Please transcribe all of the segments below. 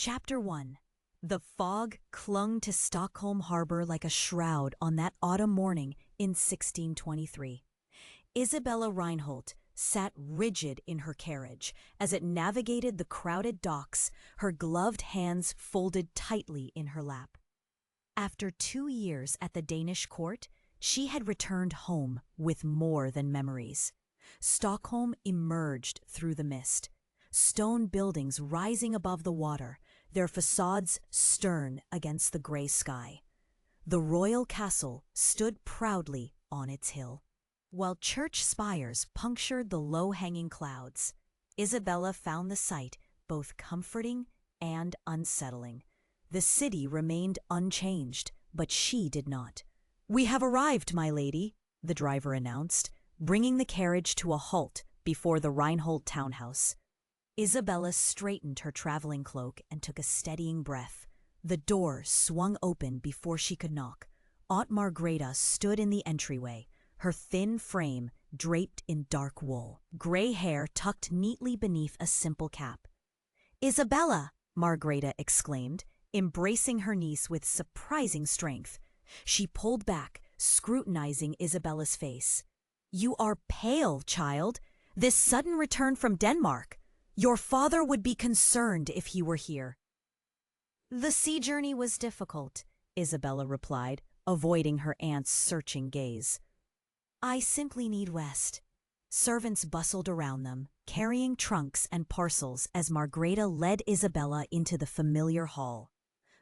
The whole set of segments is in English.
Chapter 1. The fog clung to Stockholm harbor like a shroud on that autumn morning in 1623. Isabella Reinhold sat rigid in her carriage as it navigated the crowded docks, her gloved hands folded tightly in her lap. After 2 years at the Danish court, she had returned home with more than memories. Stockholm emerged through the mist. Stone buildings rising above the water, their facades stern against the gray sky. The royal castle stood proudly on its hill. While church spires punctured the low-hanging clouds, Isabella found the sight both comforting and unsettling. The city remained unchanged, but she did not. "We have arrived, my lady," the driver announced, bringing the carriage to a halt before the Reinhold townhouse. Isabella straightened her traveling cloak and took a steadying breath. The door swung open before she could knock. Aunt Margreta stood in the entryway, her thin frame draped in dark wool, gray hair tucked neatly beneath a simple cap. "Isabella!" Margreta exclaimed, embracing her niece with surprising strength. She pulled back, scrutinizing Isabella's face. "You are pale, child. This sudden return from Denmark. Your father would be concerned if he were here." "The sea journey was difficult," Isabella replied, avoiding her aunt's searching gaze. "I simply need rest." Servants bustled around them, carrying trunks and parcels as Margreta led Isabella into the familiar hall.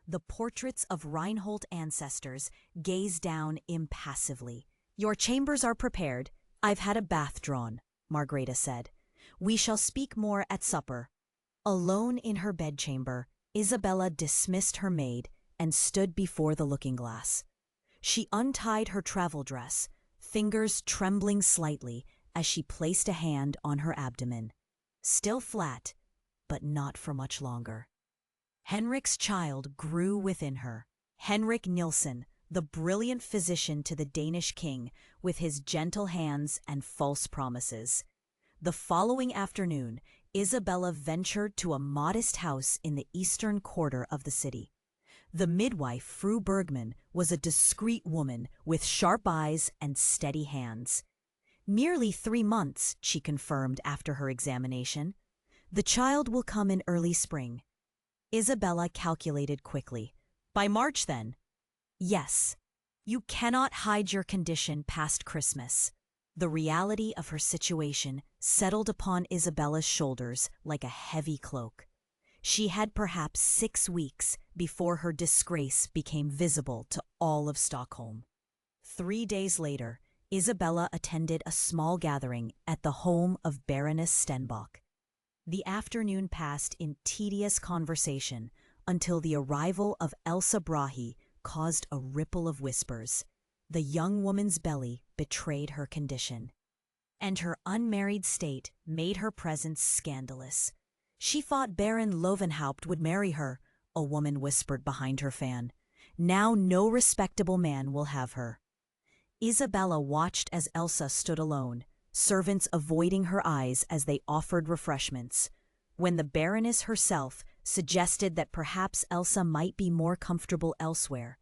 The portraits of Reinhold ancestors gazed down impassively. "Your chambers are prepared. I've had a bath drawn," Margreta said. "We shall speak more at supper." Alone in her bedchamber, Isabella dismissed her maid and stood before the looking-glass. She untied her travel dress, fingers trembling slightly as she placed a hand on her abdomen. Still flat, but not for much longer. Henrik's child grew within her. Henrik Nilsson, the brilliant physician to the Danish king, with his gentle hands and false promises. The following afternoon, Isabella ventured to a modest house in the eastern quarter of the city. The midwife, Fru Bergman, was a discreet woman with sharp eyes and steady hands. "Merely 3 months," she confirmed after her examination. "The child will come in early spring." Isabella calculated quickly. "By March, then?" "Yes. You cannot hide your condition past Christmas." The reality of her situation settled upon Isabella's shoulders like a heavy cloak. She had perhaps 6 weeks before her disgrace became visible to all of Stockholm. 3 days later, Isabella attended a small gathering at the home of Baroness Stenbock. The afternoon passed in tedious conversation until the arrival of Elsa Brahe caused a ripple of whispers. The young woman's belly betrayed her condition, and her unmarried state made her presence scandalous. "She thought Baron Lovenhaupt would marry her," a woman whispered behind her fan. "Now no respectable man will have her." Isabella watched as Elsa stood alone, servants avoiding her eyes as they offered refreshments. When the Baroness herself suggested that perhaps Elsa might be more comfortable elsewhere,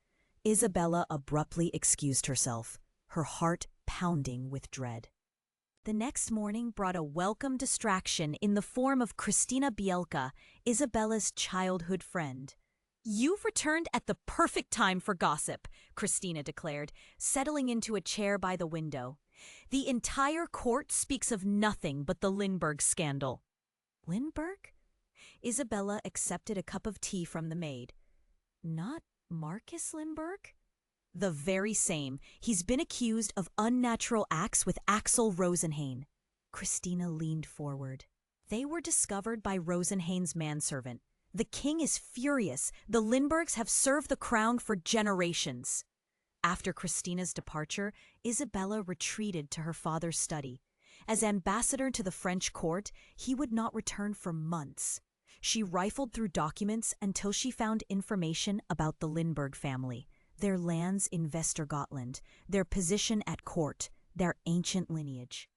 Isabella abruptly excused herself, her heart pounding with dread. The next morning brought a welcome distraction in the form of Christina Bielka, Isabella's childhood friend. "You've returned at the perfect time for gossip," Christina declared, settling into a chair by the window. "The entire court speaks of nothing but the Lindbergh scandal." "Lindbergh?" Isabella accepted a cup of tea from the maid. "Not Marcus Lindbergh?" "The very same. He's been accused of unnatural acts with Axel Rosenhain." Christina leaned forward. "They were discovered by Rosenhain's manservant. The king is furious. The Lindberghs have served the crown for generations." After Christina's departure, Isabella retreated to her father's study. As ambassador to the French court, he would not return for months. She rifled through documents until she found information about the Lindbergh family, their lands in Västergötland, their position at court, their ancient lineage.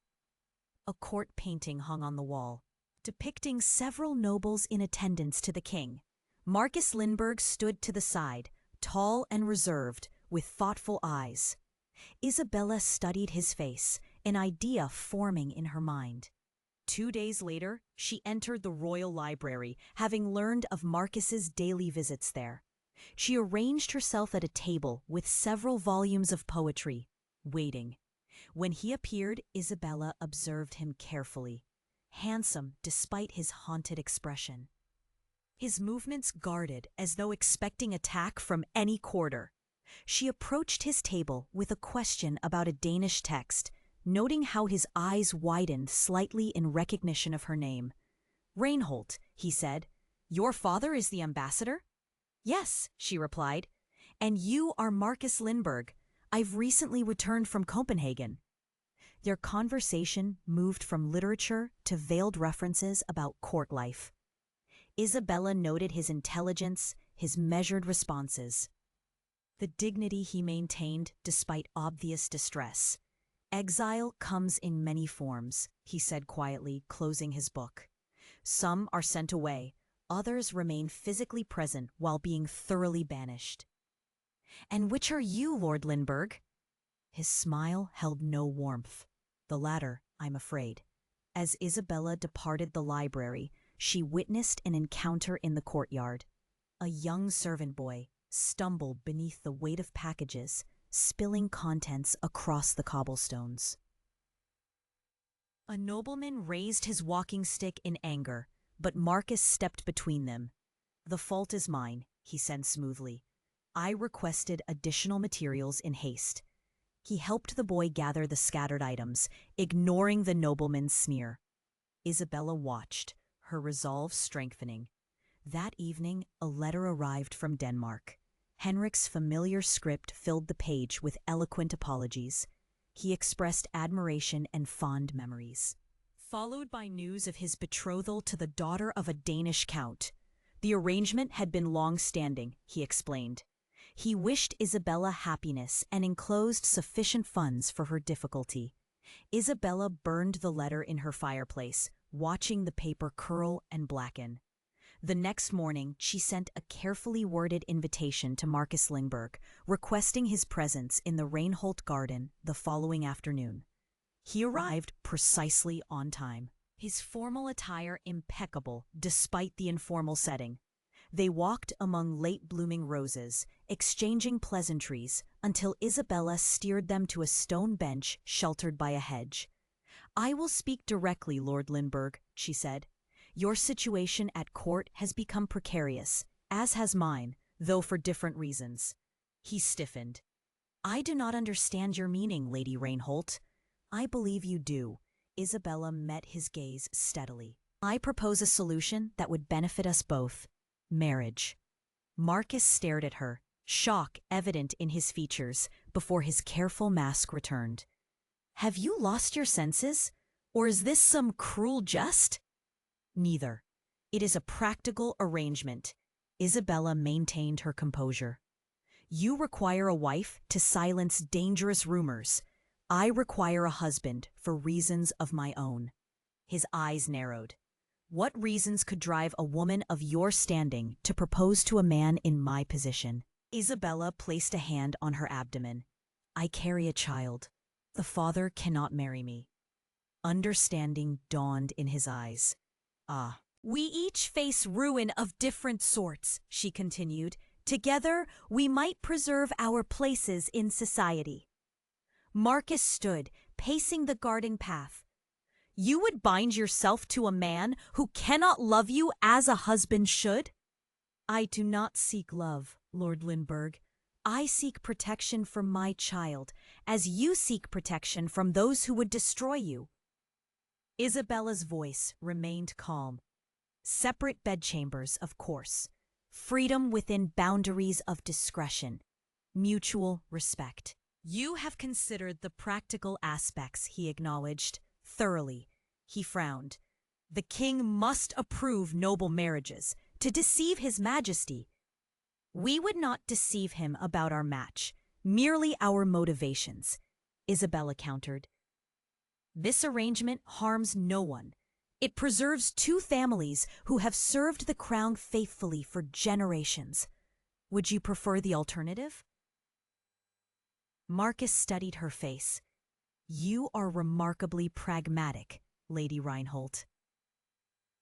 A court painting hung on the wall, depicting several nobles in attendance to the king. Marcus Lindbergh stood to the side, tall and reserved, with thoughtful eyes. Isabella studied his face, an idea forming in her mind. 2 days later, she entered the Royal Library, having learned of Marcus's daily visits there. She arranged herself at a table with several volumes of poetry, waiting. When he appeared, Isabella observed him carefully, handsome despite his haunted expression. His movements guarded as though expecting attack from any quarter. She approached his table with a question about a Danish text, noting how his eyes widened slightly in recognition of her name. "Reinhold," he said, "your father is the ambassador?" "Yes," she replied. "And you are Marcus Lindbergh. I've recently returned from Copenhagen." Their conversation moved from literature to veiled references about court life. Isabella noted his intelligence, his measured responses, the dignity he maintained despite obvious distress. "Exile comes in many forms," he said quietly, closing his book. "Some are sent away, others remain physically present while being thoroughly banished." "And which are you, Lord Lindbergh?" His smile held no warmth. "The latter, I'm afraid." As Isabella departed the library, she witnessed an encounter in the courtyard. A young servant boy stumbled beneath the weight of packages, spilling contents across the cobblestones. A nobleman raised his walking stick in anger, but Marcus stepped between them. "The fault is mine," he said smoothly. "I requested additional materials in haste." He helped the boy gather the scattered items, ignoring the nobleman's sneer. Isabella watched, her resolve strengthening. That evening, a letter arrived from Denmark. Henrik's familiar script filled the page with eloquent apologies. He expressed admiration and fond memories, followed by news of his betrothal to the daughter of a Danish count. The arrangement had been long-standing, he explained. He wished Isabella happiness and enclosed sufficient funds for her difficulty. Isabella burned the letter in her fireplace, watching the paper curl and blacken. The next morning, she sent a carefully worded invitation to Marcus Lindbergh, requesting his presence in the Reinhold garden the following afternoon. He arrived precisely on time, his formal attire impeccable despite the informal setting. They walked among late-blooming roses, exchanging pleasantries, until Isabella steered them to a stone bench sheltered by a hedge. "I will speak directly, Lord Lindbergh," she said. "Your situation at court has become precarious, as has mine, though for different reasons." He stiffened. "I do not understand your meaning, Lady Reinhold." "I believe you do." Isabella met his gaze steadily. "I propose a solution that would benefit us both. Marriage." Marcus stared at her, shock evident in his features, before his careful mask returned. "Have you lost your senses? Or is this some cruel jest?" "Neither. It is a practical arrangement." Isabella maintained her composure. "You require a wife to silence dangerous rumors. I require a husband for reasons of my own." His eyes narrowed. "What reasons could drive a woman of your standing to propose to a man in my position?" Isabella placed a hand on her abdomen. "I carry a child. The father cannot marry me." Understanding dawned in his eyes. "Ah." "We each face ruin of different sorts," she continued. "Together, we might preserve our places in society." Marcus stood, pacing the garden path. "You would bind yourself to a man who cannot love you as a husband should?" "I do not seek love, Lord Lindbergh. I seek protection for my child, as you seek protection from those who would destroy you." Isabella's voice remained calm. "Separate bedchambers, of course. Freedom within boundaries of discretion. Mutual respect." "You have considered the practical aspects," he acknowledged, thoroughly. He frowned. "The king must approve noble marriages, to deceive his majesty." "We would not deceive him about our match, merely our motivations," Isabella countered. "This arrangement harms no one. It preserves two families who have served the crown faithfully for generations. Would you prefer the alternative? Marcus studied her face. You are remarkably pragmatic, Lady Reinhold.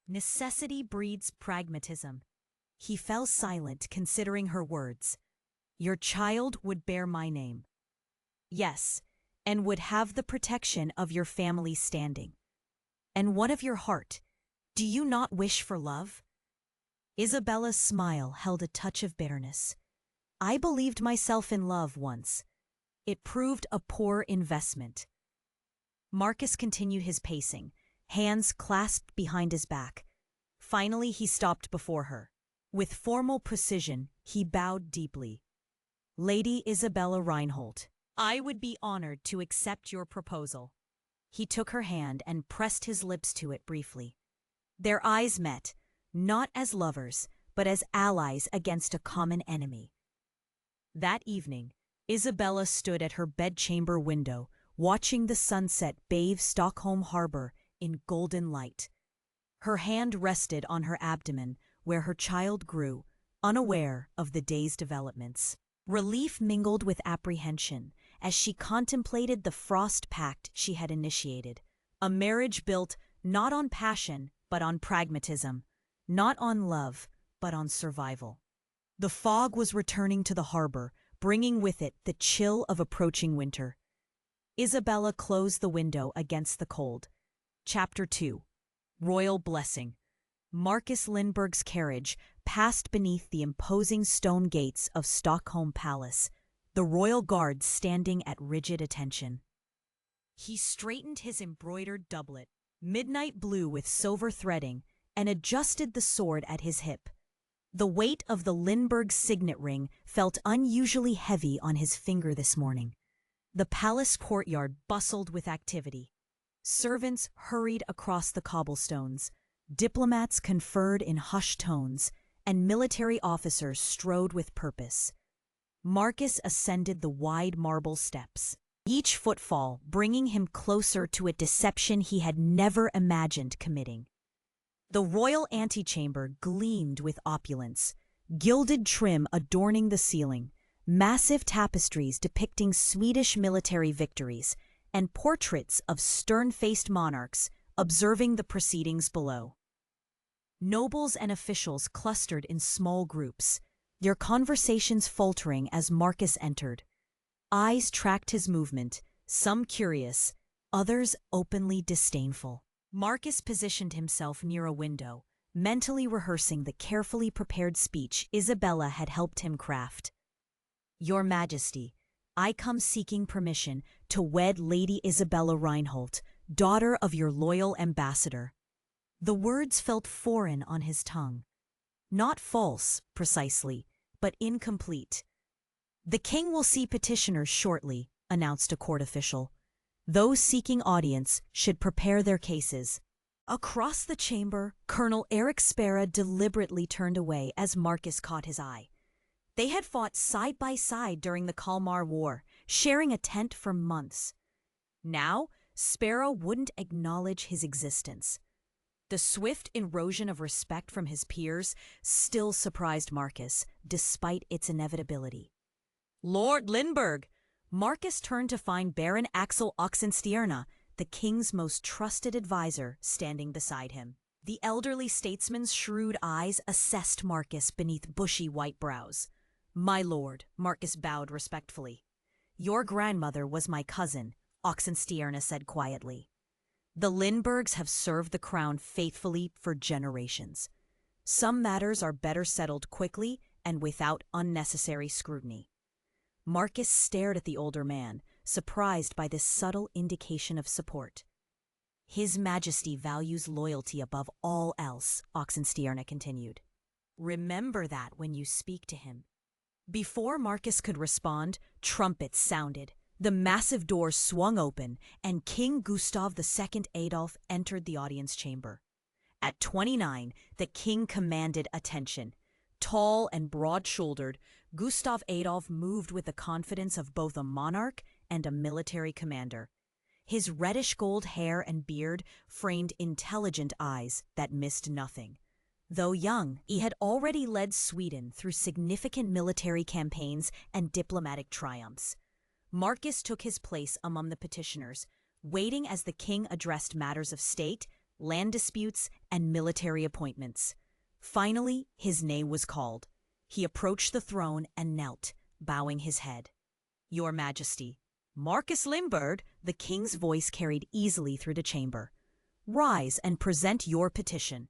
Necessity breeds pragmatism. He fell silent, considering her words. Your child would bear my name. Yes, and would have the protection of your family standing. And what of your heart? Do you not wish for love? Isabella's smile held a touch of bitterness. I believed myself in love once. It proved a poor investment. Marcus continued his pacing, hands clasped behind his back. Finally, he stopped before her. With formal precision, he bowed deeply. Lady Isabella Reinhold, I would be honored to accept your proposal. He took her hand and pressed his lips to it briefly. Their eyes met, not as lovers, but as allies against a common enemy. That evening, Isabella stood at her bedchamber window, watching the sunset bathe Stockholm harbor in golden light. Her hand rested on her abdomen, where her child grew, unaware of the day's developments. Relief mingled with apprehension as she contemplated the frost pact she had initiated, a marriage built not on passion but on pragmatism, not on love but on survival. The fog was returning to the harbor, bringing with it the chill of approaching winter. Isabella closed the window against the cold. Chapter 2. Royal Blessing. Marcus Lindbergh's carriage passed beneath the imposing stone gates of Stockholm Palace, the royal guards standing at rigid attention. He straightened his embroidered doublet, midnight blue with silver threading, and adjusted the sword at his hip. The weight of the Lindbergh signet ring felt unusually heavy on his finger this morning. The palace courtyard bustled with activity. Servants hurried across the cobblestones, diplomats conferred in hushed tones, and military officers strode with purpose. Marcus ascended the wide marble steps, each footfall bringing him closer to a deception he had never imagined committing. The royal antechamber gleamed with opulence, gilded trim adorning the ceiling, massive tapestries depicting Swedish military victories, and portraits of stern-faced monarchs observing the proceedings below. Nobles and officials clustered in small groups, their conversations faltering as Marcus entered. Eyes tracked his movement, some curious, others openly disdainful. Marcus positioned himself near a window, mentally rehearsing the carefully prepared speech Isabella had helped him craft. Your Majesty, I come seeking permission to wed Lady Isabella Reinhold, daughter of your loyal ambassador. The words felt foreign on his tongue. Not false, precisely, but incomplete. The king will see petitioners shortly, announced a court official. Those seeking audience should prepare their cases. Across the chamber, Colonel Eric Spera deliberately turned away as Marcus caught his eye. They had fought side by side during the Kalmar War, sharing a tent for months. Now, Spera wouldn't acknowledge his existence. The swift erosion of respect from his peers still surprised Marcus, despite its inevitability. Lord Lindbergh! Marcus turned to find Baron Axel Oxenstierna, the king's most trusted advisor, standing beside him. The elderly statesman's shrewd eyes assessed Marcus beneath bushy white brows. My lord, Marcus bowed respectfully. Your grandmother was my cousin, Oxenstierna said quietly. The Lindberghs have served the crown faithfully for generations. Some matters are better settled quickly and without unnecessary scrutiny. Marcus stared at the older man, surprised by this subtle indication of support. His Majesty values loyalty above all else, Oxenstierna continued. Remember that when you speak to him. Before Marcus could respond, trumpets sounded. The massive doors swung open, and King Gustav II Adolf entered the audience chamber. At 29, the king commanded attention. Tall and broad-shouldered, Gustav Adolf moved with the confidence of both a monarch and a military commander. His reddish-gold hair and beard framed intelligent eyes that missed nothing. Though young, he had already led Sweden through significant military campaigns and diplomatic triumphs. Marcus took his place among the petitioners, waiting as the king addressed matters of state, land disputes, and military appointments. Finally, his name was called. He approached the throne and knelt, bowing his head. "Your Majesty." "Marcus Lindbergh," the king's voice carried easily through the chamber. "Rise and present your petition."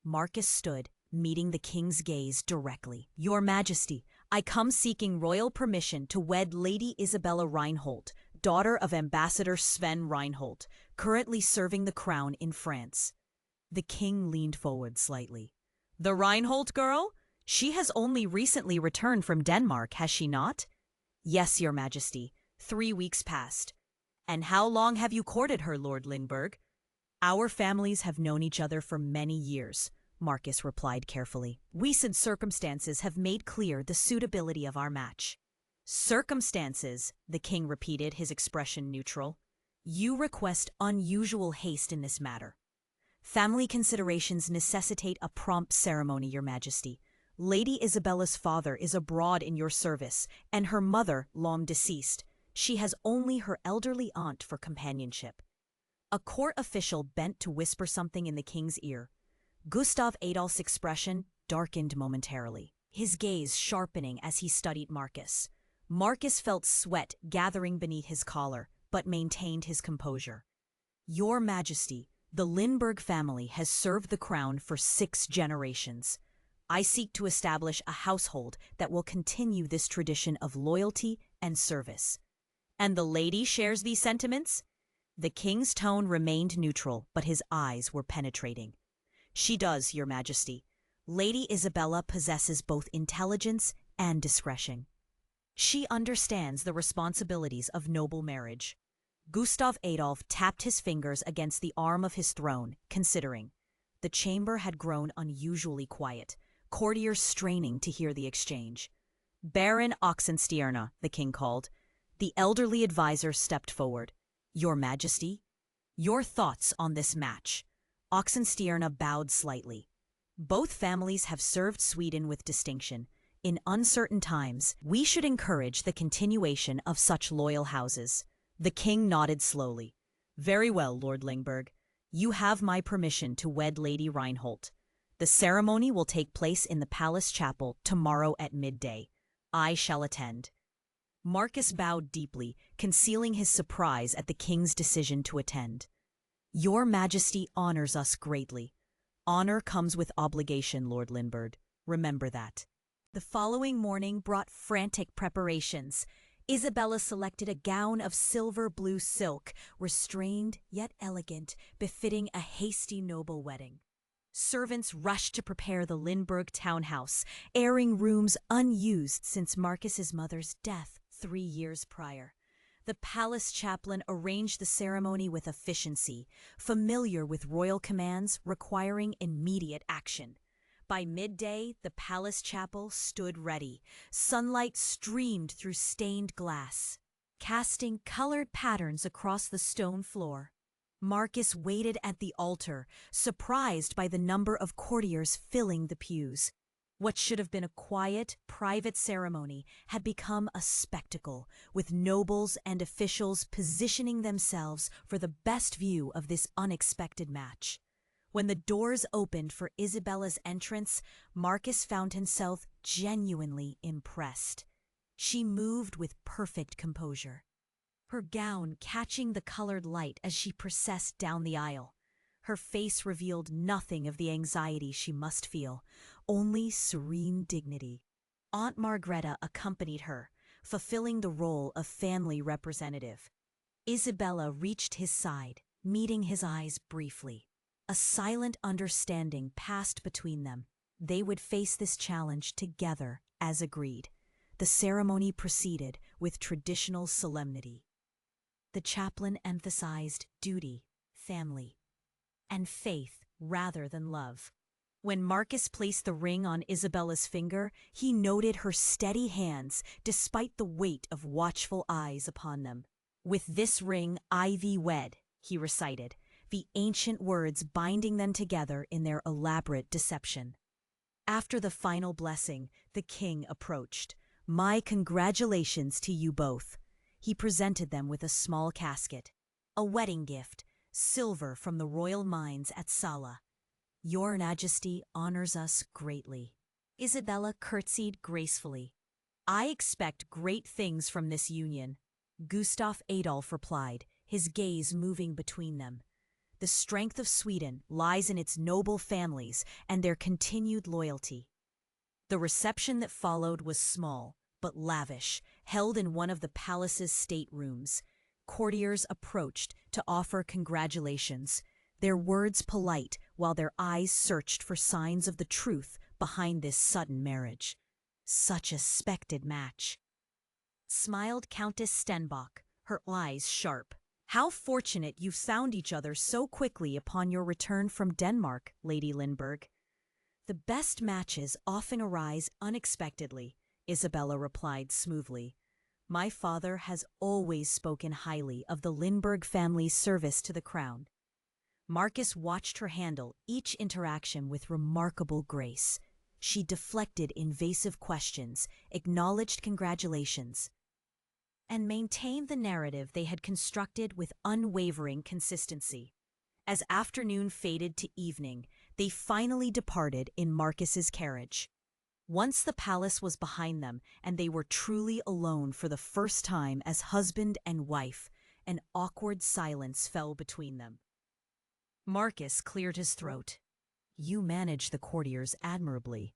Marcus stood, meeting the king's gaze directly. "Your Majesty, I come seeking royal permission to wed Lady Isabella Reinhold, daughter of Ambassador Sven Reinhold, currently serving the crown in France." The king leaned forward slightly. "The Reinhold girl? She has only recently returned from Denmark, has she not?" "Yes, Your Majesty. 3 weeks past." "And how long have you courted her, Lord Lindbergh?" "Our families have known each other for many years," Marcus replied carefully. "Recent circumstances have made clear the suitability of our match." "Circumstances," the king repeated, his expression neutral. "You request unusual haste in this matter." "Family considerations necessitate a prompt ceremony, Your Majesty. Lady Isabella's father is abroad in your service, and her mother long deceased. She has only her elderly aunt for companionship." A court official bent to whisper something in the king's ear. Gustav Adolf's expression darkened momentarily, his gaze sharpening as he studied Marcus. Marcus felt sweat gathering beneath his collar, but maintained his composure. "Your Majesty, the Lindbergh family has served the crown for 6 generations. I seek to establish a household that will continue this tradition of loyalty and service." "And the lady shares these sentiments?" The king's tone remained neutral, but his eyes were penetrating. "She does, Your Majesty. Lady Isabella possesses both intelligence and discretion. She understands the responsibilities of noble marriage." Gustav Adolf tapped his fingers against the arm of his throne, considering. The chamber had grown unusually quiet, courtiers straining to hear the exchange. "Baron Oxenstierna," the king called. The elderly advisor stepped forward. "Your Majesty, your thoughts on this match." Oxenstierna bowed slightly. "Both families have served Sweden with distinction. In uncertain times, we should encourage the continuation of such loyal houses." The king nodded slowly. "Very well, Lord Lindbergh. You have my permission to wed Lady Reinhold. The ceremony will take place in the palace chapel tomorrow at midday. I shall attend." Marcus bowed deeply, concealing his surprise at the king's decision to attend. "Your Majesty honors us greatly. Honor comes with obligation, Lord Lindbergh. Remember that." The following morning brought frantic preparations. Isabella selected a gown of silver blue silk, restrained yet elegant, befitting a hasty noble wedding. Servants rushed to prepare the Lindbergh townhouse, airing rooms unused since Marcus's mother's death 3 years prior. The palace chaplain arranged the ceremony with efficiency, familiar with royal commands requiring immediate action. By midday, the palace chapel stood ready. Sunlight streamed through stained glass, casting colored patterns across the stone floor. Marcus waited at the altar, surprised by the number of courtiers filling the pews. What should have been a quiet, private ceremony had become a spectacle, with nobles and officials positioning themselves for the best view of this unexpected match. When the doors opened for Isabella's entrance, Marcus found himself genuinely impressed. She moved with perfect composure, her gown catching the colored light as she processed down the aisle. Her face revealed nothing of the anxiety she must feel, only serene dignity. Aunt Margreta accompanied her, fulfilling the role of family representative. Isabella reached his side, meeting his eyes briefly. A silent understanding passed between them. They would face this challenge together, as agreed. The ceremony proceeded with traditional solemnity. The chaplain emphasized duty, family, and faith rather than love. When Marcus placed the ring on Isabella's finger, he noted her steady hands despite the weight of watchful eyes upon them. With this ring I thee wed, he recited, the ancient words binding them together in their elaborate deception. After the final blessing, the king approached. My congratulations to you both. He presented them with a small casket. A wedding gift, silver from the royal mines at Sala. Your Majesty honors us greatly. Isabella curtsied gracefully. I expect great things from this union, Gustav Adolf replied, his gaze moving between them. The strength of Sweden lies in its noble families and their continued loyalty. The reception that followed was small, but lavish, held in one of the palace's staterooms. Courtiers approached to offer congratulations, their words polite while their eyes searched for signs of the truth behind this sudden marriage. Such a expected match. Smiled Countess Stenbock, her eyes sharp. How fortunate you found each other so quickly upon your return from Denmark, Lady Lindbergh. The best matches often arise unexpectedly, Isabella replied smoothly. My father has always spoken highly of the Lindbergh family's service to the crown. Marcus watched her handle each interaction with remarkable grace. She deflected invasive questions, acknowledged congratulations, and maintained the narrative they had constructed with unwavering consistency. As afternoon faded to evening, they finally departed in Marcus's carriage. Once the palace was behind them and they were truly alone for the first time as husband and wife, an awkward silence fell between them. Marcus cleared his throat. You managed the courtiers admirably.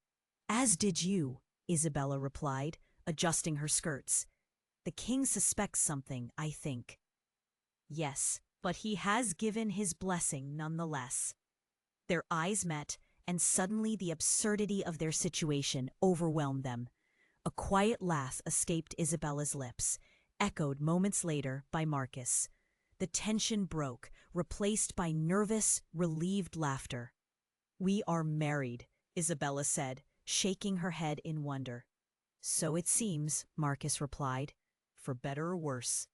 As did you, Isabella replied, adjusting her skirts. The king suspects something, I think. Yes, but he has given his blessing nonetheless. Their eyes met, and suddenly the absurdity of their situation overwhelmed them. A quiet laugh escaped Isabella's lips, echoed moments later by Marcus. The tension broke, replaced by nervous, relieved laughter. We are married, Isabella said, shaking her head in wonder. So it seems, Marcus replied, for better or worse.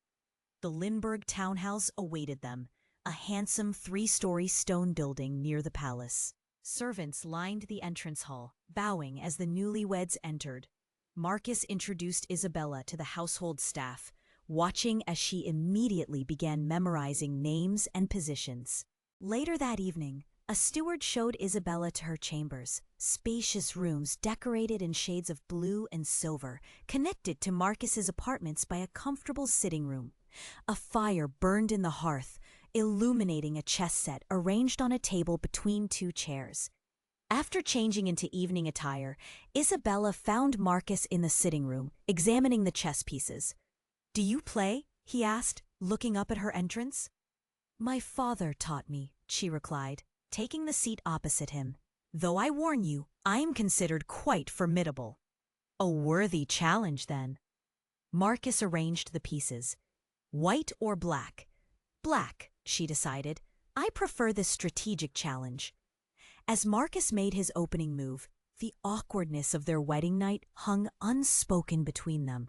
The Lindbergh townhouse awaited them, a handsome 3-story stone building near the palace. Servants lined the entrance hall, bowing as the newlyweds entered. Marcus introduced Isabella to the household staff, watching as she immediately began memorizing names and positions. Later that evening, a steward showed Isabella to her chambers, spacious rooms decorated in shades of blue and silver, connected to Marcus's apartments by a comfortable sitting room. A fire burned in the hearth, illuminating a chess set arranged on a table between 2 chairs. After changing into evening attire, Isabella found Marcus in the sitting room, examining the chess pieces. Do you play? He asked, looking up at her entrance. My father taught me, she replied, taking the seat opposite him. Though I warn you, I am considered quite formidable. A worthy challenge, then. Marcus arranged the pieces. White or black? Black, she decided. I prefer this strategic challenge. As Marcus made his opening move, the awkwardness of their wedding night hung unspoken between them.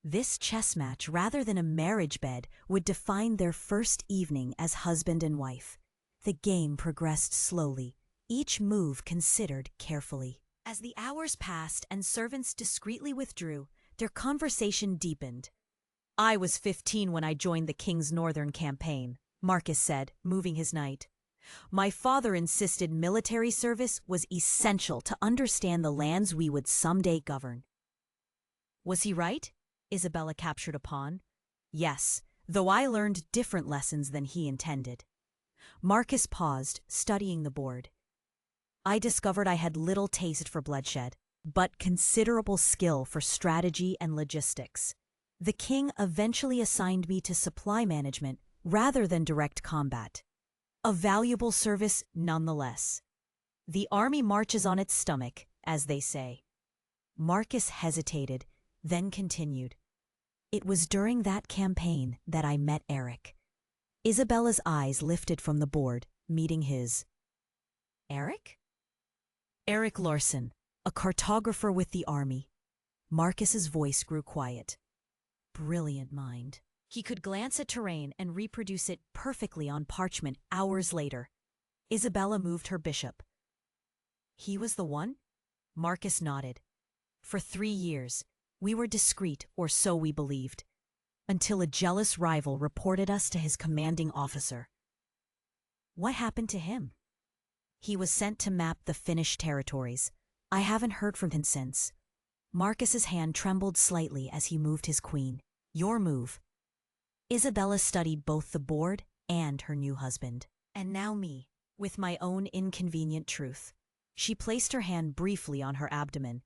This chess match, rather than a marriage bed, would define their first evening as husband and wife. The game progressed slowly, each move considered carefully. As the hours passed and servants discreetly withdrew, their conversation deepened. I was 15 when I joined the king's northern campaign, Marcus said, moving his knight. My father insisted military service was essential to understand the lands we would someday govern. Was he right? Isabella captured a pawn. Yes, though I learned different lessons than he intended. Marcus paused, studying the board. I discovered I had little taste for bloodshed, but considerable skill for strategy and logistics. The king eventually assigned me to supply management rather than direct combat. A valuable service nonetheless. The army marches on its stomach, as they say. Marcus hesitated, then continued. It was during that campaign that I met Eric. Isabella's eyes lifted from the board, meeting his. Eric? Eric Larson, a cartographer with the army. Marcus's voice grew quiet. Brilliant mind. He could glance at Tarryn and reproduce it perfectly on parchment hours later. Isabella moved her bishop. He was the one? Marcus nodded. For 3 years, we were discreet, or so we believed, until a jealous rival reported us to his commanding officer. What happened to him? He was sent to map the Finnish territories. I haven't heard from him since. Marcus's hand trembled slightly as he moved his queen. Your move. Isabella studied both the board and her new husband. And now me, with my own inconvenient truth. She placed her hand briefly on her abdomen.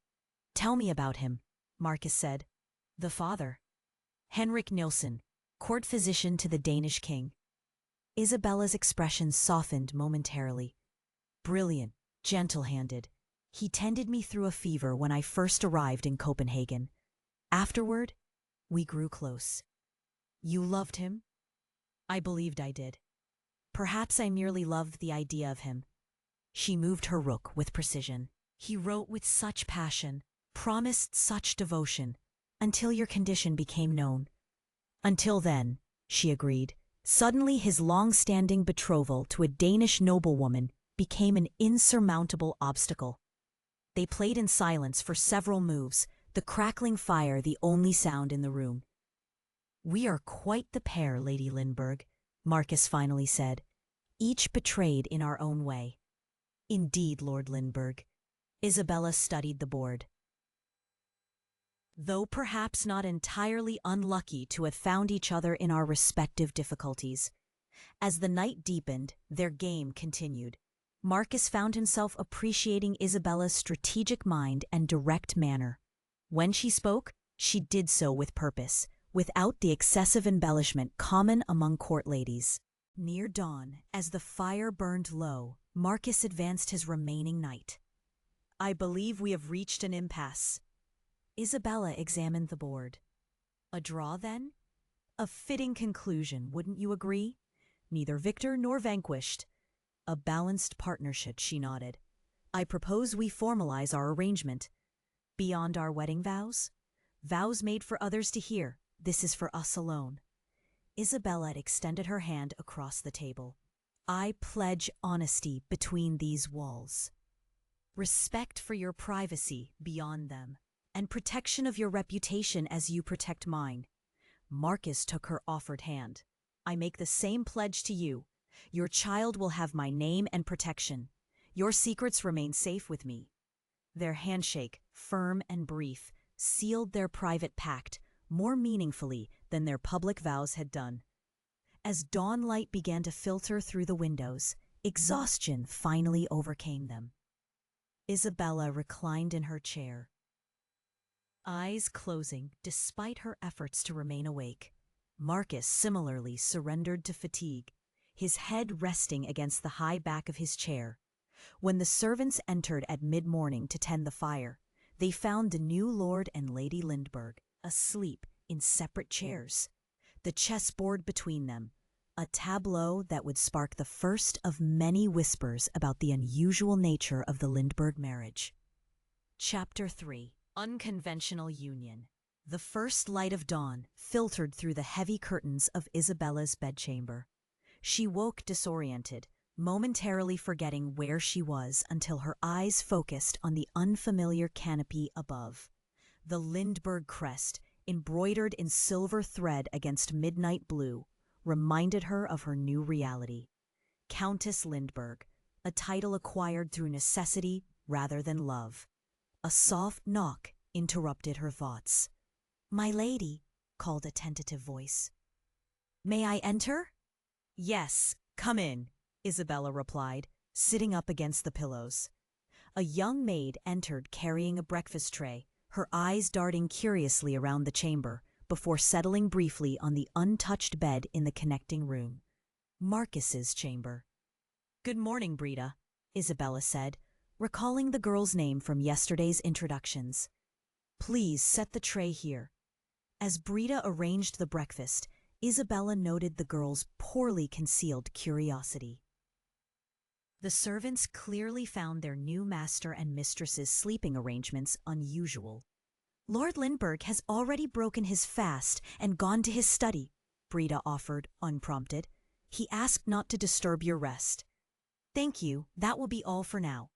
Tell me about him, Marcus said. The father. Henrik Nilsson, court physician to the Danish king. Isabella's expression softened momentarily. Brilliant, gentle-handed. He tended me through a fever when I first arrived in Copenhagen. Afterward, we grew close. You loved him? I believed I did. Perhaps I merely loved the idea of him. She moved her rook with precision. He wrote with such passion, promised such devotion, until your condition became known. Until then, she agreed. Suddenly his long-standing betrothal to a Danish noblewoman became an insurmountable obstacle. They played in silence for several moves, the crackling fire the only sound in the room. We are quite the pair, Lady Lindbergh, Marcus finally said, each betrayed in our own way. Indeed, Lord Lindbergh. Isabella studied the board. Though perhaps not entirely unlucky to have found each other in our respective difficulties. As the night deepened, their game continued. Marcus found himself appreciating Isabella's strategic mind and direct manner. When she spoke, she did so with purpose, without the excessive embellishment common among court ladies. Near dawn, as the fire burned low, Marcus advanced his remaining knight. I believe we have reached an impasse. Isabella examined the board. A draw, then? A fitting conclusion, wouldn't you agree? Neither victor nor vanquished. A balanced partnership, she nodded. I propose we formalize our arrangement. Beyond our wedding vows? Vows made for others to hear. This is for us alone. Isabella extended her hand across the table. I pledge honesty between these walls. Respect for your privacy beyond them, and protection of your reputation as you protect mine. Marcus took her offered hand. I make the same pledge to you. Your child will have my name and protection. Your secrets remain safe with me. Their handshake, firm and brief, sealed their private pact more meaningfully than their public vows had done. As dawn light began to filter through the windows, exhaustion finally overcame them. Isabella reclined in her chair, eyes closing despite her efforts to remain awake. Marcus similarly surrendered to fatigue, his head resting against the high back of his chair. When the servants entered at mid-morning to tend the fire, they found the new Lord and Lady Lindbergh asleep in separate chairs, the chessboard between them, a tableau that would spark the first of many whispers about the unusual nature of the Lindbergh marriage. Chapter 3. Unconventional Union. The first light of dawn filtered through the heavy curtains of Isabella's bedchamber. She woke disoriented, momentarily forgetting where she was until her eyes focused on the unfamiliar canopy above. The Lindbergh crest, embroidered in silver thread against midnight blue, reminded her of her new reality. Countess Lindbergh, a title acquired through necessity rather than love. A soft knock interrupted her thoughts. "My lady," called a tentative voice. "May I enter?" "Yes, come in," Isabella replied, sitting up against the pillows. A young maid entered carrying a breakfast tray, her eyes darting curiously around the chamber, before settling briefly on the untouched bed in the connecting room. Marcus's chamber. "Good morning, Brita," Isabella said, recalling the girl's name from yesterday's introductions. "Please set the tray here." As Brita arranged the breakfast, Isabella noted the girl's poorly concealed curiosity. The servants clearly found their new master and mistress's sleeping arrangements unusual. "Lord Lindbergh has already broken his fast and gone to his study," Brita offered, unprompted. He asked not to disturb your rest. Thank you, that will be all for now.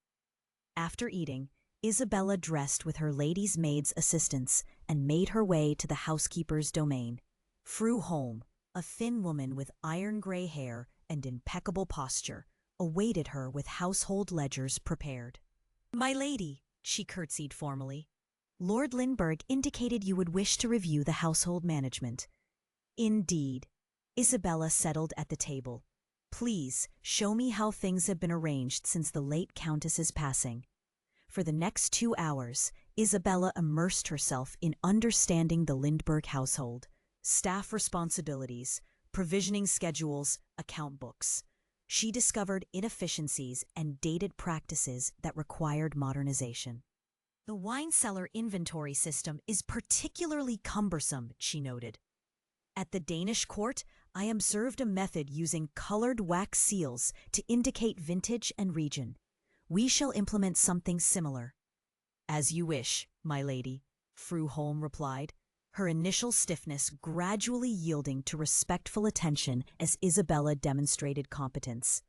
After eating, Isabella dressed with her lady's maid's assistance and made her way to the housekeeper's domain. Fru Holm, a thin woman with iron-gray hair and impeccable posture, awaited her with household ledgers prepared. My lady, she curtsied formally. Lord Lindbergh indicated you would wish to review the household management. Indeed. Isabella settled at the table. Please, show me how things have been arranged since the late Countess's passing. For the next 2 hours, Isabella immersed herself in understanding the Lindbergh household, staff responsibilities, provisioning schedules, account books. She discovered inefficiencies and dated practices that required modernization. The wine cellar inventory system is particularly cumbersome, she noted. At the Danish court, I observed a method using colored wax seals to indicate vintage and region. We shall implement something similar. As you wish, my lady, Fru Holm replied, her initial stiffness gradually yielding to respectful attention as Isabella demonstrated competence.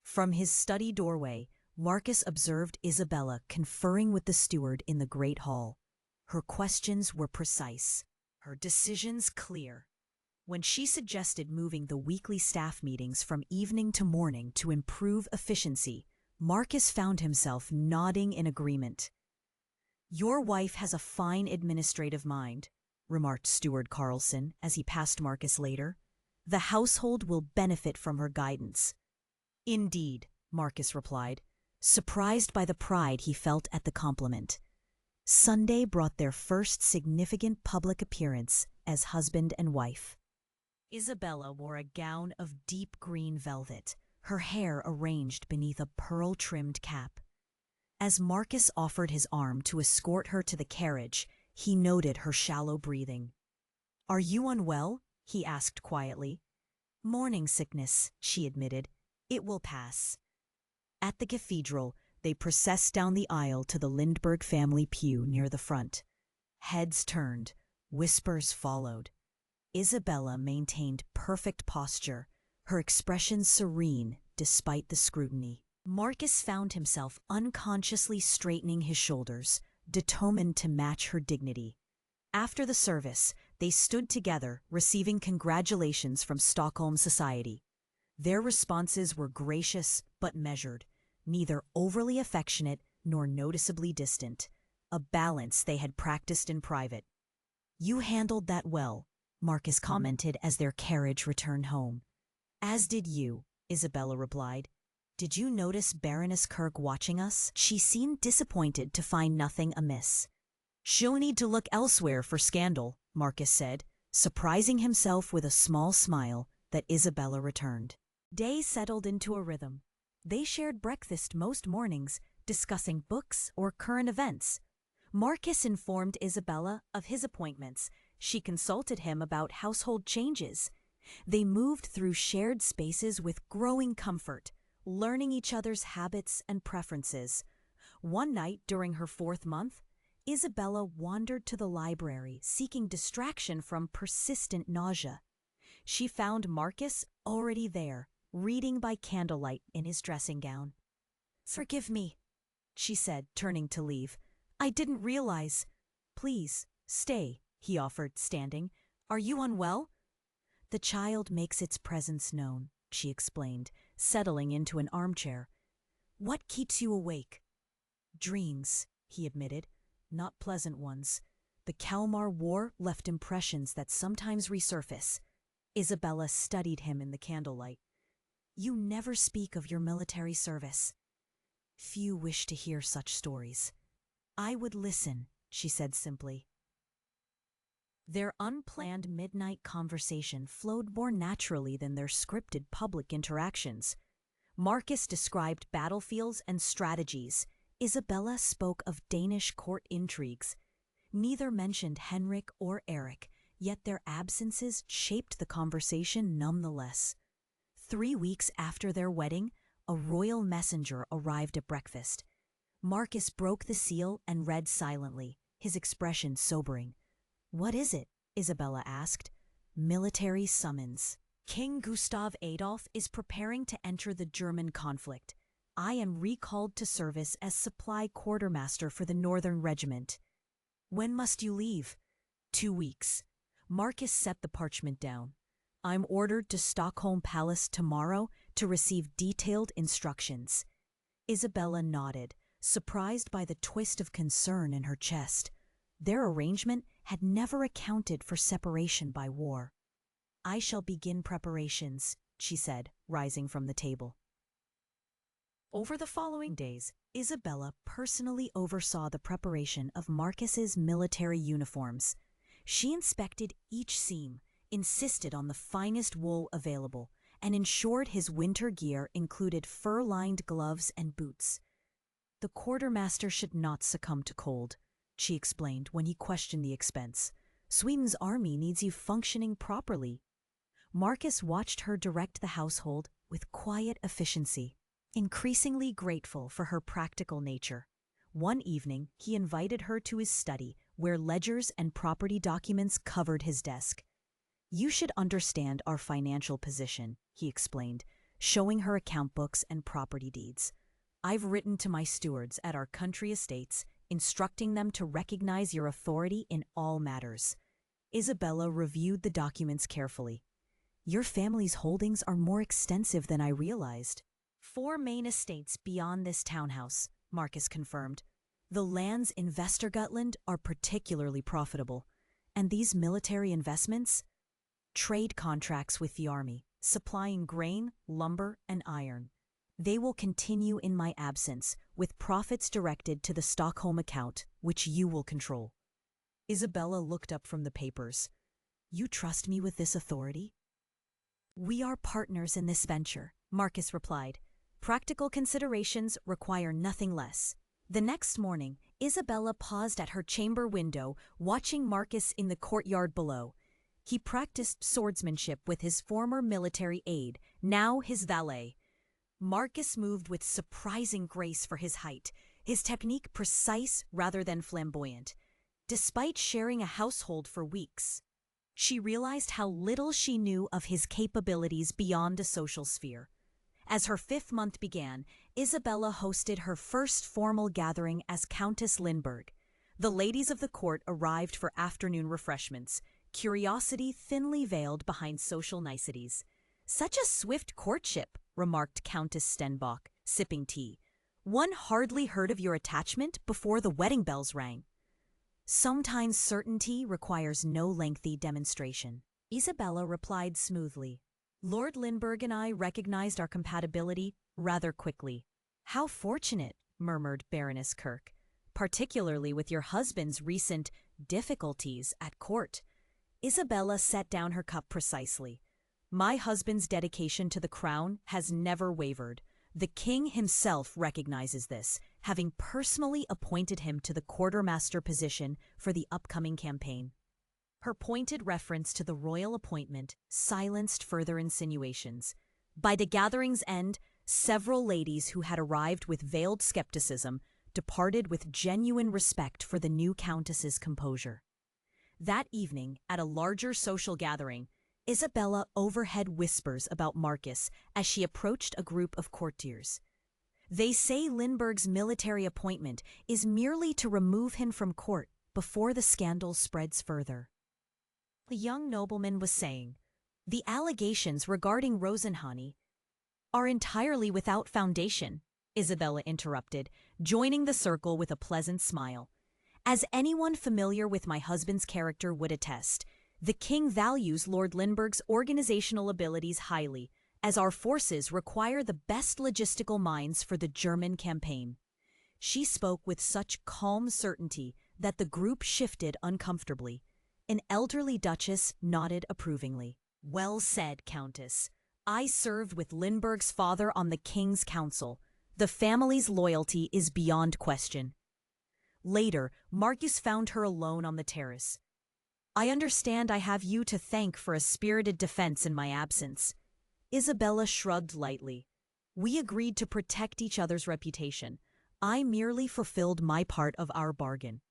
From his study doorway, Marcus observed Isabella conferring with the steward in the great hall. Her questions were precise, her decisions clear. When she suggested moving the weekly staff meetings from evening to morning to improve efficiency, Marcus found himself nodding in agreement. Your wife has a fine administrative mind, remarked Steward Carlson as he passed Marcus later. The household will benefit from her guidance. Indeed, Marcus replied, surprised by the pride he felt at the compliment. Sunday brought their first significant public appearance as husband and wife. Isabella wore a gown of deep green velvet, her hair arranged beneath a pearl-trimmed cap. As Marcus offered his arm to escort her to the carriage, he noted her shallow breathing. Are you unwell? He asked quietly. Morning sickness, she admitted. It will pass. At the cathedral, they processed down the aisle to the Lindbergh family pew near the front. Heads turned, whispers followed. Isabella maintained perfect posture, her expression serene despite the scrutiny. Marcus found himself unconsciously straightening his shoulders, determined to match her dignity. After the service, they stood together, receiving congratulations from Stockholm society. Their responses were gracious but measured, neither overly affectionate nor noticeably distant, a balance they had practiced in private. You handled that well, Marcus commented as their carriage returned home. As did you, Isabella replied. Did you notice Baroness Kirk watching us? She seemed disappointed to find nothing amiss. She'll need to look elsewhere for scandal, Marcus said, surprising himself with a small smile that Isabella returned. Day settled into a rhythm. They shared breakfast most mornings, discussing books or current events. Marcus informed Isabella of his appointments. She consulted him about household changes. They moved through shared spaces with growing comfort, learning each other's habits and preferences. One night during her 4th month, Isabella wandered to the library, seeking distraction from persistent nausea. She found Marcus already there, reading by candlelight in his dressing gown. Forgive me, she said, turning to leave. I didn't realize. Please, stay, he offered, standing. Are you unwell? The child makes its presence known, she explained, settling into an armchair. What keeps you awake? Dreams, he admitted, not pleasant ones. The Kalmar War left impressions that sometimes resurface. Isabella studied him in the candlelight. You never speak of your military service. Few wish to hear such stories. I would listen, she said simply. Their unplanned midnight conversation flowed more naturally than their scripted public interactions. Marcus described battlefields and strategies. Isabella spoke of Danish court intrigues. Neither mentioned Henrik or Eric, yet their absences shaped the conversation nonetheless. 3 weeks after their wedding, a royal messenger arrived at breakfast. Marcus broke the seal and read silently, his expression sobering. What is it? Isabella asked. Military summons. King Gustav Adolf is preparing to enter the German conflict. I am recalled to service as supply quartermaster for the Northern Regiment. When must you leave? 2 weeks. Marcus set the parchment down. I'm ordered to Stockholm Palace tomorrow to receive detailed instructions. Isabella nodded, surprised by the twist of concern in her chest. Their arrangement had never accounted for separation by war. I shall begin preparations, she said, rising from the table. Over the following days, Isabella personally oversaw the preparation of Marcus's military uniforms. She inspected each seam, insisted on the finest wool available, and ensured his winter gear included fur-lined gloves and boots. The quartermaster should not succumb to cold, she explained when he questioned the expense. Sweden's army needs you functioning properly. Marcus watched her direct the household with quiet efficiency, increasingly grateful for her practical nature. One evening, he invited her to his study, where ledgers and property documents covered his desk. You should understand our financial position, he explained, showing her account books and property deeds. I've written to my stewards at our country estates, instructing them to recognize your authority in all matters. Isabella reviewed the documents carefully. Your family's holdings are more extensive than I realized. 4 main estates beyond this townhouse, Marcus confirmed. The lands in Västergötland are particularly profitable. And these military investments? Trade contracts with the army, supplying grain, lumber, and iron. They will continue in my absence, with profits directed to the Stockholm account, which you will control. Isabella looked up from the papers. You trust me with this authority? We are partners in this venture, Marcus replied. Practical considerations require nothing less. The next morning, Isabella paused at her chamber window, watching Marcus in the courtyard below. He practiced swordsmanship with his former military aide, now his valet. Marcus moved with surprising grace for his height, his technique precise rather than flamboyant. Despite sharing a household for weeks, she realized how little she knew of his capabilities beyond a social sphere. As her 5th month began, Isabella hosted her first formal gathering as Countess Lindberg. The ladies of the court arrived for afternoon refreshments, curiosity thinly veiled behind social niceties. Such a swift courtship, remarked Countess Stenbock, sipping tea. One hardly heard of your attachment before the wedding bells rang. Sometimes certainty requires no lengthy demonstration. Isabella replied smoothly. Lord Lindberg and I recognized our compatibility rather quickly. How fortunate, murmured Baroness Kirk, particularly with your husband's recent difficulties at court. Isabella set down her cup precisely. My husband's dedication to the crown has never wavered. The king himself recognizes this, having personally appointed him to the quartermaster position for the upcoming campaign. Her pointed reference to the royal appointment silenced further insinuations. By the gathering's end, several ladies who had arrived with veiled skepticism departed with genuine respect for the new countess's composure. That evening, at a larger social gathering, Isabella overheard whispers about Marcus as she approached a group of courtiers. They say Lindberg's military appointment is merely to remove him from court before the scandal spreads further. The young nobleman was saying, the allegations regarding Rosenhani are entirely without foundation, Isabella interrupted, joining the circle with a pleasant smile. As anyone familiar with my husband's character would attest, the king values Lord Lindberg's organizational abilities highly, as our forces require the best logistical minds for the German campaign. She spoke with such calm certainty that the group shifted uncomfortably. An elderly duchess nodded approvingly. Well said, Countess. I served with Lindberg's father on the king's council. The family's loyalty is beyond question. Later, Marcus found her alone on the terrace. I understand I have you to thank for a spirited defense in my absence. Isabella shrugged lightly. We agreed to protect each other's reputation. I merely fulfilled my part of our bargain.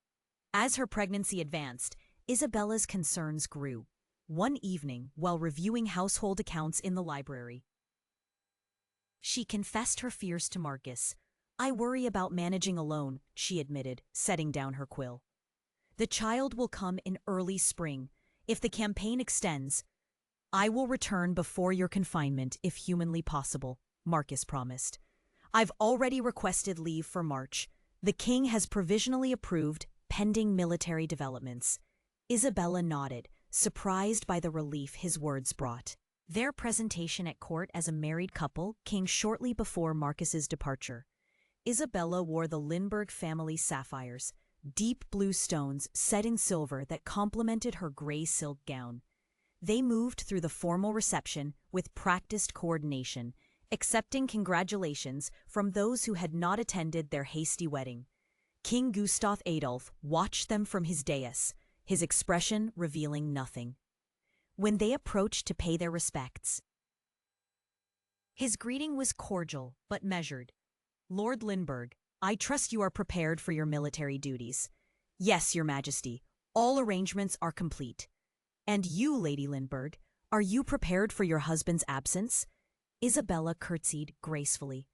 As her pregnancy advanced, Isabella's concerns grew. one evening while reviewing household accounts in the library. She confessed her fears to Marcus. "I worry about managing alone," she admitted, setting down her quill. "The child will come in early spring. If the campaign extends, I will return before your confinement if humanly possible," Marcus promised. "I've already requested leave for March. The king has provisionally approved, pending military developments." Isabella nodded, surprised by the relief his words brought. Their presentation at court as a married couple came shortly before Marcus's departure. Isabella wore the Lindbergh family sapphires, deep blue stones set in silver that complemented her gray silk gown. They moved through the formal reception with practiced coordination, accepting congratulations from those who had not attended their hasty wedding. King Gustav Adolf watched them from his dais, his expression revealing nothing. When they approached to pay their respects, his greeting was cordial but measured. "Lord Lindbergh, I trust you are prepared for your military duties." "Yes, Your Majesty. All arrangements are complete." "And you, Lady Lindbergh, are you prepared for your husband's absence?" Isabella curtsied gracefully.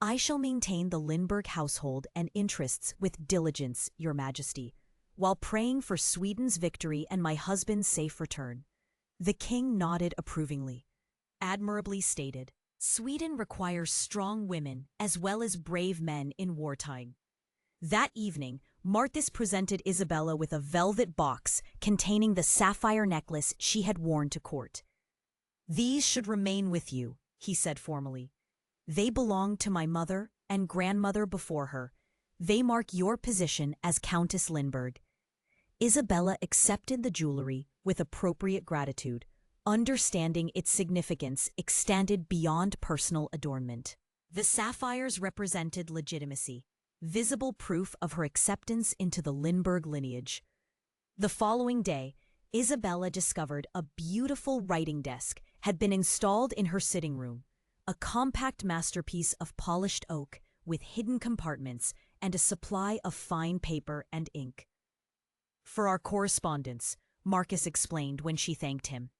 "I shall maintain the Lindbergh household and interests with diligence, Your Majesty, while praying for Sweden's victory and my husband's safe return." The king nodded approvingly. "Admirably stated. Sweden requires strong women as well as brave men in wartime." That evening, Marcus presented Isabella with a velvet box containing the sapphire necklace she had worn to court. "These should remain with you," he said formally. "They belonged to my mother and grandmother before her. They mark your position as Countess Lindbergh." Isabella accepted the jewelry with appropriate gratitude, understanding its significance extended beyond personal adornment. The sapphires represented legitimacy, visible proof of her acceptance into the Lindbergh lineage. The following day, Isabella discovered a beautiful writing desk had been installed in her sitting room, a compact masterpiece of polished oak with hidden compartments and a supply of fine paper and ink. "For our correspondence," Marcus explained when she thanked him.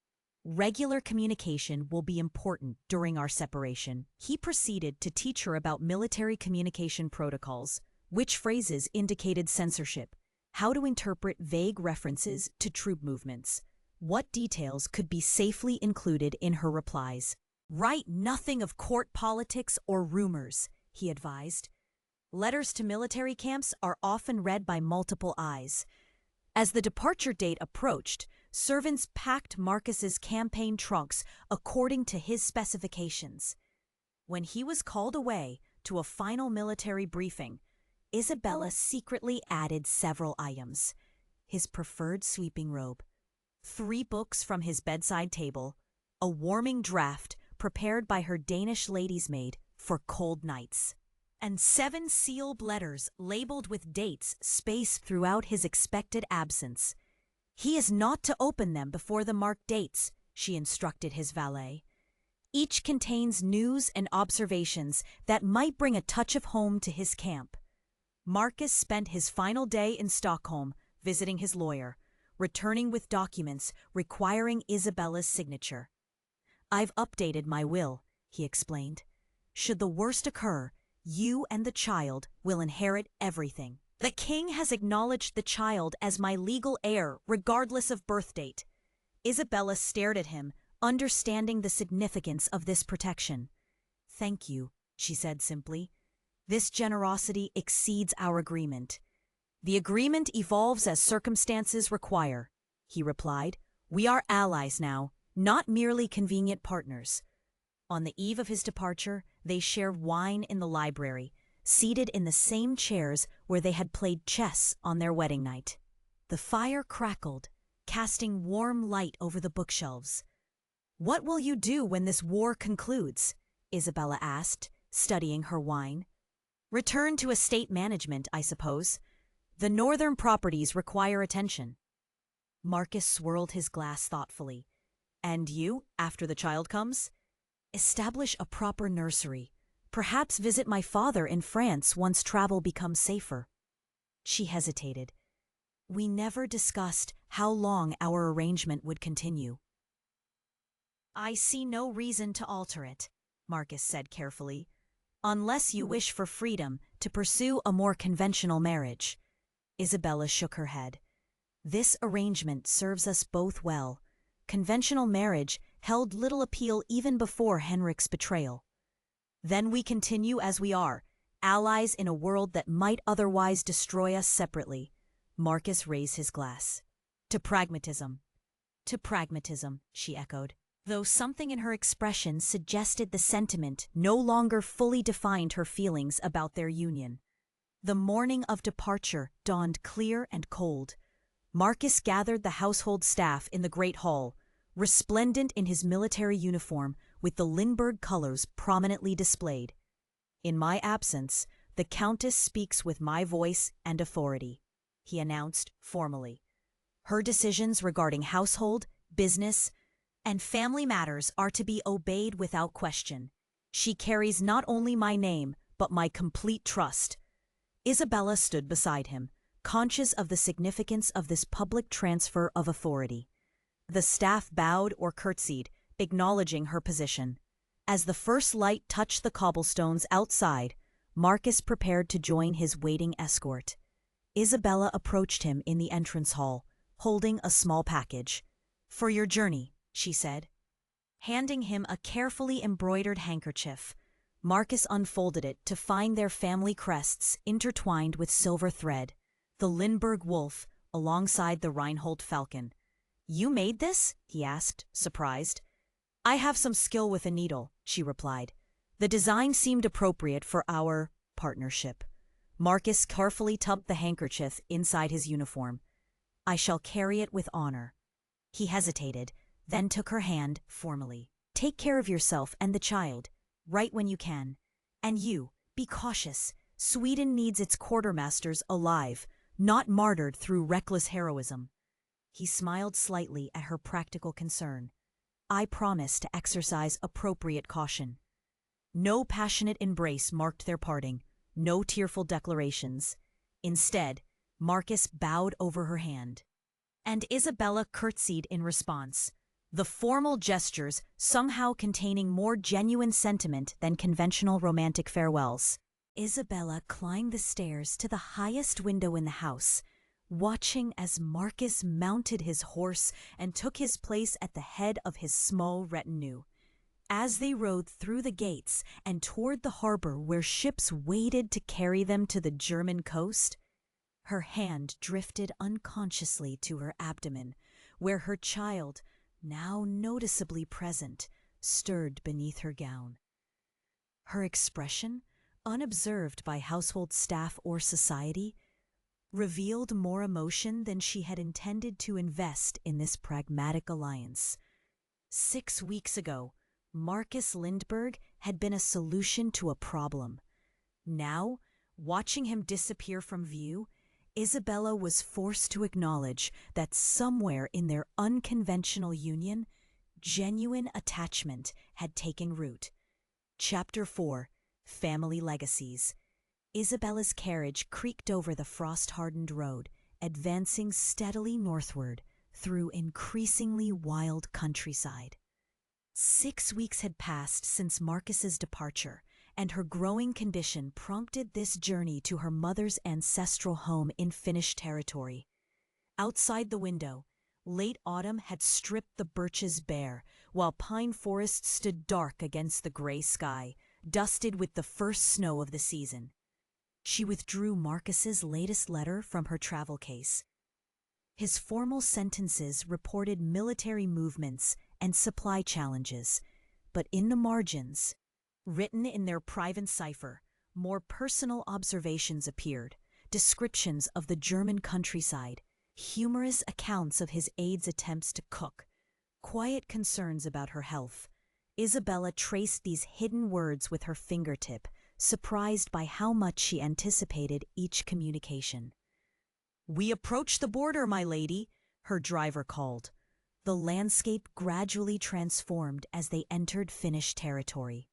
"Regular communication will be important during our separation." He proceeded to teach her about military communication protocols, which phrases indicated censorship, how to interpret vague references to troop movements, what details could be safely included in her replies. "Write nothing of court politics or rumors," he advised. "Letters to military camps are often read by multiple eyes." As the departure date approached, servants packed Marcus's campaign trunks according to his specifications. When he was called away to a final military briefing, Isabella secretly added several items: his preferred sleeping robe, 3 books from his bedside table, a warming draught prepared by her Danish lady's maid for cold nights, and 7 sealed letters labeled with dates spaced throughout his expected absence. "He is not to open them before the marked dates," she instructed his valet. "Each contains news and observations that might bring a touch of home to his camp." Marcus spent his final day in Stockholm visiting his lawyer, returning with documents requiring Isabella's signature. "I've updated my will," he explained. "Should the worst occur, you and the child will inherit everything. The king has acknowledged the child as my legal heir regardless of birth date." Isabella stared at him, understanding the significance of this protection. "Thank you," she said simply. "This generosity exceeds our agreement." "The agreement evolves as circumstances require," he replied. "We are allies now, not merely convenient partners." On the eve of his departure, they shared wine in the library, seated in the same chairs where they had played chess on their wedding night. The fire crackled, casting warm light over the bookshelves. "What will you do when this war concludes?" Isabella asked, studying her wine. "Return to estate management, I suppose. The northern properties require attention." Marcus swirled his glass thoughtfully. "And you, after the child comes?" "Establish a proper nursery. Perhaps visit my father in France once travel becomes safer." She hesitated. We never discussed how long our arrangement would continue. I see no reason to alter it, Marcus said carefully, unless you wish for freedom to pursue a more conventional marriage. Isabella shook her head. This arrangement serves us both well. Conventional marriage held little appeal even before Henrik's betrayal. Then we continue as we are, allies in a world that might otherwise destroy us separately. Marcus raised his glass. To pragmatism. To pragmatism, she echoed, though something in her expression suggested the sentiment no longer fully defined her feelings about their union. The morning of departure dawned clear and cold. Marcus gathered the household staff in the great hall, resplendent in his military uniform with the Lindbergh colors prominently displayed. In my absence, the Countess speaks with my voice and authority, he announced formally. Her decisions regarding household, business, and family matters are to be obeyed without question. She carries not only my name, but my complete trust. Isabella stood beside him, conscious of the significance of this public transfer of authority. The staff bowed or curtsied, acknowledging her position. As the first light touched the cobblestones outside, Marcus prepared to join his waiting escort. Isabella approached him in the entrance hall, holding a small package. For your journey, she said. Handing him a carefully embroidered handkerchief, Marcus unfolded it to find their family crests intertwined with silver thread, the Lindbergh wolf alongside the Reinhold falcon. You made this? He asked, surprised. I have some skill with a needle, she replied. The design seemed appropriate for our partnership. Marcus carefully tucked the handkerchief inside his uniform. I shall carry it with honor. He hesitated, then took her hand formally. Take care of yourself and the child. Write when you can. And you, be cautious. Sweden needs its quartermasters alive, not martyred through reckless heroism. He smiled slightly at her practical concern. I promise to exercise appropriate caution. No passionate embrace marked their parting, no tearful declarations. Instead, Marcus bowed over her hand. And Isabella curtsied in response, the formal gestures somehow containing more genuine sentiment than conventional romantic farewells. Isabella climbed the stairs to the highest window in the house, watching as Marcus mounted his horse and took his place at the head of his small retinue. As they rode through the gates and toward the harbor where ships waited to carry them to the German coast, her hand drifted unconsciously to her abdomen, where her child, now noticeably present, stirred beneath her gown. Her expression, unobserved by household staff or society, revealed more emotion than she had intended to invest in this pragmatic alliance. 6 weeks ago, Marcus Lindbergh had been a solution to a problem. Now, watching him disappear from view, Isabella was forced to acknowledge that somewhere in their unconventional union, genuine attachment had taken root. Chapter 4: Family Legacies. Isabella's carriage creaked over the frost-hardened road, advancing steadily northward through increasingly wild countryside. 6 weeks had passed since Marcus's departure, and her growing condition prompted this journey to her mother's ancestral home in Finnish territory. Outside the window, late autumn had stripped the birches bare, while pine forests stood dark against the gray sky, dusted with the first snow of the season. She withdrew Marcus's latest letter from her travel case. His formal sentences reported military movements and supply challenges, but in the margins, written in their private cipher, more personal observations appeared, descriptions of the German countryside, humorous accounts of his aide's attempts to cook, quiet concerns about her health. Isabella traced these hidden words with her fingertip, surprised by how much she anticipated each communication. "We approach the border, my lady," her driver called. The landscape gradually transformed as they entered Finnish territory.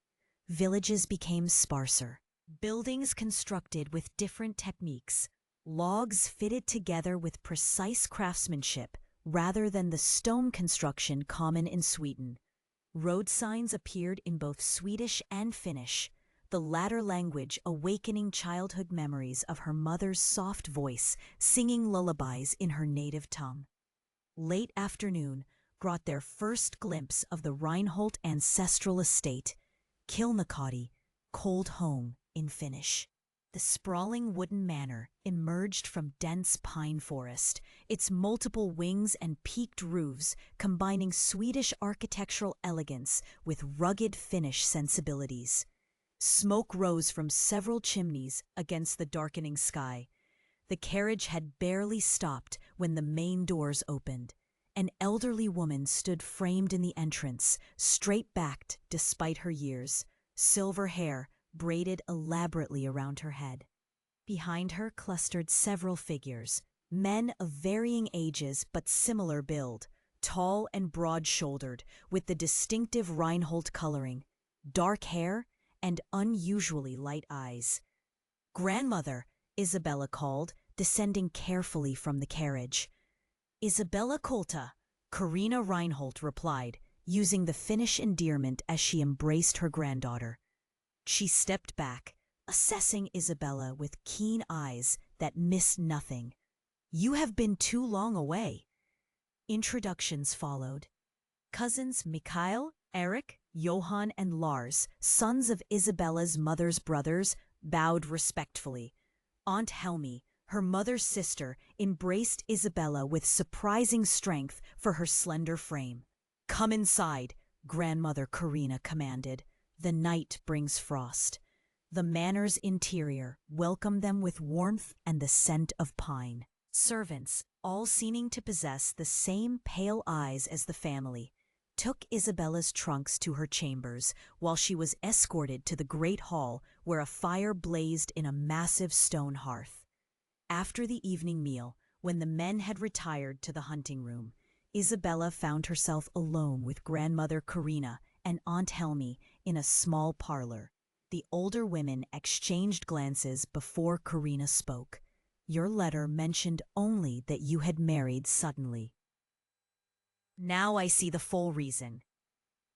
Villages became sparser, buildings constructed with different techniques, logs fitted together with precise craftsmanship rather than the stone construction common in Sweden. Road signs appeared in both Swedish and Finnish, the latter language awakening childhood memories of her mother's soft voice singing lullabies in her native tongue. Late afternoon brought their first glimpse of the Reinhold ancestral estate, Kilnakoti, Cold Home in Finnish. The sprawling wooden manor emerged from dense pine forest, its multiple wings and peaked roofs combining Swedish architectural elegance with rugged Finnish sensibilities. Smoke rose from several chimneys against the darkening sky. The carriage had barely stopped when the main doors opened. An elderly woman stood framed in the entrance, straight-backed despite her years, silver hair braided elaborately around her head. Behind her clustered several figures, men of varying ages but similar build, tall and broad-shouldered, with the distinctive Reinhold coloring, dark hair, and unusually light eyes. "Grandmother," Isabella called, descending carefully from the carriage. "Isabella Kolta," Carina Reinhold replied, using the Finnish endearment as she embraced her granddaughter. She stepped back, assessing Isabella with keen eyes that missed nothing. "You have been too long away." Introductions followed. Cousins Mikhail, Eric, Johan, and Lars, sons of Isabella's mother's brothers, bowed respectfully. Aunt Helmi, her mother's sister, embraced Isabella with surprising strength for her slender frame. "Come inside," Grandmother Carina commanded. "The night brings frost." The manor's interior welcomed them with warmth and the scent of pine. Servants, all seeming to possess the same pale eyes as the family, took Isabella's trunks to her chambers while she was escorted to the great hall where a fire blazed in a massive stone hearth. After the evening meal, when the men had retired to the hunting room, Isabella found herself alone with Grandmother Carina and Aunt Helmi in a small parlor. The older women exchanged glances before Carina spoke. "Your letter mentioned only that you had married suddenly. Now I see the full reason."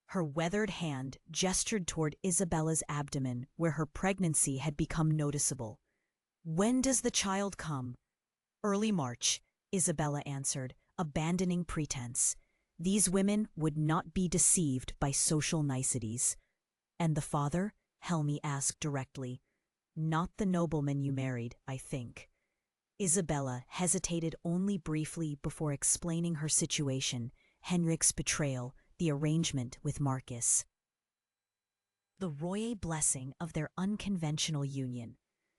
Her weathered hand gestured toward Isabella's abdomen where her pregnancy had become noticeable. "When does the child come?" "Early March," Isabella answered, abandoning pretense. These women would not be deceived by social niceties. "And the father?" Helmi asked directly. "Not the nobleman you married, I think." Isabella hesitated only briefly before explaining her situation, Henrik's betrayal, the arrangement with Marcus. The royal blessing of their unconventional union.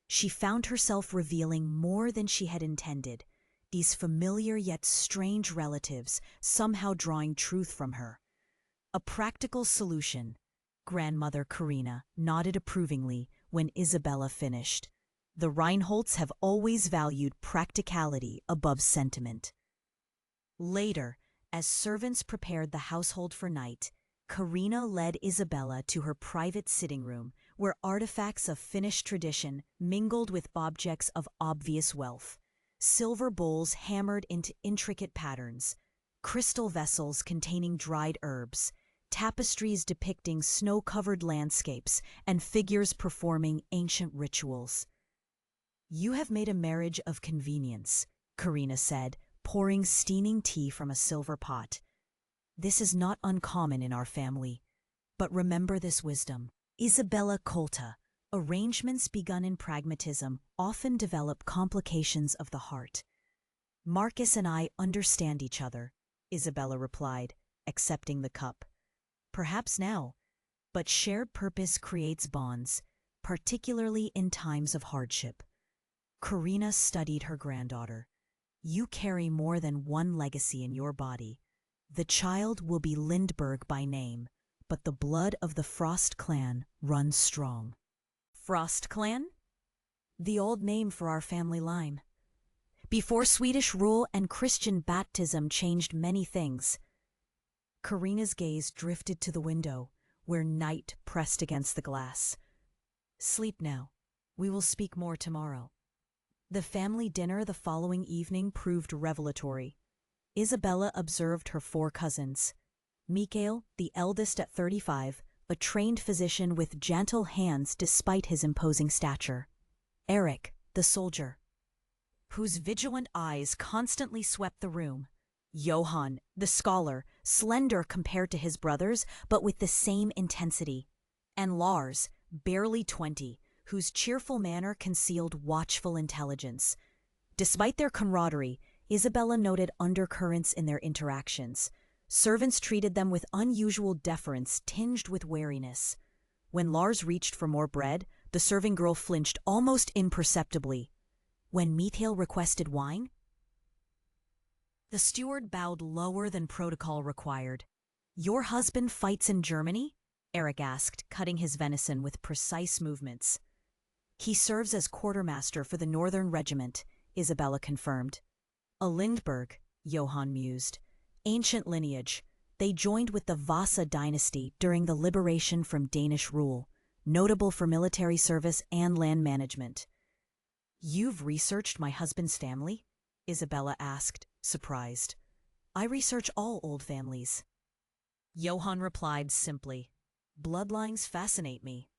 She found herself revealing more than she had intended, these familiar yet strange relatives somehow drawing truth from her. "A practical solution," Grandmother Carina nodded approvingly when Isabella finished. "The Reinholds have always valued practicality above sentiment." Later, as servants prepared the household for night, Carina led Isabella to her private sitting room, where artifacts of Finnish tradition mingled with objects of obvious wealth. Silver bowls hammered into intricate patterns, crystal vessels containing dried herbs, tapestries depicting snow-covered landscapes, and figures performing ancient rituals. "You have made a marriage of convenience," Carina said, pouring steaming tea from a silver pot. "This is not uncommon in our family. But remember this wisdom. Isabella Kolta, arrangements begun in pragmatism often develop complications of the heart." "Marcus and I understand each other," Isabella replied, accepting the cup. "Perhaps now, but shared purpose creates bonds, particularly in times of hardship." Carina studied her granddaughter. "You carry more than one legacy in your body. The child will be Lindberg by name, but the blood of the Frost clan runs strong." "Frost clan?" "The old name for our family line. Before Swedish rule and Christian baptism changed many things." Carina's gaze drifted to the window, where night pressed against the glass. "Sleep now. We will speak more tomorrow." The family dinner the following evening proved revelatory. Isabella observed her 4 cousins. Mikhail, the eldest at 35, a trained physician with gentle hands despite his imposing stature. Eric, the soldier, whose vigilant eyes constantly swept the room. Johann, the scholar, slender compared to his brothers, but with the same intensity. And Lars, barely 20, whose cheerful manner concealed watchful intelligence. Despite their camaraderie, Isabella noted undercurrents in their interactions. Servants treated them with unusual deference tinged with wariness. When Lars reached for more bread, the serving girl flinched almost imperceptibly. When Mikhail requested wine, the steward bowed lower than protocol required. "Your husband fights in Germany?" Eric asked, cutting his venison with precise movements. "He serves as quartermaster for the Northern Regiment," Isabella confirmed. "A Lindbergh," Johann mused. "Ancient lineage. They joined with the Vasa dynasty during the liberation from Danish rule, notable for military service and land management." "You've researched my husband's family?" Isabella asked, surprised. "I research all old families." Johann replied simply, "Bloodlines fascinate me."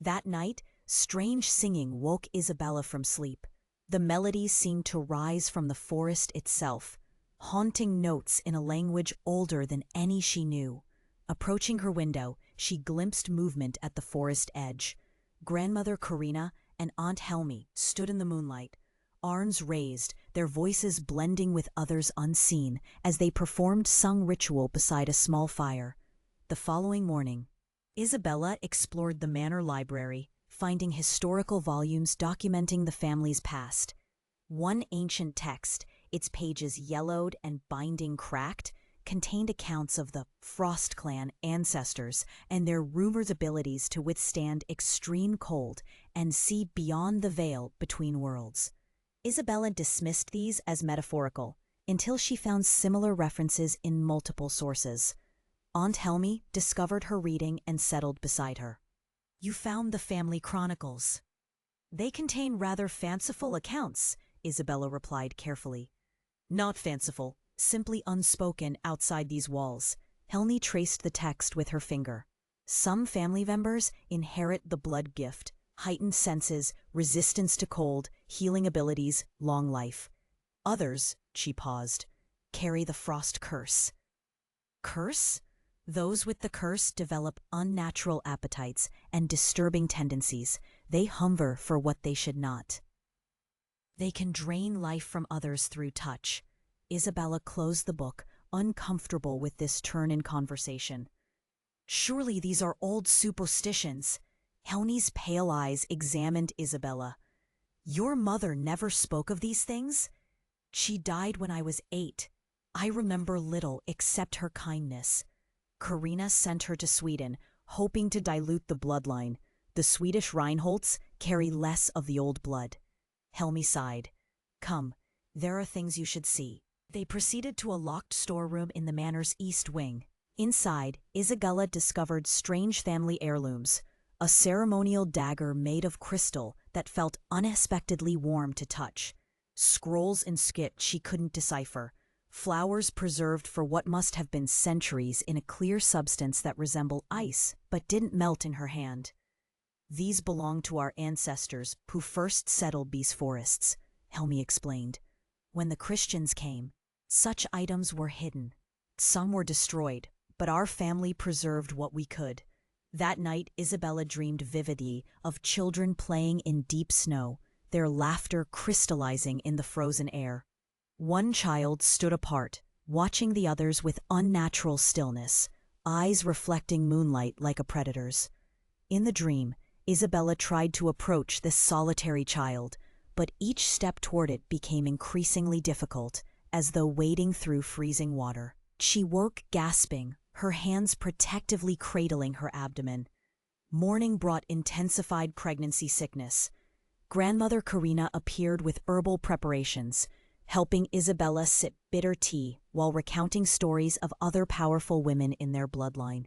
That night, strange singing woke Isabella from sleep. The melodies seemed to rise from the forest itself, haunting notes in a language older than any she knew. Approaching her window, she glimpsed movement at the forest edge. Grandmother Karina and Aunt Helmi stood in the moonlight, arms raised, their voices blending with others unseen as they performed sung ritual beside a small fire. The following morning, Isabella explored the manor library, finding historical volumes documenting the family's past. One ancient text, its pages yellowed and binding cracked, contained accounts of the Frost clan ancestors and their rumored abilities to withstand extreme cold and see beyond the veil between worlds. Isabella dismissed these as metaphorical until she found similar references in multiple sources. Aunt Helmi discovered her reading and settled beside her. "You found the family chronicles." "They contain rather fanciful accounts," Isabella replied carefully. "Not fanciful, simply unspoken outside these walls." Helmi traced the text with her finger. "Some family members inherit the blood gift, heightened senses, resistance to cold, healing abilities, long life. Others," she paused, "carry the frost curse." "Curse?" "Those with the curse develop unnatural appetites and disturbing tendencies. They hunger for what they should not. They can drain life from others through touch." Isabella closed the book, uncomfortable with this turn in conversation. "Surely these are old superstitions." Helmi's pale eyes examined Isabella. "Your mother never spoke of these things?" "She died when I was 8. I remember little except her kindness. Karina sent her to Sweden, hoping to dilute the bloodline. The Swedish Reinholds carry less of the old blood." Helmi sighed. "Come, there are things you should see." They proceeded to a locked storeroom in the manor's east wing. Inside, Isabella discovered strange family heirlooms. A ceremonial dagger made of crystal that felt unexpectedly warm to touch. Scrolls and script she couldn't decipher. Flowers preserved for what must have been centuries in a clear substance that resembled ice but didn't melt in her hand. "These belong to our ancestors who first settled these forests," Helmi explained. "When the Christians came, such items were hidden. Some were destroyed, but our family preserved what we could." That night, Isabella dreamed vividly of children playing in deep snow, their laughter crystallizing in the frozen air. One child stood apart, watching the others with unnatural stillness, eyes reflecting moonlight like a predator's. In the dream, Isabella tried to approach this solitary child, but each step toward it became increasingly difficult, as though wading through freezing water. She woke gasping, her hands protectively cradling her abdomen. Morning brought intensified pregnancy sickness. Grandmother Karina appeared with herbal preparations, helping Isabella sip bitter tea while recounting stories of other powerful women in their bloodline.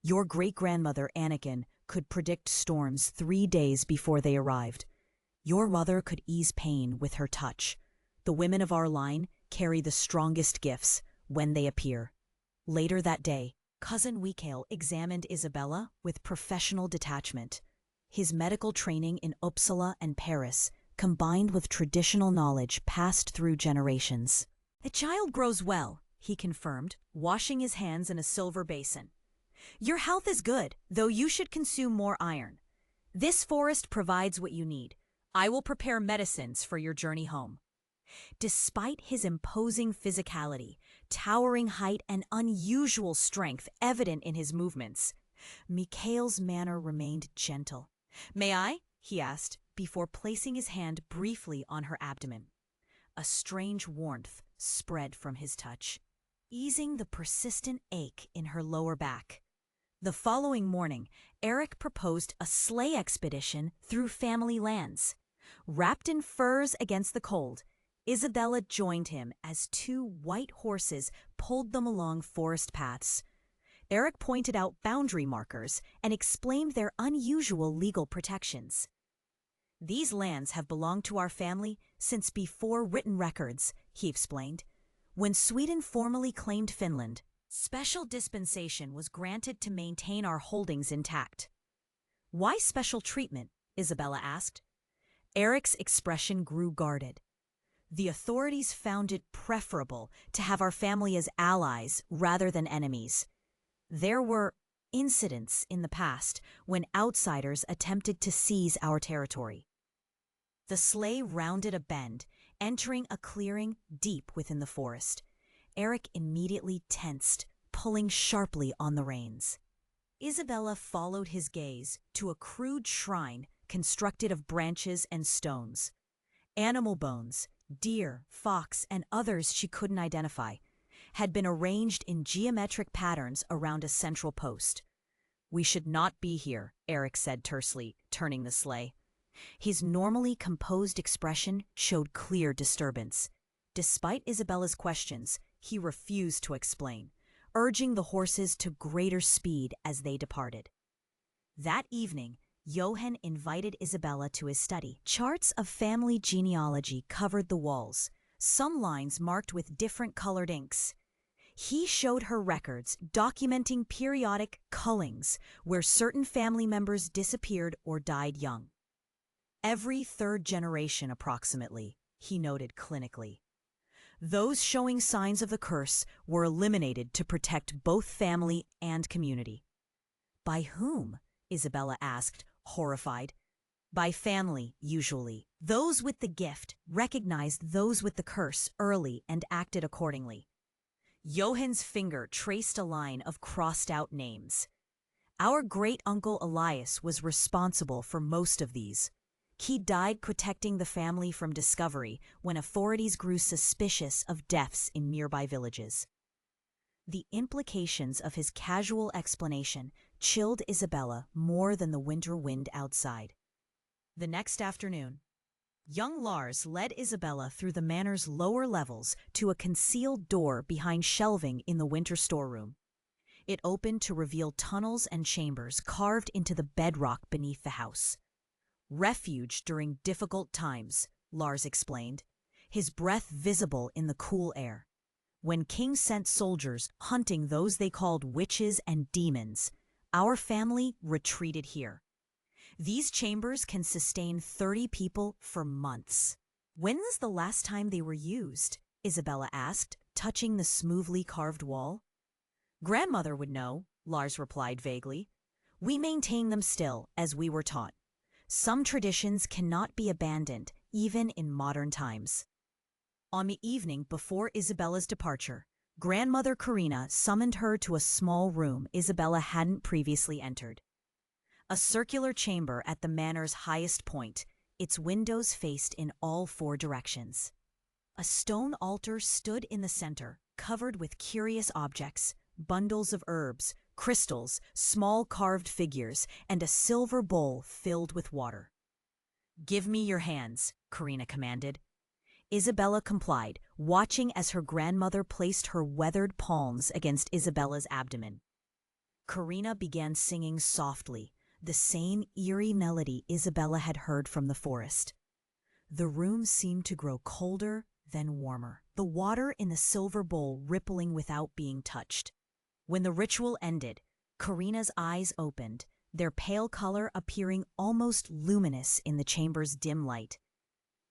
Your great-grandmother Anakin could predict storms 3 days before they arrived. Your mother could ease pain with her touch. The women of our line carry the strongest gifts when they appear. Later that day, Cousin Weekale examined Isabella with professional detachment. His medical training in Uppsala and Paris, combined with traditional knowledge passed through generations. "The child grows well," he confirmed, washing his hands in a silver basin. "Your health is good, though you should consume more iron. This forest provides what you need. I will prepare medicines for your journey home." Despite his imposing physicality, towering height, and unusual strength evident in his movements, Mikhail's manner remained gentle. "May I?" he asked, before placing his hand briefly on her abdomen. A strange warmth spread from his touch, easing the persistent ache in her lower back. The following morning, Eric proposed a sleigh expedition through family lands. Wrapped in furs against the cold, Isabella joined him as two white horses pulled them along forest paths. Eric pointed out boundary markers and explained their unusual legal protections. "These lands have belonged to our family since before written records," he explained. "When Sweden formally claimed Finland, special dispensation was granted to maintain our holdings intact." "Why special treatment?" Isabella asked. Eric's expression grew guarded. "The authorities found it preferable to have our family as allies rather than enemies. There were incidents in the past when outsiders attempted to seize our territory." The sleigh rounded a bend, entering a clearing deep within the forest. Eric immediately tensed, pulling sharply on the reins. Isabella followed his gaze to a crude shrine constructed of branches and stones. Animal bones, deer, fox, and others she couldn't identify, had been arranged in geometric patterns around a central post. "We should not be here," Eric said tersely, turning the sleigh. His normally composed expression showed clear disturbance. Despite Isabella's questions, he refused to explain, urging the horses to greater speed as they departed. That evening, Johan invited Isabella to his study. Charts of family genealogy covered the walls, some lines marked with different colored inks. He showed her records documenting periodic cullings where certain family members disappeared or died young. "Every third generation approximately," he noted clinically. "Those showing signs of the curse were eliminated to protect both family and community." "By whom?" Isabella asked, horrified. "By family, usually. Those with the gift recognized those with the curse early and acted accordingly." Johan's finger traced a line of crossed-out names. "Our great-uncle Elias was responsible for most of these. He died protecting the family from discovery when authorities grew suspicious of deaths in nearby villages." The implications of his casual explanation chilled Isabella more than the winter wind outside. The next afternoon, young Lars led Isabella through the manor's lower levels to a concealed door behind shelving in the winter storeroom. It opened to reveal tunnels and chambers carved into the bedrock beneath the house. "Refuge during difficult times," Lars explained, his breath visible in the cool air. "When King sent soldiers hunting those they called witches and demons, our family retreated here. These chambers can sustain 30 people for months." "When was the last time they were used?" Isabella asked, touching the smoothly carved wall. "Grandmother would know," Lars replied vaguely. "We maintain them still, as we were taught. Some traditions cannot be abandoned, even in modern times." On the evening before Isabella's departure, Grandmother Karina summoned her to a small room Isabella hadn't previously entered. A circular chamber at the manor's highest point, its windows faced in all 4 directions. A stone altar stood in the center, covered with curious objects, bundles of herbs, crystals, small carved figures, and a silver bowl filled with water. "Give me your hands," Karina commanded. Isabella complied, watching as her grandmother placed her weathered palms against Isabella's abdomen. Karina began singing softly, the same eerie melody Isabella had heard from the forest. The room seemed to grow colder, then warmer, the water in the silver bowl rippling without being touched. When the ritual ended, Karina's eyes opened, their pale color appearing almost luminous in the chamber's dim light.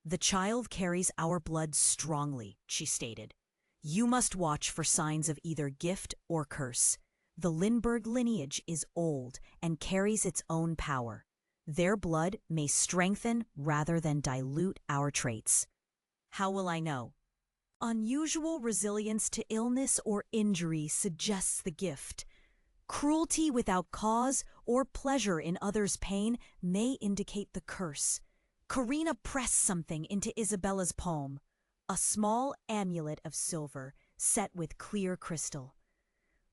"The child carries our blood strongly," she stated. "You must watch for signs of either gift or curse. The Lindbergh lineage is old and carries its own power. Their blood may strengthen rather than dilute our traits." "How will I know?" "Unusual resilience to illness or injury suggests the gift. Cruelty without cause or pleasure in others' pain may indicate the curse." Karina pressed something into Isabella's palm, a small amulet of silver set with clear crystal.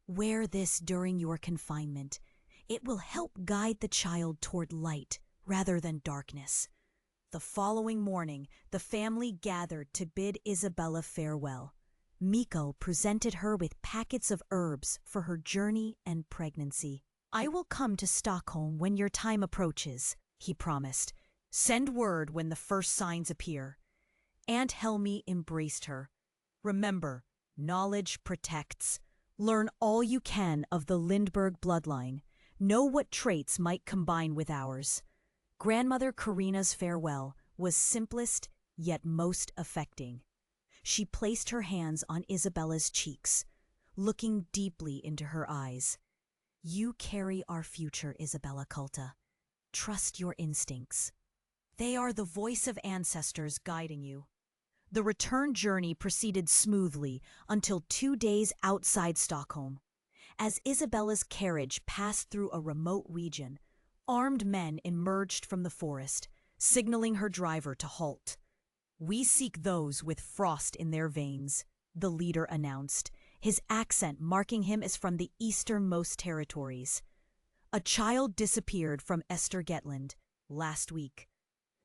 "Wear this during your confinement. It will help guide the child toward light rather than darkness." The following morning, the family gathered to bid Isabella farewell. Mikko presented her with packets of herbs for her journey and pregnancy. "I will come to Stockholm when your time approaches," he promised. "Send word when the first signs appear." Aunt Helmi embraced her. "Remember, knowledge protects. Learn all you can of the Lindbergh bloodline. Know what traits might combine with ours." Grandmother Karina's farewell was simplest yet most affecting. She placed her hands on Isabella's cheeks, looking deeply into her eyes. "You carry our future, Isabella Culta. Trust your instincts. They are the voice of ancestors guiding you." The return journey proceeded smoothly until 2 days outside Stockholm. As Isabella's carriage passed through a remote region, armed men emerged from the forest, signaling her driver to halt. "We seek those with frost in their veins," the leader announced, his accent marking him as from the easternmost territories. "A child disappeared from Östergötland last week.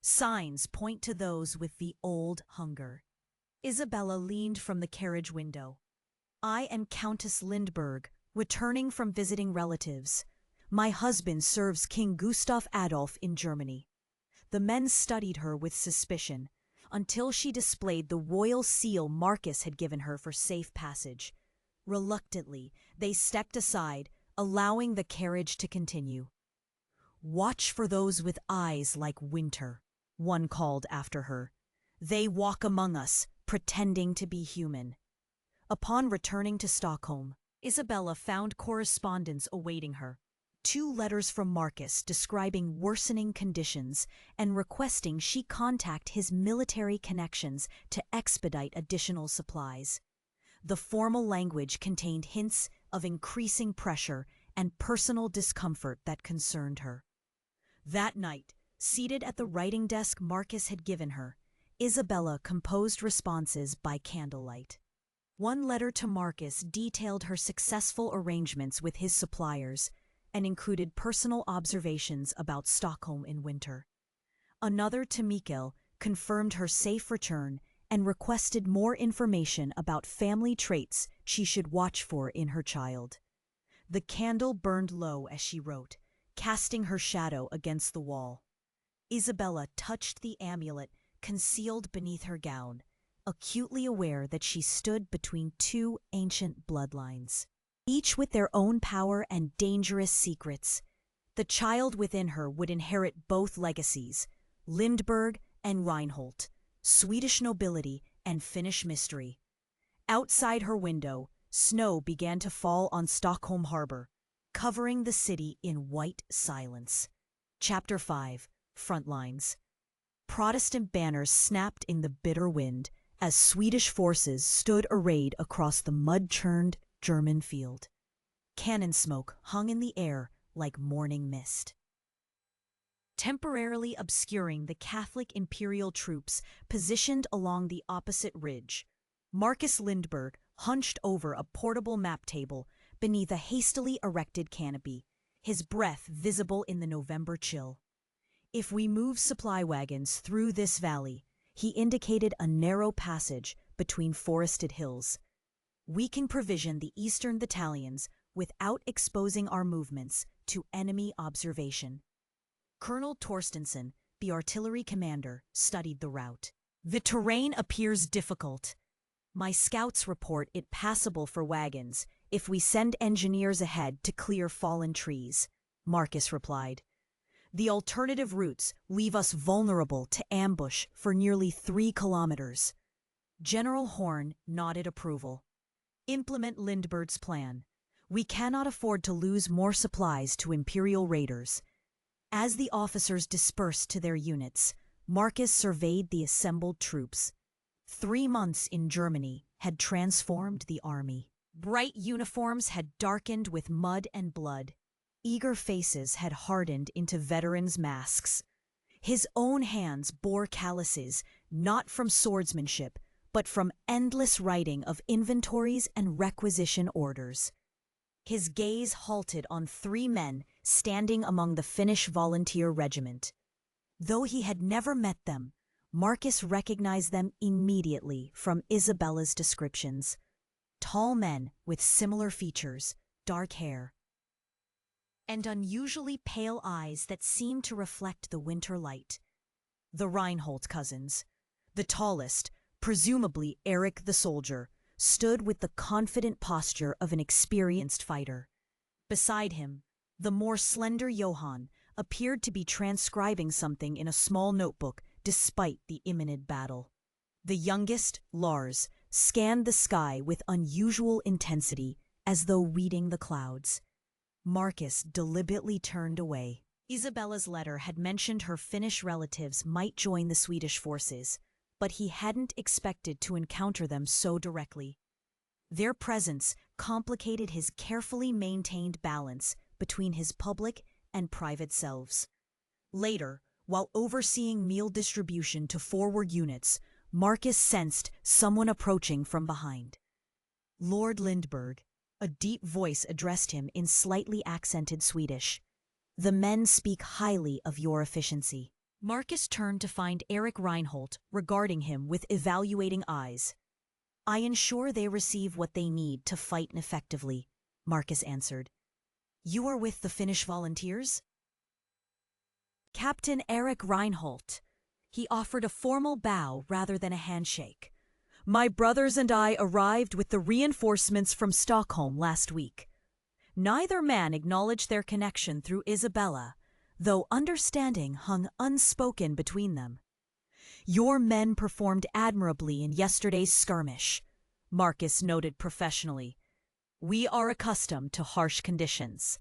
Signs point to those with the old hunger." Isabella leaned from the carriage window. "I am Countess Lindbergh, returning from visiting relatives. My husband serves King Gustav Adolf in Germany." The men studied her with suspicion until she displayed the royal seal Marcus had given her for safe passage. Reluctantly, they stepped aside, allowing the carriage to continue. "Watch for those with eyes like winter," one called after her. "They walk among us, pretending to be human." Upon returning to Stockholm, Isabella found correspondence awaiting her. 2 letters from Marcus describing worsening conditions and requesting she contact his military connections to expedite additional supplies. The formal language contained hints of increasing pressure and personal discomfort that concerned her. That night, seated at the writing desk Marcus had given her, Isabella composed responses by candlelight. One letter to Marcus detailed her successful arrangements with his suppliers and included personal observations about Stockholm in winter. Another to Mikael confirmed her safe return and requested more information about family traits she should watch for in her child. The candle burned low as she wrote, casting her shadow against the wall. Isabella touched the amulet concealed beneath her gown, acutely aware that she stood between 2 ancient bloodlines, each with their own power and dangerous secrets. The child within her would inherit both legacies, Lindbergh and Reinhold, Swedish nobility and Finnish mystery. Outside her window, snow began to fall on Stockholm harbor, covering the city in white silence. Chapter 5. Frontlines. Protestant banners snapped in the bitter wind as Swedish forces stood arrayed across the mud-churned German field. Cannon smoke hung in the air like morning mist, temporarily obscuring the Catholic imperial troops positioned along the opposite ridge. Marcus Lindbergh hunched over a portable map table beneath a hastily erected canopy, his breath visible in the November chill. "If we move supply wagons through this valley," he indicated a narrow passage between forested hills, "we can provision the eastern battalions without exposing our movements to enemy observation." Colonel Torstenson, the artillery commander, studied the route. The terrain appears difficult. My scouts report it passable for wagons if we send engineers ahead to clear fallen trees, Marcus replied. The alternative routes leave us vulnerable to ambush for nearly 3 kilometers. General Horn nodded approval. Implement Lindbergh's plan. We cannot afford to lose more supplies to Imperial raiders. As the officers dispersed to their units, Marcus surveyed the assembled troops. 3 months in Germany had transformed the army. Bright uniforms had darkened with mud and blood. Eager faces had hardened into veterans' masks. His own hands bore calluses, not from swordsmanship, but from endless writing of inventories and requisition orders. His gaze halted on 3 men standing among the Finnish volunteer regiment. Though he had never met them, Marcus recognized them immediately from Isabella's descriptions. Tall men with similar features, dark hair, and unusually pale eyes that seemed to reflect the winter light. The Reinhold cousins. The tallest, presumably Eric the soldier, stood with the confident posture of an experienced fighter. Beside him, the more slender Johann appeared to be transcribing something in a small notebook despite the imminent battle. The youngest, Lars, scanned the sky with unusual intensity as though reading the clouds. Marcus deliberately turned away. Isabella's letter had mentioned her Finnish relatives might join the Swedish forces, but he hadn't expected to encounter them so directly. Their presence complicated his carefully maintained balance between his public and private selves. Later, while overseeing meal distribution to forward units, Marcus sensed someone approaching from behind. Lord Lindbergh, a deep voice addressed him in slightly accented Swedish. The men speak highly of your efficiency. Marcus turned to find Eric Reinhold regarding him with evaluating eyes. I ensure they receive what they need to fight effectively, Marcus answered. You are with the Finnish volunteers? Captain Eric Reinhold. He offered a formal bow rather than a handshake. My brothers and I arrived with the reinforcements from Stockholm last week. Neither man acknowledged their connection through Isabella, though understanding hung unspoken between them. Your men performed admirably in yesterday's skirmish, Marcus noted professionally. We are accustomed to harsh conditions.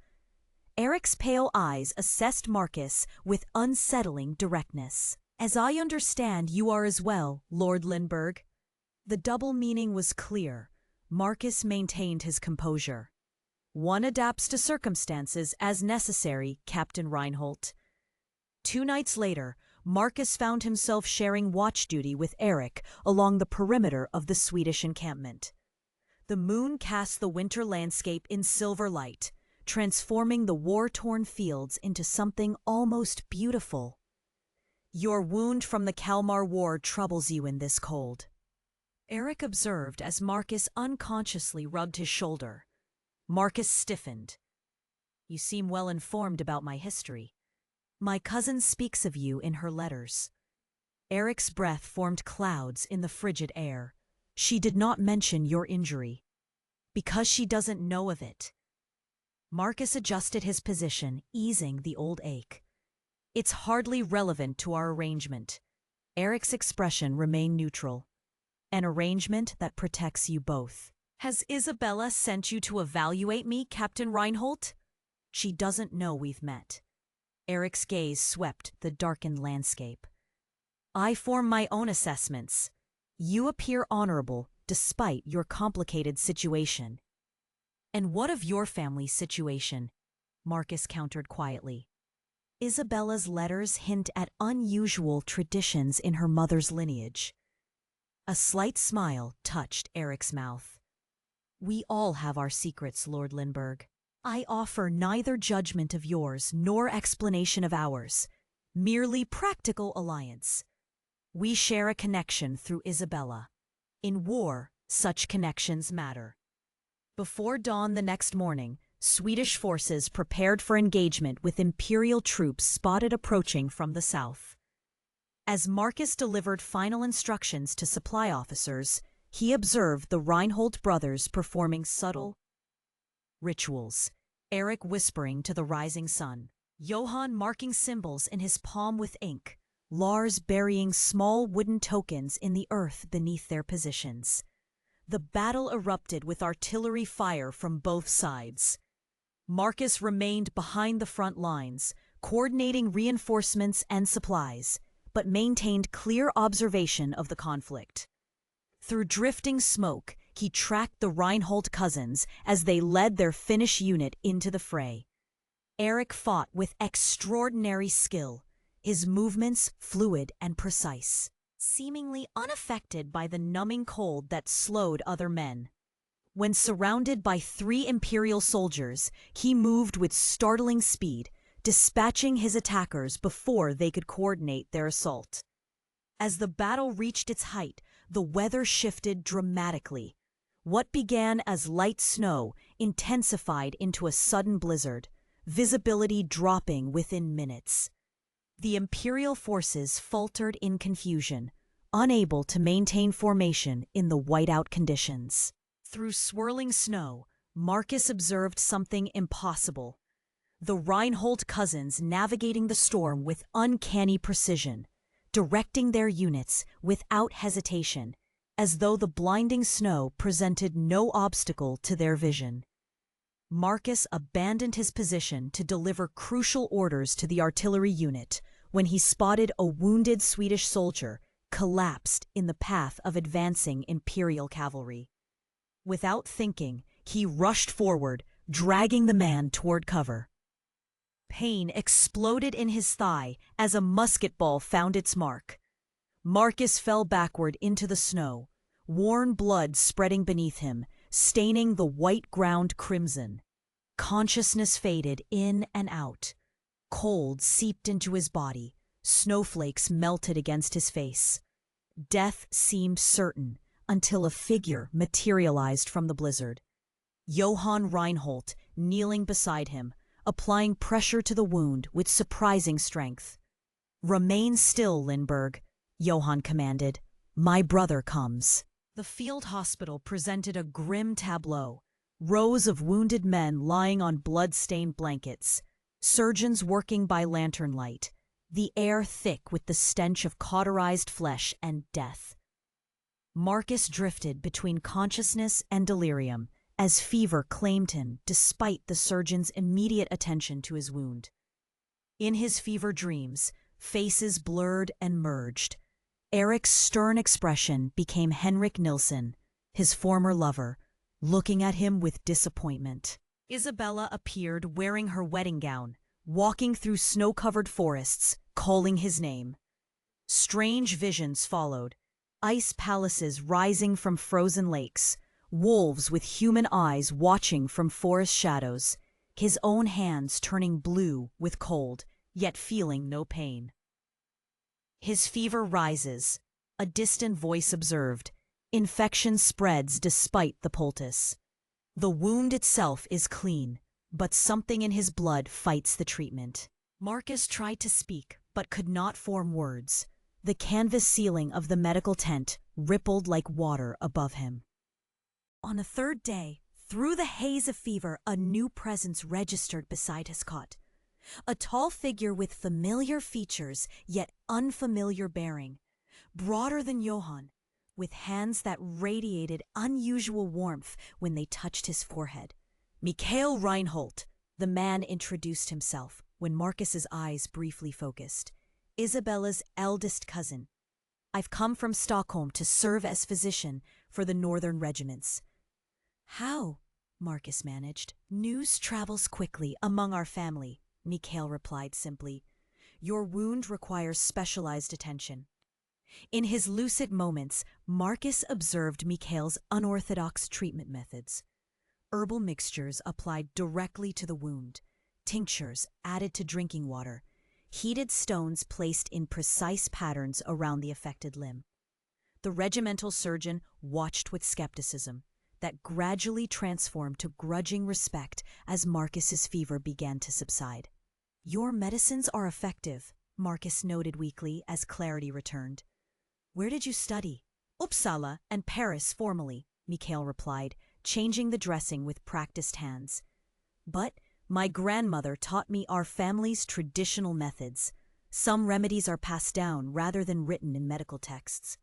Eric's pale eyes assessed Marcus with unsettling directness. As I understand, you are as well, Lord Lindbergh. The double meaning was clear. Marcus maintained his composure. One adapts to circumstances as necessary, Captain Reinhold. 2 nights later, Marcus found himself sharing watch duty with Eric along the perimeter of the Swedish encampment. The moon cast the winter landscape in silver light, transforming the war-torn fields into something almost beautiful. Your wound from the Kalmar War troubles you in this cold, Eric observed as Marcus unconsciously rubbed his shoulder. Marcus stiffened. You seem well informed about my history. My cousin speaks of you in her letters. Eric's breath formed clouds in the frigid air. She did not mention your injury. Because she doesn't know of it. Marcus adjusted his position, easing the old ache. It's hardly relevant to our arrangement. Eric's expression remained neutral. An arrangement that protects you both. Has Isabella sent you to evaluate me, Captain Reinhold? She doesn't know we've met. Eric's gaze swept the darkened landscape. I form my own assessments. You appear honorable despite your complicated situation. And what of your family's situation? Marcus countered quietly. Isabella's letters hint at unusual traditions in her mother's lineage. A slight smile touched Eric's mouth. We all have our secrets, Lord Lindbergh. I offer neither judgment of yours nor explanation of ours, merely practical alliance. We share a connection through Isabella. In war, such connections matter. Before dawn the next morning, Swedish forces prepared for engagement with Imperial troops spotted approaching from the south. As Marcus delivered final instructions to supply officers, he observed the Reinhold brothers performing subtle rituals, Eric whispering to the rising sun, Johann marking symbols in his palm with ink, Lars burying small wooden tokens in the earth beneath their positions. The battle erupted with artillery fire from both sides. Marcus remained behind the front lines, coordinating reinforcements and supplies, but maintained clear observation of the conflict. Through drifting smoke, he tracked the Reinhold cousins as they led their Finnish unit into the fray. Eric fought with extraordinary skill, his movements fluid and precise, seemingly unaffected by the numbing cold that slowed other men. When surrounded by 3 Imperial soldiers, he moved with startling speed, dispatching his attackers before they could coordinate their assault. As the battle reached its height, the weather shifted dramatically. What began as light snow intensified into a sudden blizzard, visibility dropping within minutes. The Imperial forces faltered in confusion, unable to maintain formation in the whiteout conditions. Through swirling snow, Marcus observed something impossible. The Reinhold cousins navigating the storm with uncanny precision, directing their units without hesitation, as though the blinding snow presented no obstacle to their vision. Marcus abandoned his position to deliver crucial orders to the artillery unit when he spotted a wounded Swedish soldier collapsed in the path of advancing Imperial cavalry. Without thinking, he rushed forward, dragging the man toward cover. Pain exploded in his thigh as a musket ball found its mark. Marcus fell backward into the snow, warm blood spreading beneath him, staining the white ground crimson. Consciousness faded in and out. Cold seeped into his body. Snowflakes melted against his face. Death seemed certain until a figure materialized from the blizzard. Johann Reinhold, kneeling beside him, applying pressure to the wound with surprising strength. "Remain still, Lindbergh," Johann commanded. "My brother comes." The field hospital presented a grim tableau. Rows of wounded men lying on blood-stained blankets, surgeons working by lantern light, the air thick with the stench of cauterized flesh and death. Marcus drifted between consciousness and delirium as fever claimed him despite the surgeon's immediate attention to his wound. In his fever dreams, faces blurred and merged. Eric's stern expression became Henrik Nilsson, his former lover, looking at him with disappointment. Isabella appeared wearing her wedding gown, walking through snow-covered forests, calling his name. Strange visions followed, ice palaces rising from frozen lakes, wolves with human eyes watching from forest shadows, his own hands turning blue with cold, yet feeling no pain. His fever rises, a distant voice observed. Infection spreads despite the poultice. The wound itself is clean, but something in his blood fights the treatment. Marcus tried to speak, but could not form words. The canvas ceiling of the medical tent rippled like water above him. On the 3rd day, through the haze of fever, a new presence registered beside his cot. A tall figure with familiar features, yet unfamiliar bearing. Broader than Johann, with hands that radiated unusual warmth when they touched his forehead. "Mikael Reinhold," the man introduced himself when Marcus's eyes briefly focused. "Isabella's eldest cousin. I've come from Stockholm to serve as physician for the northern regiments." "How?" Marcus managed. "News travels quickly among our family," Mikael replied simply. "Your wound requires specialized attention." In his lucid moments, Marcus observed Mikael's unorthodox treatment methods. Herbal mixtures applied directly to the wound, tinctures added to drinking water, heated stones placed in precise patterns around the affected limb. The regimental surgeon watched with skepticism that gradually transformed to grudging respect as Marcus's fever began to subside. "Your medicines are effective," Marcus noted weakly as clarity returned. Where did you study? Uppsala and Paris formally, Mikhail replied, changing the dressing with practiced hands. But my grandmother taught me our family's traditional methods. Some remedies are passed down rather than written in medical texts.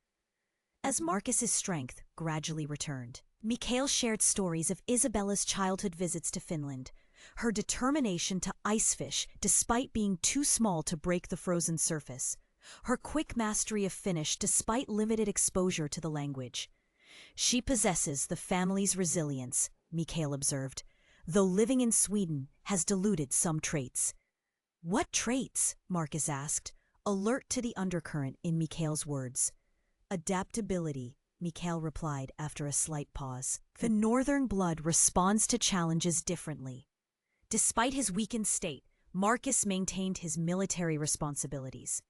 As Marcus's strength gradually returned, Mikhail shared stories of Isabella's childhood visits to Finland, her determination to ice fish despite being too small to break the frozen surface, her quick mastery of Finnish despite limited exposure to the language. She possesses the family's resilience, Mikhail observed, though living in Sweden has diluted some traits. What traits? Marcus asked, alert to the undercurrent in Mikhail's words. Adaptability, Mikhail replied after a slight pause. The northern blood responds to challenges differently. Despite his weakened state, Marcus maintained his military responsibilities.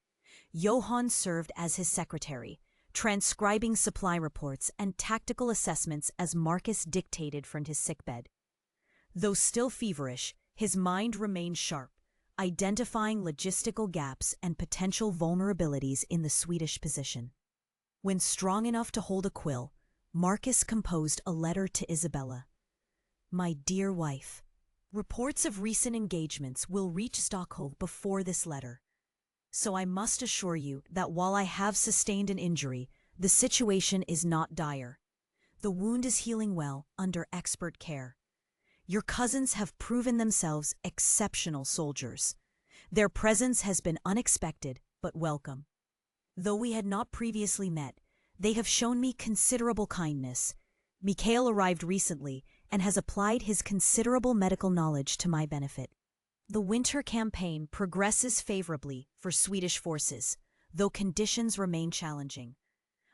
Johan served as his secretary, transcribing supply reports and tactical assessments as Marcus dictated from his sickbed. Though still feverish, his mind remained sharp, identifying logistical gaps and potential vulnerabilities in the Swedish position. When strong enough to hold a quill, Marcus composed a letter to Isabella. My dear wife, reports of recent engagements will reach Stockholm before this letter. So I must assure you that while I have sustained an injury, the situation is not dire. The wound is healing well under expert care. Your cousins have proven themselves exceptional soldiers. Their presence has been unexpected but welcome. Though we had not previously met, they have shown me considerable kindness. Mikhail arrived recently and has applied his considerable medical knowledge to my benefit. The winter campaign progresses favorably for Swedish forces, though conditions remain challenging.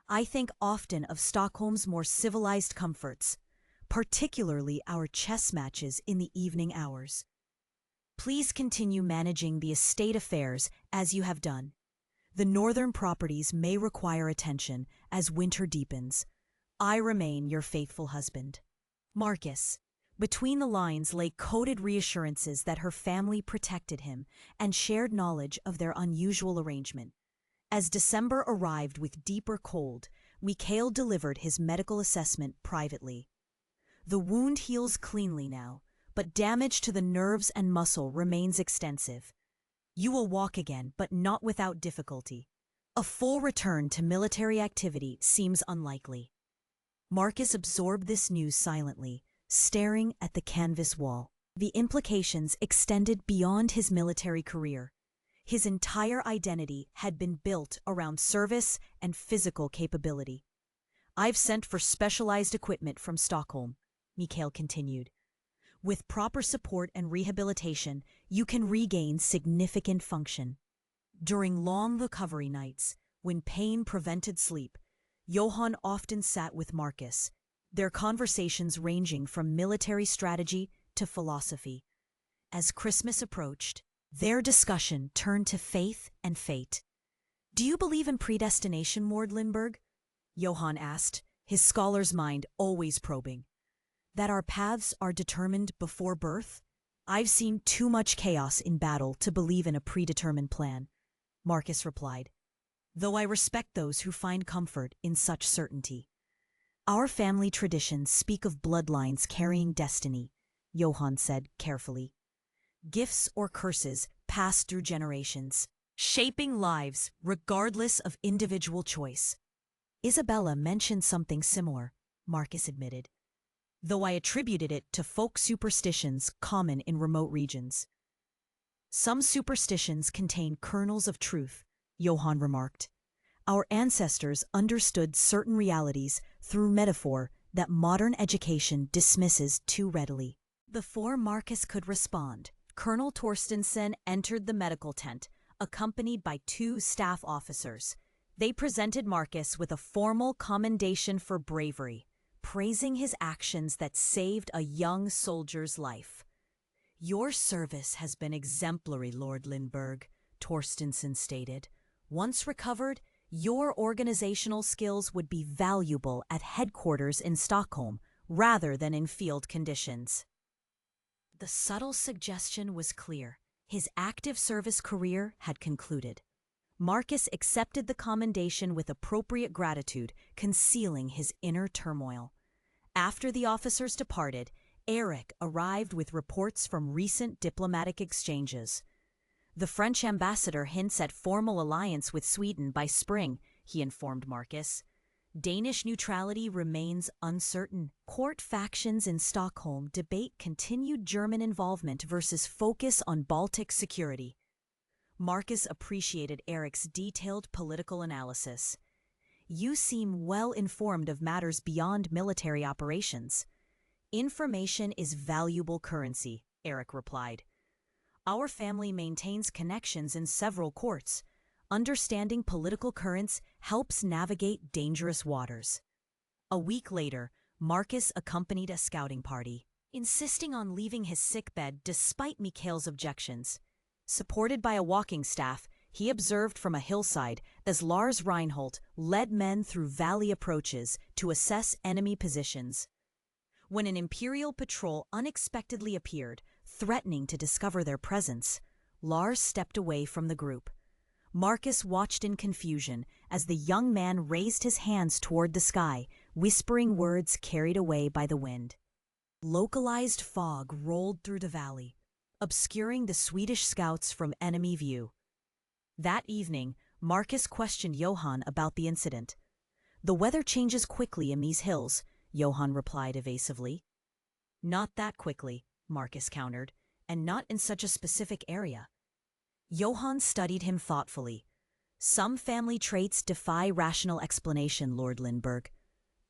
I think often of Stockholm's more civilized comforts, particularly our chess matches in the evening hours. Please continue managing the estate affairs as you have done. The northern properties may require attention as winter deepens. I remain your faithful husband. Marcus. Between the lines lay coded reassurances that her family protected him and shared knowledge of their unusual arrangement. As December arrived with deeper cold, Mikhail delivered his medical assessment privately. The wound heals cleanly now, but damage to the nerves and muscle remains extensive. You will walk again, but not without difficulty. A full return to military activity seems unlikely. Marcus absorbed this news silently, staring at the canvas wall. The implications extended beyond his military career. His entire identity had been built around service and physical capability. I've sent for specialized equipment from Stockholm, Mikhail continued. With proper support and rehabilitation, you can regain significant function. During long recovery nights, when pain prevented sleep, Johan often sat with Marcus, their conversations ranging from military strategy to philosophy. As Christmas approached, their discussion turned to faith and fate. Do you believe in predestination, Lord Lindbergh? Johan asked, his scholar's mind always probing. That our paths are determined before birth? I've seen too much chaos in battle to believe in a predetermined plan, Marcus replied, though I respect those who find comfort in such certainty. Our family traditions speak of bloodlines carrying destiny, Johan said carefully. Gifts or curses passed through generations, shaping lives regardless of individual choice. Isabella mentioned something similar, Marcus admitted, though I attributed it to folk superstitions common in remote regions. Some superstitions contain kernels of truth, Johan remarked. Our ancestors understood certain realities through metaphor that modern education dismisses too readily. Before Marcus could respond, Colonel Torstensen entered the medical tent, accompanied by 2 staff officers. They presented Marcus with a formal commendation for bravery, praising his actions that saved a young soldier's life. Your service has been exemplary, Lord Lindbergh, Torstensen stated. Once recovered, your organizational skills would be valuable at headquarters in Stockholm rather than in field conditions. The subtle suggestion was clear. His active service career had concluded. Marcus accepted the commendation with appropriate gratitude, concealing his inner turmoil. After the officers departed, Eric arrived with reports from recent diplomatic exchanges. The French ambassador hints at formal alliance with Sweden by spring, he informed Marcus. Danish neutrality remains uncertain. Court factions in Stockholm debate continued German involvement versus focus on Baltic security. Marcus appreciated Eric's detailed political analysis. You seem well informed of matters beyond military operations. Information is valuable currency, Eric replied. Our family maintains connections in several courts. Understanding political currents helps navigate dangerous waters. A week later, Marcus accompanied a scouting party, insisting on leaving his sickbed despite Mikhail's objections. Supported by a walking staff, he observed from a hillside as Lars Reinhold led men through valley approaches to assess enemy positions. When an Imperial patrol unexpectedly appeared, threatening to discover their presence, Lars stepped away from the group. Marcus watched in confusion as the young man raised his hands toward the sky, whispering words carried away by the wind. Localized fog rolled through the valley, obscuring the Swedish scouts from enemy view. That evening, Marcus questioned Johann about the incident. The weather changes quickly in these hills, Johann replied evasively. Not that quickly, Marcus countered, and not in such a specific area. Johann studied him thoughtfully. Some family traits defy rational explanation, Lord Lindbergh.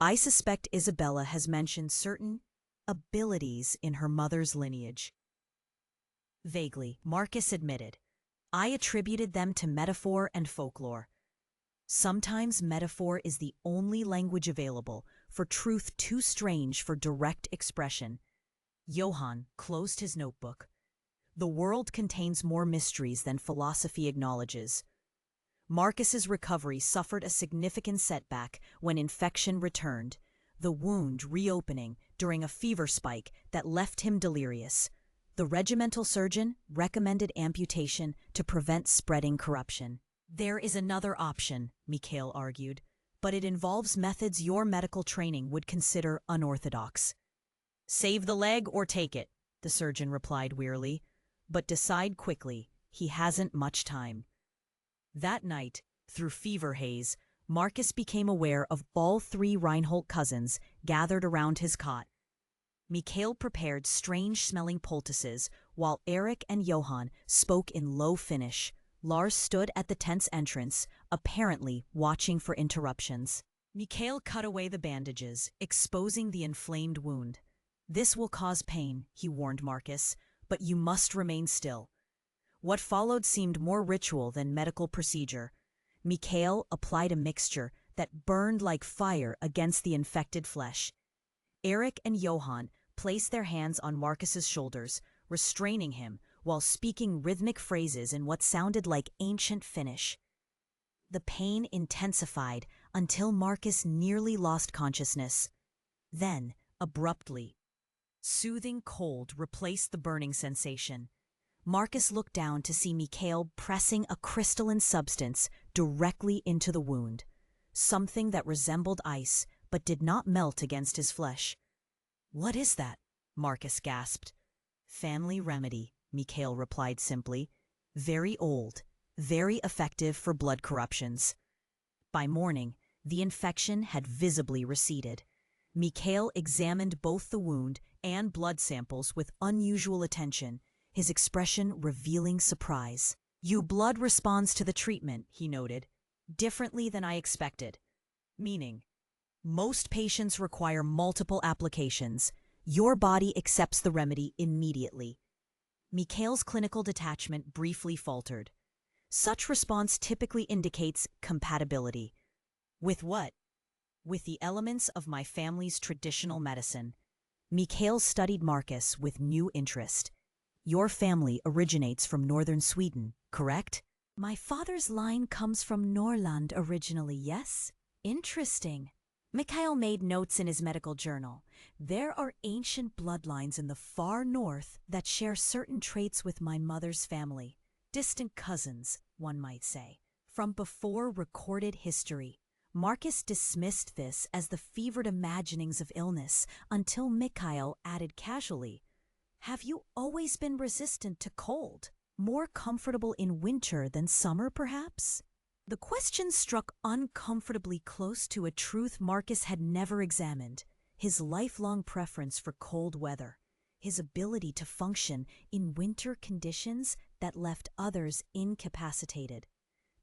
I suspect Isabella has mentioned certain abilities in her mother's lineage. Vaguely, Marcus admitted. I attributed them to metaphor and folklore. Sometimes metaphor is the only language available for truth too strange for direct expression. Johann closed his notebook. The world contains more mysteries than philosophy acknowledges. Marcus's recovery suffered a significant setback when infection returned, the wound reopening during a fever spike that left him delirious. The regimental surgeon recommended amputation to prevent spreading corruption. There is another option, Mikhail argued, but it involves methods your medical training would consider unorthodox. Save the leg or take it, the surgeon replied wearily. But decide quickly, he hasn't much time. That night, through fever haze, Marcus became aware of all three Reinhold cousins gathered around his cot. Mikhail prepared strange-smelling poultices, while Eric and Johann spoke in low Finnish. Lars stood at the tent's entrance, apparently watching for interruptions. Mikhail cut away the bandages, exposing the inflamed wound. This will cause pain, he warned Marcus, but you must remain still. What followed seemed more ritual than medical procedure. Mikhail applied a mixture that burned like fire against the infected flesh. Eric and Johann placed their hands on Marcus's shoulders, restraining him while speaking rhythmic phrases in what sounded like ancient Finnish. The pain intensified until Marcus nearly lost consciousness. Then, abruptly, soothing cold replaced the burning sensation. Marcus looked down to see Mikhail pressing a crystalline substance directly into the wound, something that resembled ice but did not melt against his flesh. What is that? Marcus gasped. Family remedy, Mikhail replied simply. Very old, very effective for blood corruptions. By morning, the infection had visibly receded. Mikhail examined both the wound and blood samples with unusual attention, his expression revealing surprise. Your blood responds to the treatment, he noted, differently than I expected. Meaning, most patients require multiple applications. Your body accepts the remedy immediately. Mikhail's clinical detachment briefly faltered. Such response typically indicates compatibility. With what? With the elements of my family's traditional medicine. Mikhail studied Marcus with new interest. Your family originates from northern Sweden, correct? My father's line comes from Norrland originally, yes? Interesting. Mikhail made notes in his medical journal. There are ancient bloodlines in the far north that share certain traits with my mother's family. Distant cousins, one might say, from before recorded history. Marcus dismissed this as the fevered imaginings of illness until Mikhail added casually, "Have you always been resistant to cold? More comfortable in winter than summer, perhaps?" The question struck uncomfortably close to a truth Marcus had never examined: his lifelong preference for cold weather, his ability to function in winter conditions that left others incapacitated.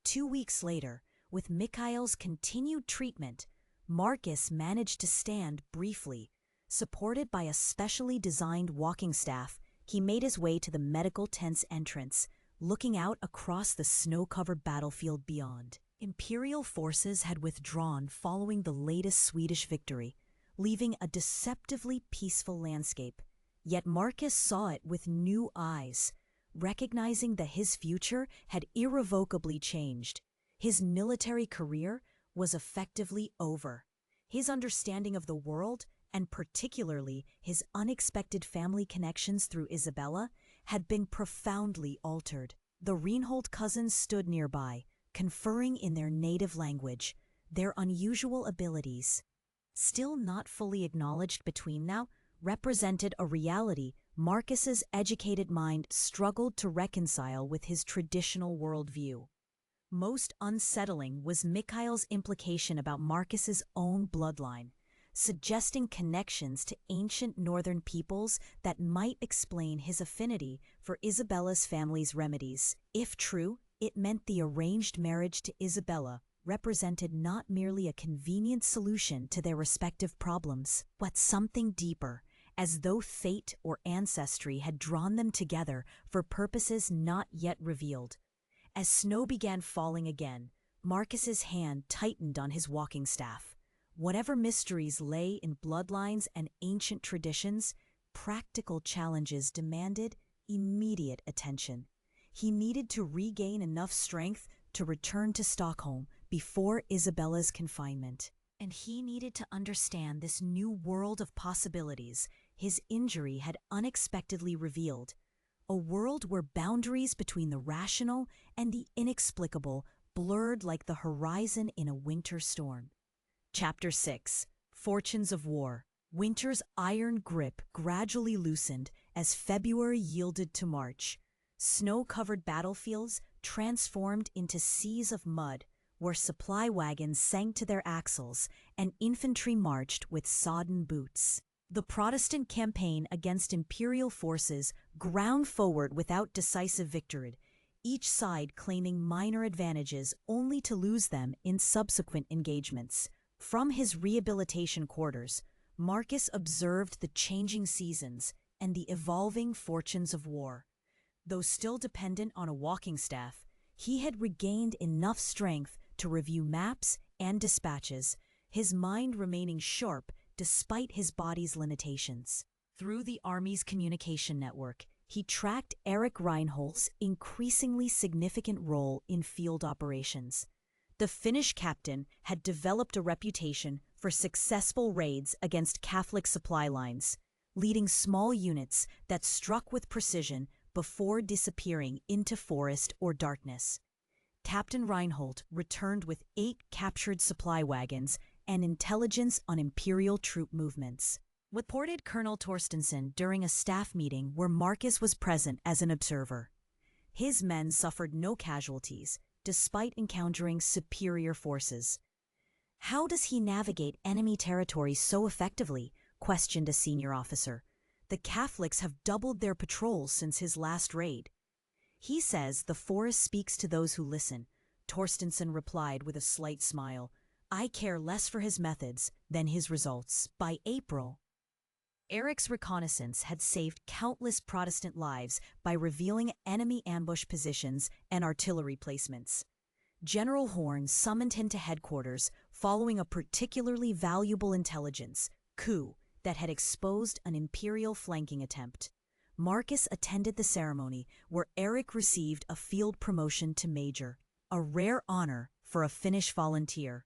2 weeks later, with Mikhail's continued treatment, Marcus managed to stand briefly. Supported by a specially designed walking staff, he made his way to the medical tent's entrance, looking out across the snow-covered battlefield beyond. Imperial forces had withdrawn following the latest Swedish victory, leaving a deceptively peaceful landscape. Yet Marcus saw it with new eyes, recognizing that his future had irrevocably changed. His military career was effectively over. His understanding of the world, and particularly his unexpected family connections through Isabella, had been profoundly altered. The Reinhold cousins stood nearby, conferring in their native language. Their unusual abilities, still not fully acknowledged between now, represented a reality Marcus's educated mind struggled to reconcile with his traditional worldview. Most unsettling was Mikhail's implication about Marcus's own bloodline, suggesting connections to ancient northern peoples that might explain his affinity for Isabella's family's remedies. If true, it meant the arranged marriage to Isabella represented not merely a convenient solution to their respective problems, but something deeper, as though fate or ancestry had drawn them together for purposes not yet revealed. As snow began falling again, Marcus's hand tightened on his walking staff. Whatever mysteries lay in bloodlines and ancient traditions, practical challenges demanded immediate attention. He needed to regain enough strength to return to Stockholm before Isabella's confinement. And he needed to understand this new world of possibilities his injury had unexpectedly revealed. A world where boundaries between the rational and the inexplicable blurred like the horizon in a winter storm. Chapter 6. Fortunes of War. Winter's iron grip gradually loosened as February yielded to March. Snow-covered battlefields transformed into seas of mud, where supply wagons sank to their axles and infantry marched with sodden boots. The Protestant campaign against imperial forces ground forward without decisive victory, each side claiming minor advantages only to lose them in subsequent engagements. From his rehabilitation quarters, Marcus observed the changing seasons and the evolving fortunes of war. Though still dependent on a walking staff, he had regained enough strength to review maps and dispatches, his mind remaining sharp despite his body's limitations. Through the Army's communication network, he tracked Eric Reinhold's increasingly significant role in field operations. The Finnish captain had developed a reputation for successful raids against Catholic supply lines, leading small units that struck with precision before disappearing into forest or darkness. Captain Reinhold returned with 8 captured supply wagons and intelligence on Imperial troop movements. Reported Colonel Torstensen during a staff meeting where Marcus was present as an observer. His men suffered no casualties, despite encountering superior forces. "How does he navigate enemy territory so effectively?" questioned a senior officer. "The Catholics have doubled their patrols since his last raid." "He says the forest speaks to those who listen," Torstensen replied with a slight smile. "I care less for his methods than his results." By April, Eric's reconnaissance had saved countless Protestant lives by revealing enemy ambush positions and artillery placements. General Horn summoned him to headquarters following a particularly valuable intelligence coup that had exposed an Imperial flanking attempt. Marcus attended the ceremony where Eric received a field promotion to major, a rare honor for a Finnish volunteer.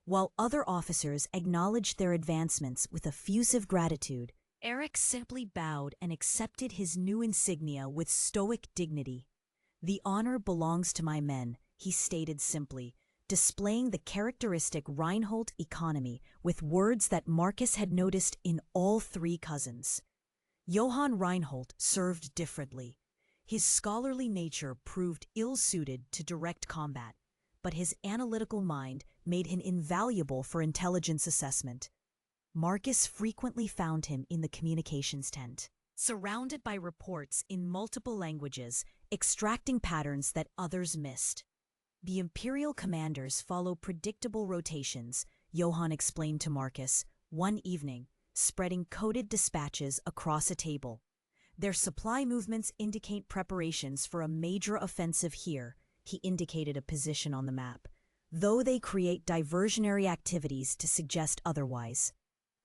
While other officers acknowledged their advancements with effusive gratitude, Eric simply bowed and accepted his new insignia with stoic dignity. "The honor belongs to my men," he stated simply, displaying the characteristic Reinhold economy with words that Marcus had noticed in all three cousins. Johann Reinhold served differently. His scholarly nature proved ill-suited to direct combat, but his analytical mind made him invaluable for intelligence assessment. Marcus frequently found him in the communications tent, surrounded by reports in multiple languages, extracting patterns that others missed. "The Imperial commanders follow predictable rotations," Johann explained to Marcus one evening, spreading coded dispatches across a table. "Their supply movements indicate preparations for a major offensive here," he indicated a position on the map, "though they create diversionary activities to suggest otherwise."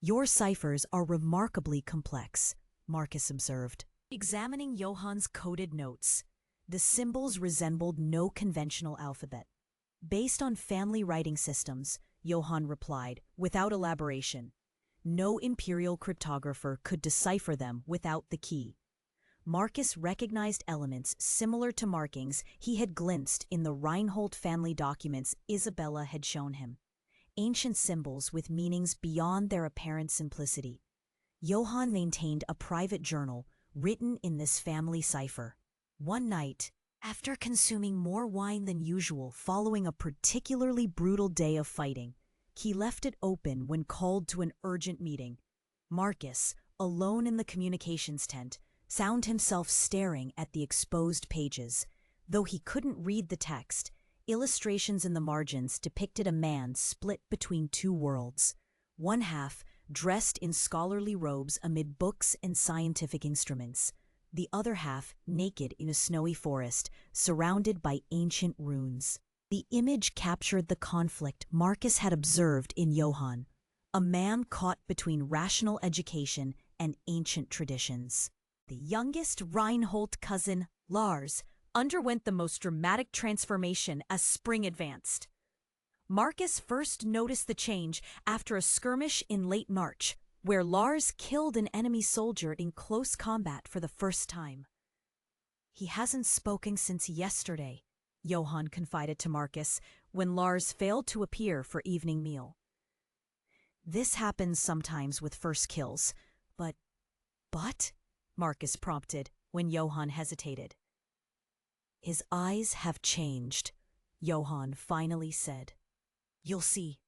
"Your ciphers are remarkably complex," Marcus observed, examining Johann's coded notes. The symbols resembled no conventional alphabet. "Based on family writing systems," Johann replied, without elaboration. "No Imperial cryptographer could decipher them without the key." Marcus recognized elements similar to markings he had glimpsed in the Reinhold family documents Isabella had shown him. Ancient symbols with meanings beyond their apparent simplicity. Johann maintained a private journal written in this family cipher. One night, after consuming more wine than usual following a particularly brutal day of fighting, he left it open when called to an urgent meeting. Marcus, alone in the communications tent, found himself staring at the exposed pages. Though he couldn't read the text, illustrations in the margins depicted a man split between two worlds. One half, dressed in scholarly robes amid books and scientific instruments. The other half, naked in a snowy forest, surrounded by ancient runes. The image captured the conflict Marcus had observed in Johann, a man caught between rational education and ancient traditions. The youngest Reinhold cousin, Lars, underwent the most dramatic transformation as spring advanced. Marcus first noticed the change after a skirmish in late March, where Lars killed an enemy soldier in close combat for the first time. "He hasn't spoken since yesterday," Johann confided to Marcus when Lars failed to appear for evening meal. "This happens sometimes with first kills, but..." Marcus prompted when Johann hesitated. "His eyes have changed," Johann finally said. "You'll see."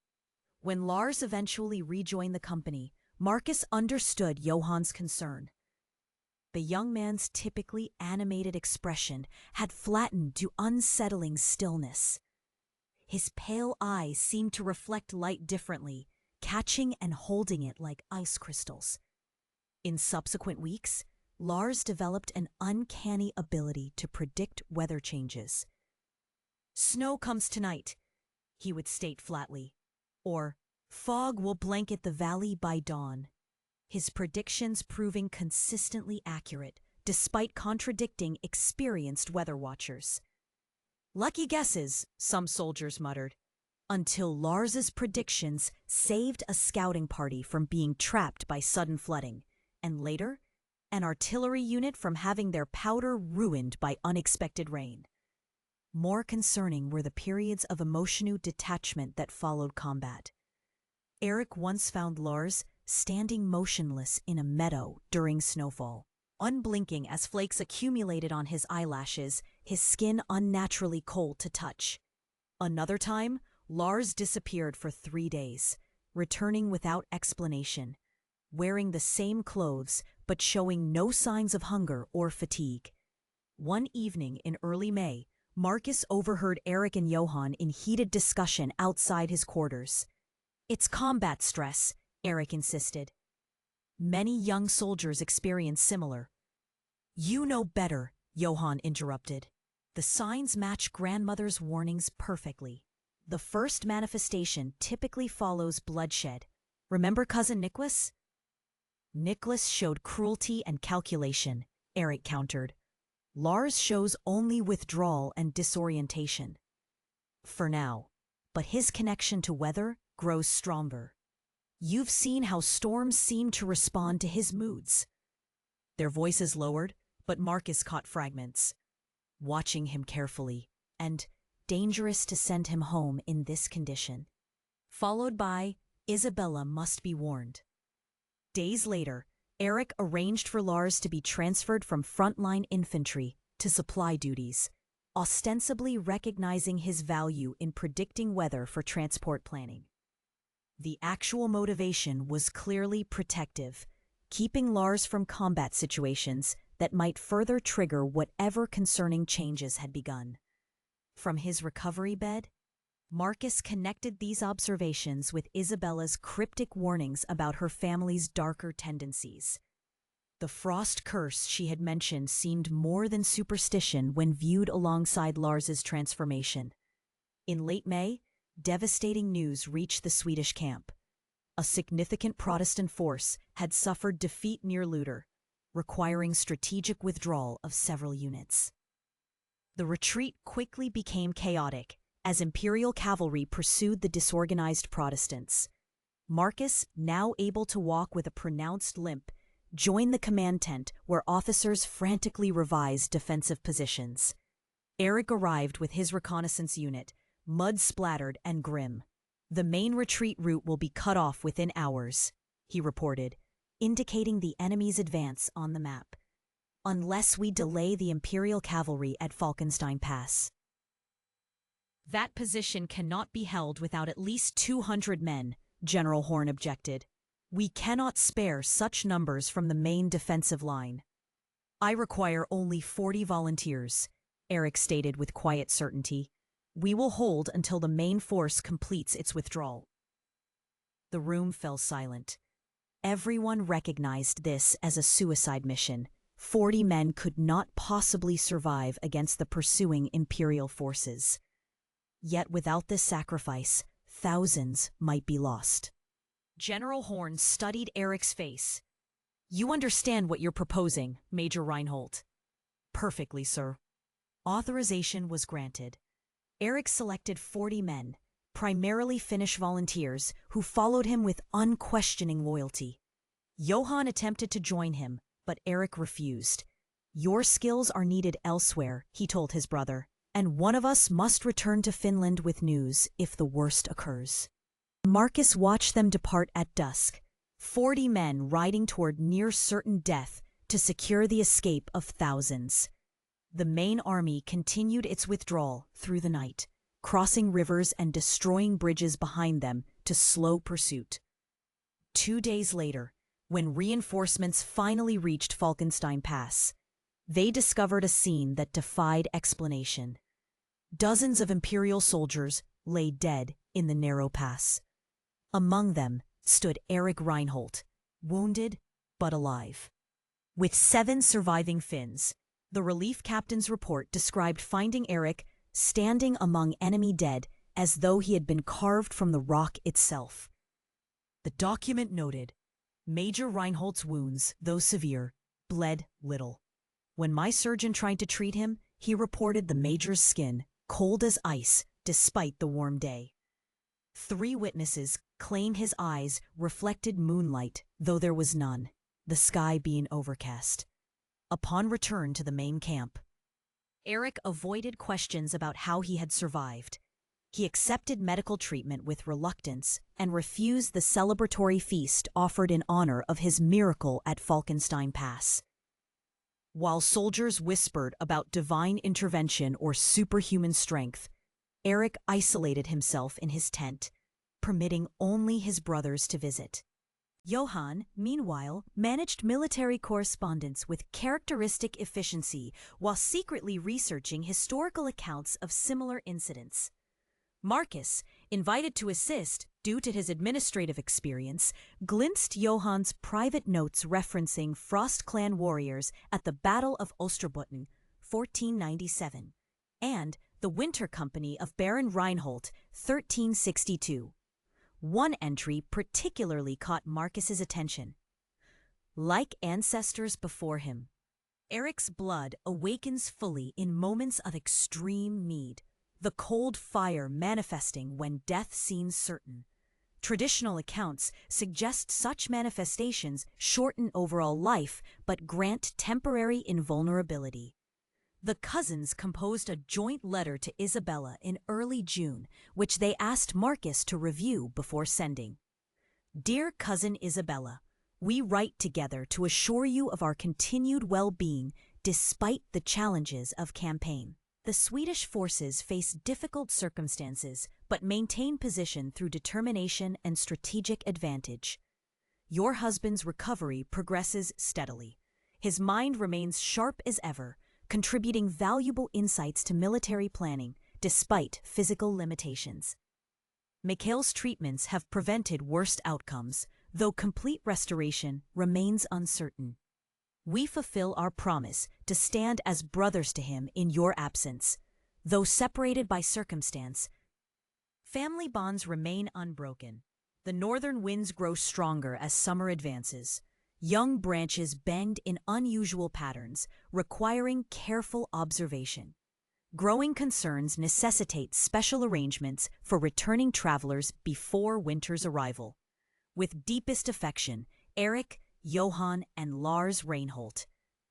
When Lars eventually rejoined the company, Marcus understood Johann's concern. The young man's typically animated expression had flattened to unsettling stillness. His pale eyes seemed to reflect light differently, catching and holding it like ice crystals. In subsequent weeks, Lars developed an uncanny ability to predict weather changes. "Snow comes tonight," he would state flatly, or "fog will blanket the valley by dawn." His predictions proving consistently accurate, despite contradicting experienced weather watchers. "Lucky guesses," some soldiers muttered, until Lars's predictions saved a scouting party from being trapped by sudden flooding, and later, an artillery unit from having their powder ruined by unexpected rain. More concerning were the periods of emotional detachment that followed combat. Eric once found Lars standing motionless in a meadow during snowfall, unblinking as flakes accumulated on his eyelashes, his skin unnaturally cold to touch. Another time, Lars disappeared for 3 days, returning without explanation, wearing the same clothes but showing no signs of hunger or fatigue. One evening in early May, Marcus overheard Eric and Johann in heated discussion outside his quarters. "It's combat stress," Eric insisted. "Many young soldiers experience similar." "You know better," Johann interrupted. "The signs match grandmother's warnings perfectly. The first manifestation typically follows bloodshed. Remember cousin Nicholas?" "Nicholas showed cruelty and calculation," Eric countered. "Lars shows only withdrawal and disorientation." "For now. But his connection to weather grows stronger. You've seen how storms seem to respond to his moods. Their voices lowered, but Marcus caught fragments. Watching him carefully, and dangerous to send him home in this condition. Followed by, Isabella must be warned. Days later, Eric arranged for Lars to be transferred from frontline infantry to supply duties, ostensibly recognizing his value in predicting weather for transport planning. The actual motivation was clearly protective, keeping Lars from combat situations that might further trigger whatever concerning changes had begun. From his recovery bed, Marcus connected these observations with Isabella's cryptic warnings about her family's darker tendencies. The frost curse she had mentioned seemed more than superstition when viewed alongside Lars's transformation. In late May, devastating news reached the Swedish camp. A significant Protestant force had suffered defeat near Lutter, requiring strategic withdrawal of several units. The retreat quickly became chaotic as Imperial cavalry pursued the disorganized Protestants. Marcus, now able to walk with a pronounced limp, joined the command tent where officers frantically revised defensive positions. Eric arrived with his reconnaissance unit, mud-splattered and grim. "The main retreat route will be cut off within hours," he reported, indicating the enemy's advance on the map. "Unless we delay the Imperial cavalry at Falkenstein Pass." "That position cannot be held without at least 200 men," General Horn objected. "We cannot spare such numbers from the main defensive line." "I require only 40 volunteers," Eric stated with quiet certainty. "We will hold until the main force completes its withdrawal." The room fell silent. Everyone recognized this as a suicide mission. 40 men could not possibly survive against the pursuing Imperial forces. Yet without this sacrifice, thousands might be lost. General Horn studied Eric's face. "You understand what you're proposing, Major Reinhold." "Perfectly, sir." Authorization was granted. Eric selected 40 men, primarily Finnish volunteers, who followed him with unquestioning loyalty. Johan attempted to join him, but Eric refused. "Your skills are needed elsewhere," he told his brother, "and one of us must return to Finland with news if the worst occurs." Marcus watched them depart at dusk, 40 men riding toward near-certain death to secure the escape of thousands. The main army continued its withdrawal through the night, crossing rivers and destroying bridges behind them to slow pursuit. 2 days later, when reinforcements finally reached Falkenstein Pass, they discovered a scene that defied explanation. Dozens of Imperial soldiers lay dead in the narrow pass. Among them stood Eric Reinhold, wounded but alive. With 7 surviving Finns, the relief captain's report described finding Eric standing among enemy dead as though he had been carved from the rock itself. The document noted, "Major Reinhold's wounds, though severe, bled little. When my surgeon tried to treat him, he reported the major's skin cold as ice despite the warm day." 3 witnesses claim his eyes reflected moonlight, though there was none, the sky being overcast. Upon return to the main camp, Eric avoided questions about how he had survived. He accepted medical treatment with reluctance and refused the celebratory feast offered in honor of his miracle at Falkenstein Pass. While soldiers whispered about divine intervention or superhuman strength, Eric isolated himself in his tent, permitting only his brothers to visit. Johan, meanwhile, managed military correspondence with characteristic efficiency while secretly researching historical accounts of similar incidents. Marcus, invited to assist due to his administrative experience, glimpsed Johann's private notes referencing Frost clan warriors at the Battle of Osterbotten, 1497, and the Winter Company of Baron Reinhold, 1362. One entry particularly caught Marcus's attention. "Like ancestors before him, Eric's blood awakens fully in moments of extreme need, the cold fire manifesting when death seems certain. Traditional accounts suggest such manifestations shorten overall life but grant temporary invulnerability. The cousins composed a joint letter to Isabella in early June, which they asked Marcus to review before sending. Dear Cousin Isabella, we write together to assure you of our continued well-being despite the challenges of campaign. The Swedish forces face difficult circumstances but maintain position through determination and strategic advantage. Your husband's recovery progresses steadily. His mind remains sharp as ever, contributing valuable insights to military planning despite physical limitations. Mikhail's treatments have prevented worst outcomes, though complete restoration remains uncertain. We fulfill our promise to stand as brothers to him in your absence. Though separated by circumstance, family bonds remain unbroken. The northern winds grow stronger as summer advances. Young branches bend in unusual patterns, requiring careful observation. Growing concerns necessitate special arrangements for returning travelers before winter's arrival. With deepest affection, Eric, Johan, and Lars Reinhold.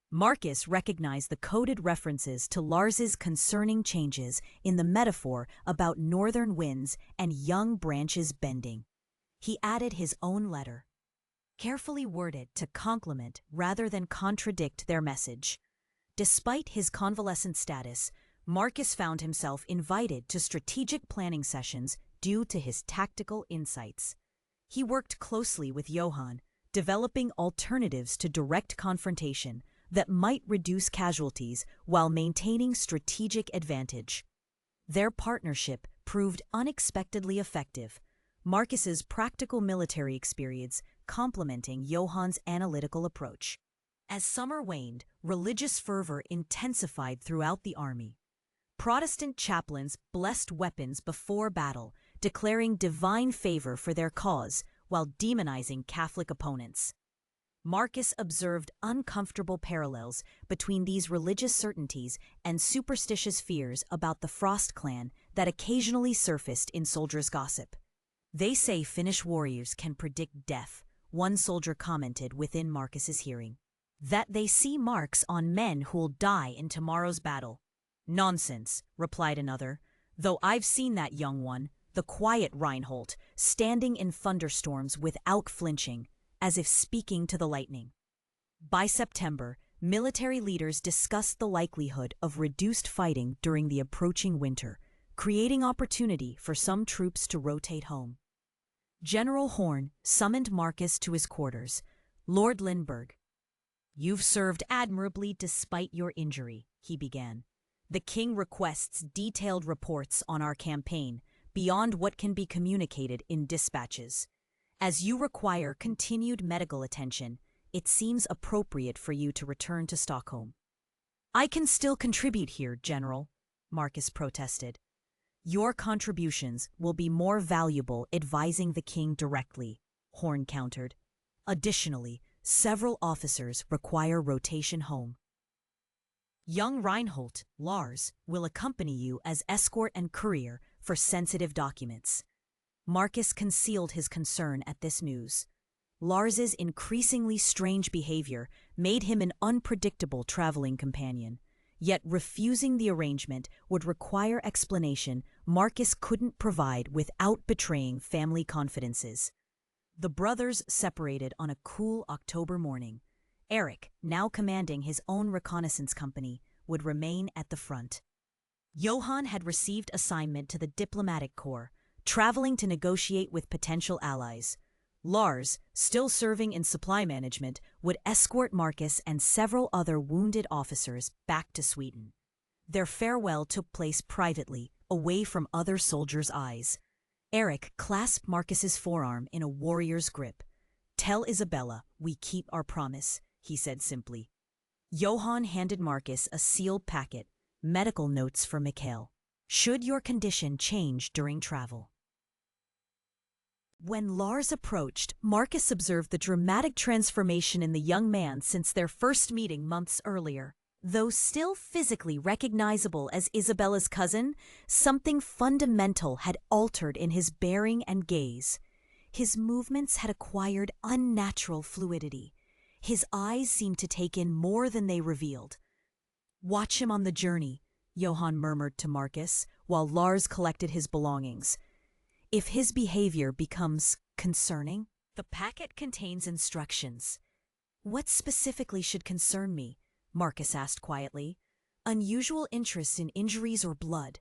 Marcus recognized the coded references to Lars's concerning changes in the metaphor about northern winds and young branches bending. He added his own letter, carefully worded to complement rather than contradict their message. Despite his convalescent status, Marcus found himself invited to strategic planning sessions due to his tactical insights. He worked closely with Johan, developing alternatives to direct confrontation that might reduce casualties while maintaining strategic advantage. Their partnership proved unexpectedly effective, Marcus's practical military experience complementing Johan's analytical approach. As summer waned, religious fervor intensified throughout the army. Protestant chaplains blessed weapons before battle, declaring divine favor for their cause while demonizing Catholic opponents. Marcus observed uncomfortable parallels between these religious certainties and superstitious fears about the Frost clan that occasionally surfaced in soldiers' gossip. They say Finnish warriors can predict death, one soldier commented within Marcus's hearing. That they see marks on men who'll die in tomorrow's battle. Nonsense, replied another, though I've seen that young one, the quiet Reinhold, standing in thunderstorms without flinching, as if speaking to the lightning. By September, military leaders discussed the likelihood of reduced fighting during the approaching winter, creating opportunity for some troops to rotate home. General Horn summoned Marcus to his quarters. Lord Lindbergh, you've served admirably despite your injury, he began. The king requests detailed reports on our campaign, beyond what can be communicated in dispatches. As you require continued medical attention, it seems appropriate for you to return to Stockholm. I can still contribute here, General, Marcus protested. Your contributions will be more valuable advising the king directly, Horn countered. Additionally, several officers require rotation home. Young Reinhold, Lars, will accompany you as escort and courier for sensitive documents. Marcus concealed his concern at this news. Lars's increasingly strange behavior made him an unpredictable traveling companion, yet refusing the arrangement would require explanation Marcus couldn't provide without betraying family confidences. The brothers separated on a cool October morning. Eric, now commanding his own reconnaissance company, would remain at the front. Johan had received assignment to the diplomatic corps, traveling to negotiate with potential allies. Lars, still serving in supply management, would escort Marcus and several other wounded officers back to Sweden. Their farewell took place privately, away from other soldiers' eyes. Eric clasped Marcus's forearm in a warrior's grip. "Tell Isabella we keep our promise," he said simply. Johan handed Marcus a sealed packet, medical notes for Mikhail. "Should your condition change during travel." When Lars approached, Marcus observed the dramatic transformation in the young man since their first meeting months earlier. Though still physically recognizable as Isabella's cousin, something fundamental had altered in his bearing and gaze. His movements had acquired unnatural fluidity. His eyes seemed to take in more than they revealed. "Watch him on the journey," Johann murmured to Marcus, while Lars collected his belongings. "If his behavior becomes concerning." The packet contains instructions. "What specifically should concern me?" Marcus asked quietly. "Unusual interest in injuries or blood,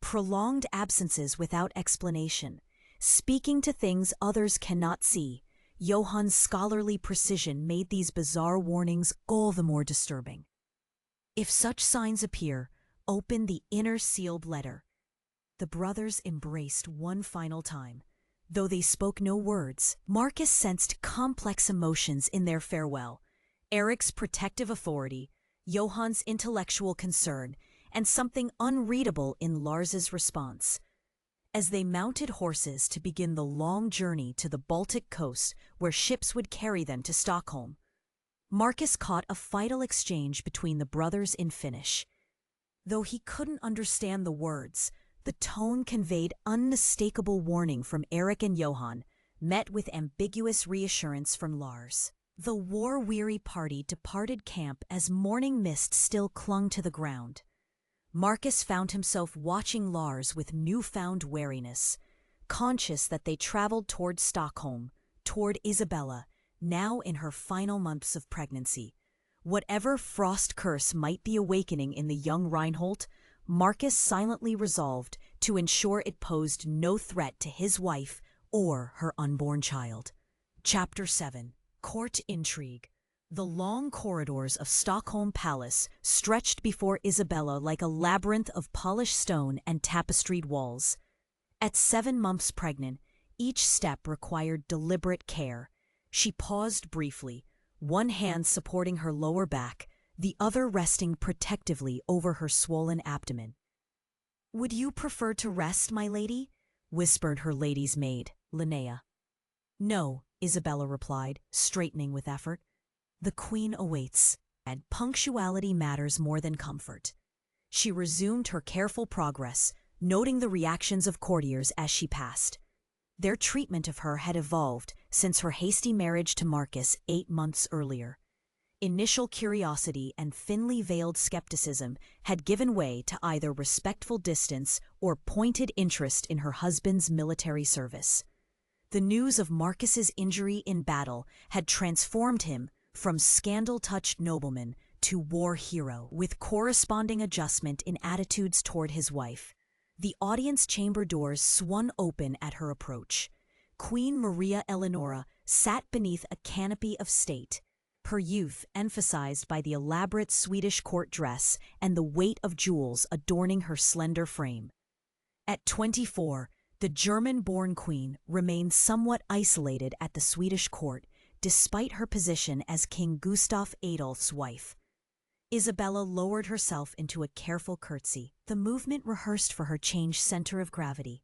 prolonged absences without explanation, speaking to things others cannot see." Johann's scholarly precision made these bizarre warnings all the more disturbing. "If such signs appear, open the inner sealed letter." The brothers embraced one final time. Though they spoke no words, Marcus sensed complex emotions in their farewell. Eric's protective authority, Johann's intellectual concern, and something unreadable in Lars's response. As they mounted horses to begin the long journey to the Baltic coast where ships would carry them to Stockholm, Marcus caught a vital exchange between the brothers in Finnish. Though he couldn't understand the words, the tone conveyed unmistakable warning from Eric and Johann, met with ambiguous reassurance from Lars. The war-weary party departed camp as morning mist still clung to the ground. Marcus found himself watching Lars with newfound wariness, conscious that they traveled toward Stockholm, toward Isabella, now in her final months of pregnancy. Whatever frost curse might be awakening in the young Reinhold, Marcus silently resolved to ensure it posed no threat to his wife or her unborn child. Chapter 7. Court Intrigue. The long corridors of Stockholm Palace stretched before Isabella like a labyrinth of polished stone and tapestried walls. At 7 months pregnant, each step required deliberate care. She paused briefly, one hand supporting her lower back, the other resting protectively over her swollen abdomen. "Would you prefer to rest, my lady?" whispered her lady's maid, Linnea. "No," Isabella replied, straightening with effort. "The Queen awaits, and punctuality matters more than comfort." She resumed her careful progress, noting the reactions of courtiers as she passed. Their treatment of her had evolved since her hasty marriage to Marcus 8 months earlier. Initial curiosity and thinly veiled skepticism had given way to either respectful distance or pointed interest in her husband's military service. The news of Marcus's injury in battle had transformed him from scandal-touched nobleman to war hero, with corresponding adjustment in attitudes toward his wife. The audience chamber doors swung open at her approach. Queen Maria Eleonora sat beneath a canopy of state, her youth emphasized by the elaborate Swedish court dress and the weight of jewels adorning her slender frame. At 24, the German-born queen remained somewhat isolated at the Swedish court, despite her position as King Gustav Adolf's wife. Isabella lowered herself into a careful curtsy. The movement rehearsed for her changed center of gravity.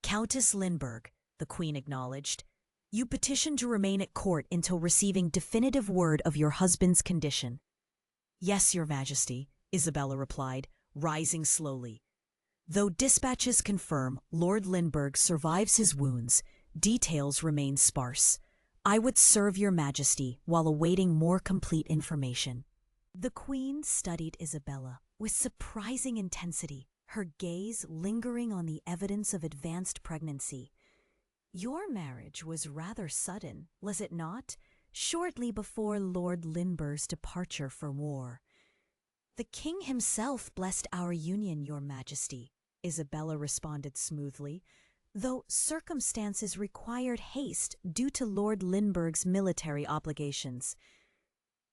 "Countess Lindberg," the queen acknowledged, "you petitioned to remain at court until receiving definitive word of your husband's condition." "Yes, your majesty," Isabella replied, rising slowly. "Though dispatches confirm Lord Lindberg survives his wounds, details remain sparse. I would serve your majesty while awaiting more complete information." The queen studied Isabella with surprising intensity, her gaze lingering on the evidence of advanced pregnancy. "Your marriage was rather sudden, was it not? Shortly before Lord Lindberg's departure for war." "The king himself blessed our union, your majesty," Isabella responded smoothly, "though circumstances required haste due to Lord Lindberg's military obligations."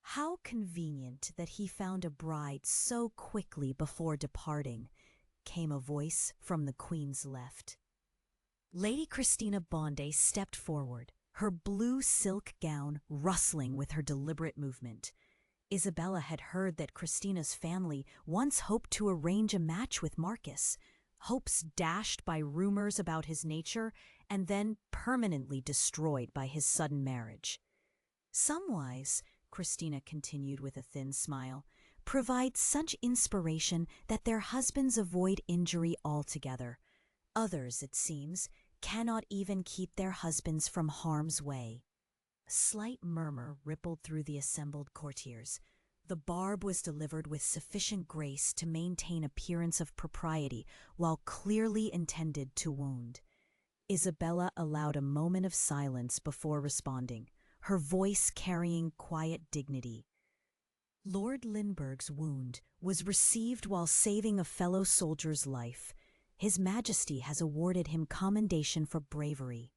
"How convenient that he found a bride so quickly before departing," came a voice from the queen's left. Lady Christina Bonde stepped forward, her blue silk gown rustling with her deliberate movement. Isabella had heard that Christina's family once hoped to arrange a match with Marcus, hopes dashed by rumors about his nature and then permanently destroyed by his sudden marriage. "Some wives," Christina continued with a thin smile, "provide such inspiration that their husbands avoid injury altogether. Others, it seems, cannot even keep their husbands from harm's way. A slight murmur rippled through the assembled courtiers. The barb was delivered with sufficient grace to maintain appearance of propriety while clearly intended to wound. Isabella allowed a moment of silence before responding, her voice carrying quiet dignity. Lord Lindbergh's wound was received while saving a fellow soldier's life. His Majesty has awarded him commendation for bravery.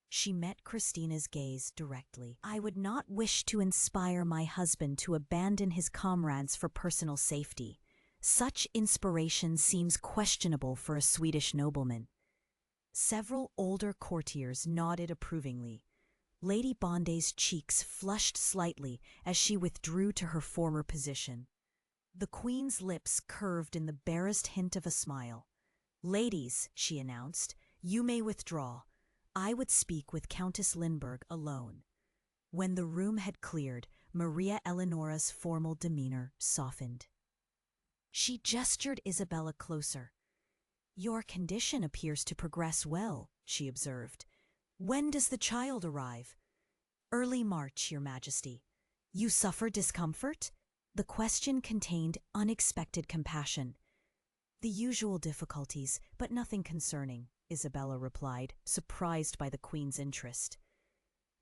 She met Christina's gaze directly. I would not wish to inspire my husband to abandon his comrades for personal safety. Such inspiration seems questionable for a Swedish nobleman. Several older courtiers nodded approvingly. Lady Bonde's cheeks flushed slightly as she withdrew to her former position. The Queen's lips curved in the barest hint of a smile. "Ladies," she announced, "you may withdraw. I would speak with Countess Lindbergh alone." When the room had cleared, Maria Eleonora's formal demeanor softened. She gestured Isabella closer. "Your condition appears to progress well," she observed. "When does the child arrive?" "Early March, Your Majesty." "You suffer discomfort?" The question contained unexpected compassion. "The usual difficulties, but nothing concerning," Isabella replied, surprised by the Queen's interest.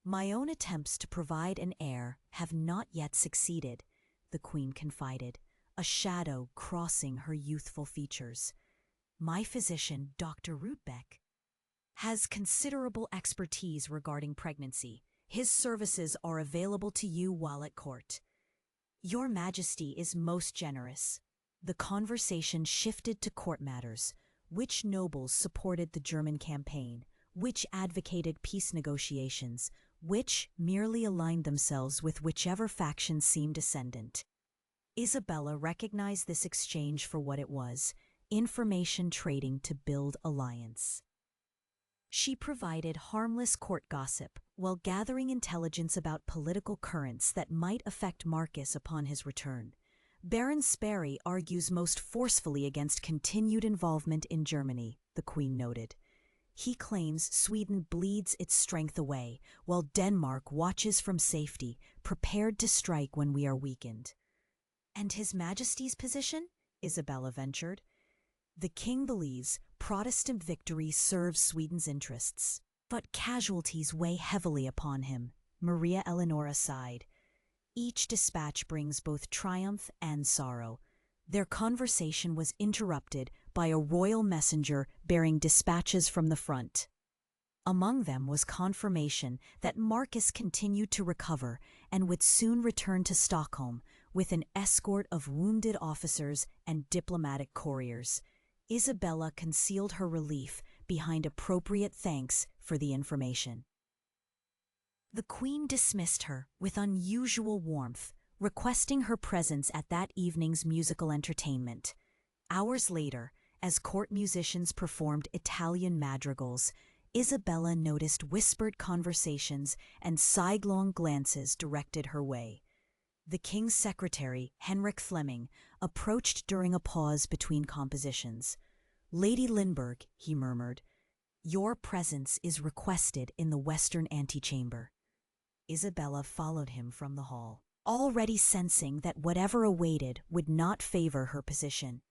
"My own attempts to provide an heir have not yet succeeded," the Queen confided, a shadow crossing her youthful features. "My physician, Dr. Rudebeck, has considerable expertise regarding pregnancy. His services are available to you while at court." "Your Majesty is most generous." The conversation shifted to court matters. Which nobles supported the German campaign? Which advocated peace negotiations? Which merely aligned themselves with whichever faction seemed ascendant? Isabella recognized this exchange for what it was: information trading to build alliance. She provided harmless court gossip while gathering intelligence about political currents that might affect Marcus upon his return. Baron Sperry argues most forcefully against continued involvement in Germany, the Queen noted. He claims Sweden bleeds its strength away, while Denmark watches from safety, prepared to strike when we are weakened. "And His Majesty's position?" Isabella ventured. "The King believes Protestant victory serves Sweden's interests, but casualties weigh heavily upon him," Maria Eleonora sighed. "Each dispatch brings both triumph and sorrow." Their conversation was interrupted by a royal messenger bearing dispatches from the front. Among them was confirmation that Marcus continued to recover and would soon return to Stockholm with an escort of wounded officers and diplomatic couriers. Isabella concealed her relief behind appropriate thanks for the information. The Queen dismissed her with unusual warmth, requesting her presence at that evening's musical entertainment. Hours later, as court musicians performed Italian madrigals, Isabella noticed whispered conversations and sidelong glances directed her way. The King's secretary, Henrik Fleming, approached during a pause between compositions. "Lady Lindbergh," he murmured, "your presence is requested in the western antechamber." Isabella followed him from the hall, already sensing that whatever awaited would not favor her position.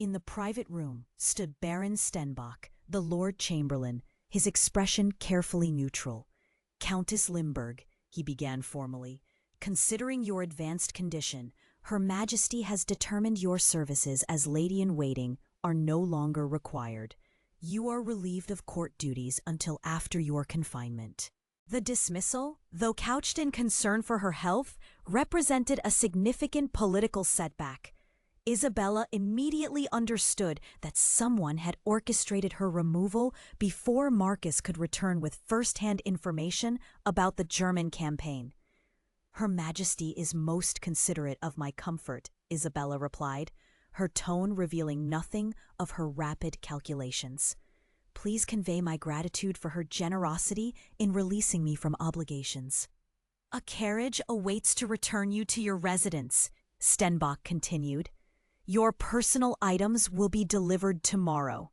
In the private room stood Baron Stenbock, the Lord Chamberlain, his expression carefully neutral. "Countess Lindbergh," he began formally, "considering your advanced condition, Her Majesty has determined your services as lady-in-waiting are no longer required. You are relieved of court duties until after your confinement." The dismissal, though couched in concern for her health, represented a significant political setback. Isabella immediately understood that someone had orchestrated her removal before Marcus could return with first-hand information about the German campaign. "Her Majesty is most considerate of my comfort," Isabella replied, her tone revealing nothing of her rapid calculations. "Please convey my gratitude for her generosity in releasing me from obligations." "A carriage awaits to return you to your residence," Stenbock continued. "Your personal items will be delivered tomorrow."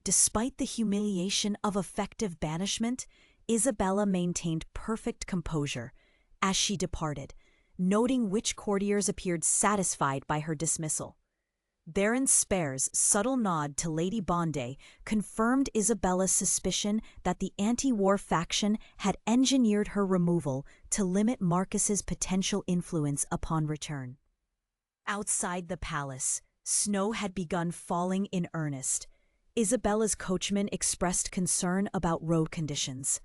Despite the humiliation of effective banishment, Isabella maintained perfect composure as she departed, noting which courtiers appeared satisfied by her dismissal. Baron Spare's subtle nod to Lady Bonde confirmed Isabella's suspicion that the anti-war faction had engineered her removal to limit Marcus's potential influence upon return. Outside the palace, snow had begun falling in earnest. Isabella's coachman expressed concern about road conditions.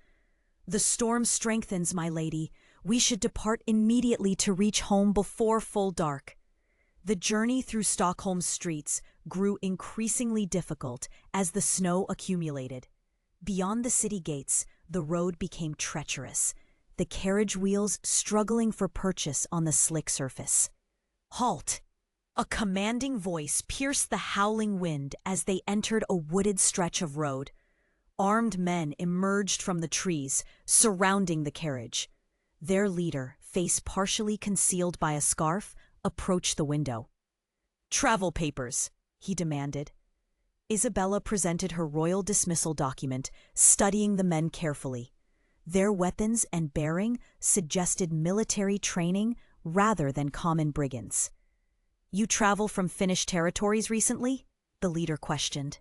"The storm strengthens, my lady. We should depart immediately to reach home before full dark." The journey through Stockholm's streets grew increasingly difficult as the snow accumulated. Beyond the city gates, the road became treacherous, the carriage wheels struggling for purchase on the slick surface. "Halt!" A commanding voice pierced the howling wind as they entered a wooded stretch of road. Armed men emerged from the trees, surrounding the carriage. Their leader, face partially concealed by a scarf, approached the window. "Travel papers," he demanded. Isabella presented her royal dismissal document, studying the men carefully. Their weapons and bearing suggested military training rather than common brigands. "You travel from Finnish territories recently?" the leader questioned.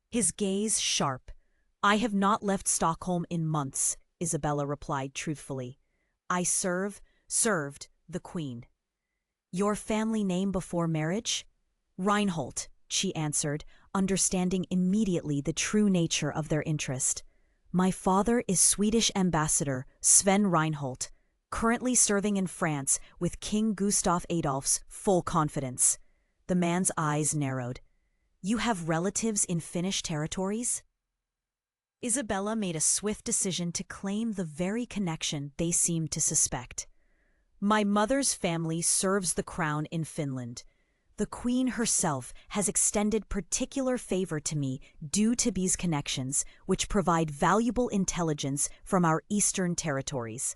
His gaze sharp. "I have not left Stockholm in months," Isabella replied truthfully. "I served the Queen." "Your family name before marriage?" "Reinhold," she answered, understanding immediately the true nature of their interest. "My father is Swedish Ambassador Sven Reinhold, currently serving in France with King Gustav Adolf's full confidence." The man's eyes narrowed. "You have relatives in Finnish territories?" Isabella made a swift decision to claim the very connection they seemed to suspect. "My mother's family serves the crown in Finland. The Queen herself has extended particular favor to me due to these connections, which provide valuable intelligence from our eastern territories."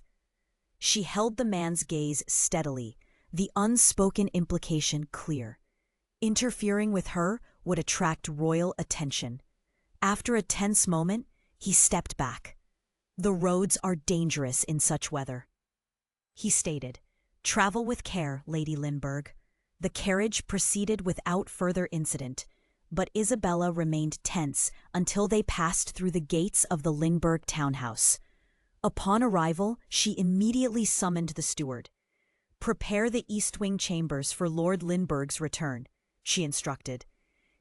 She held the man's gaze steadily, the unspoken implication clear. Interfering with her would attract royal attention. After a tense moment, he stepped back. "The roads are dangerous in such weather," he stated. "Travel with care, Lady Lindbergh." The carriage proceeded without further incident, but Isabella remained tense until they passed through the gates of the Lindbergh townhouse. Upon arrival, she immediately summoned the steward. "Prepare the East Wing chambers for Lord Lindbergh's return," she instructed.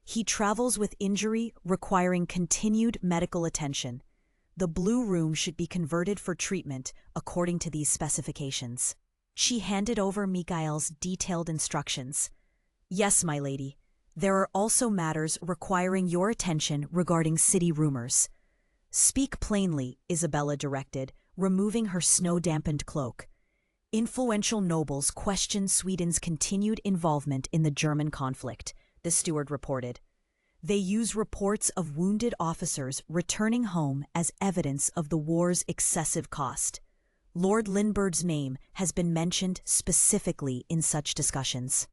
"He travels with injury requiring continued medical attention. The Blue Room should be converted for treatment according to these specifications." She handed over Mikael's detailed instructions. "Yes, my lady. There are also matters requiring your attention regarding city rumors." "Speak plainly," Isabella directed, removing her snow-dampened cloak. "Influential nobles question Sweden's continued involvement in the German conflict," the steward reported. "They use reports of wounded officers returning home as evidence of the war's excessive cost. Lord Lindbergh's name has been mentioned specifically in such discussions."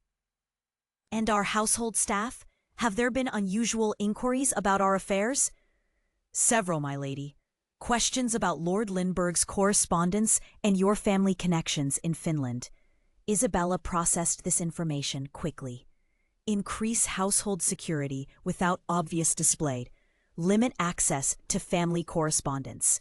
"And our household staff? Have there been unusual inquiries about our affairs?" "Several, my lady. Questions about Lord Lindbergh's correspondence and your family connections in Finland." Isabella processed this information quickly. "Increase household security without obvious display. Limit access to family correspondence."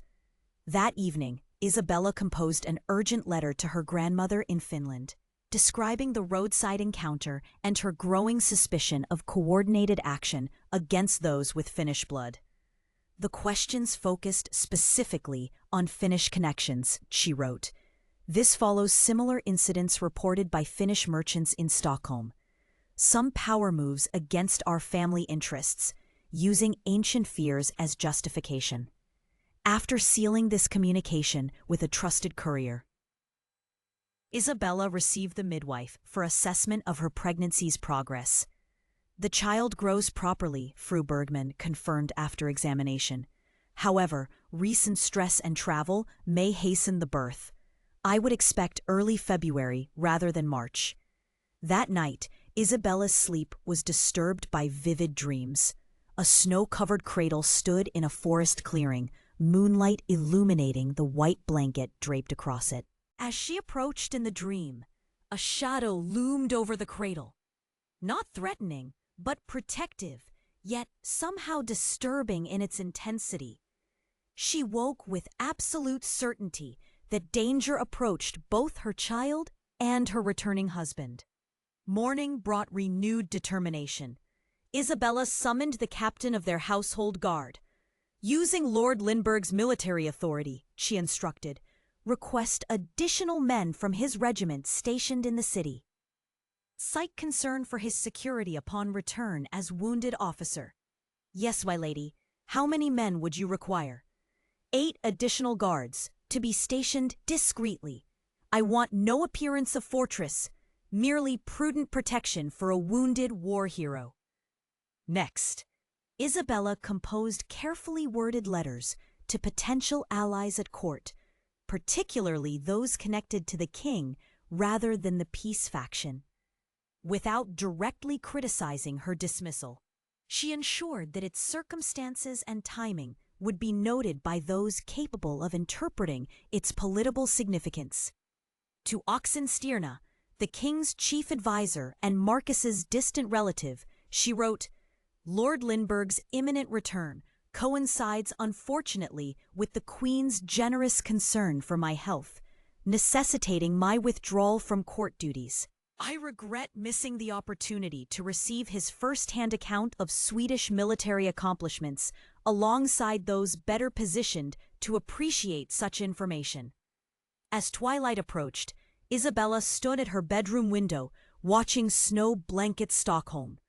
That evening, Isabella composed an urgent letter to her grandmother in Finland, describing the roadside encounter and her growing suspicion of coordinated action against those with Finnish blood. The questions focused specifically on Finnish connections, she wrote. "This follows similar incidents reported by Finnish merchants in Stockholm. Some power moves against our family interests, using ancient fears as justification." After sealing this communication with a trusted courier, Isabella received the midwife for assessment of her pregnancy's progress. "The child grows properly," Fru Bergman confirmed after examination. "However, recent stress and travel may hasten the birth. I would expect early February rather than March." That night, Isabella's sleep was disturbed by vivid dreams. A snow-covered cradle stood in a forest clearing, moonlight illuminating the white blanket draped across it. As she approached in the dream, a shadow loomed over the cradle. Not threatening, but protective, yet somehow disturbing in its intensity. She woke with absolute certainty that danger approached both her child and her returning husband. Morning brought renewed determination. Isabella summoned the captain of their household guard. Using Lord Lindbergh's military authority, she instructed, request additional men from his regiment stationed in the city. Cite concern for his security upon return as wounded officer. Yes, my lady. How many men would you require? 8 additional guards, to be stationed discreetly. I want no appearance of fortress, merely prudent protection for a wounded war hero. Next, Isabella composed carefully worded letters to potential allies at court, particularly those connected to the king rather than the peace faction. Without directly criticizing her dismissal, she ensured that its circumstances and timing would be noted by those capable of interpreting its political significance. To Oxenstierna, the king's chief advisor and Marcus's distant relative, she wrote, Lord Lindbergh's imminent return coincides unfortunately with the Queen's generous concern for my health, necessitating my withdrawal from court duties. I regret missing the opportunity to receive his first-hand account of Swedish military accomplishments alongside those better positioned to appreciate such information. As twilight approached, Isabella stood at her bedroom window watching snow blanket Stockholm.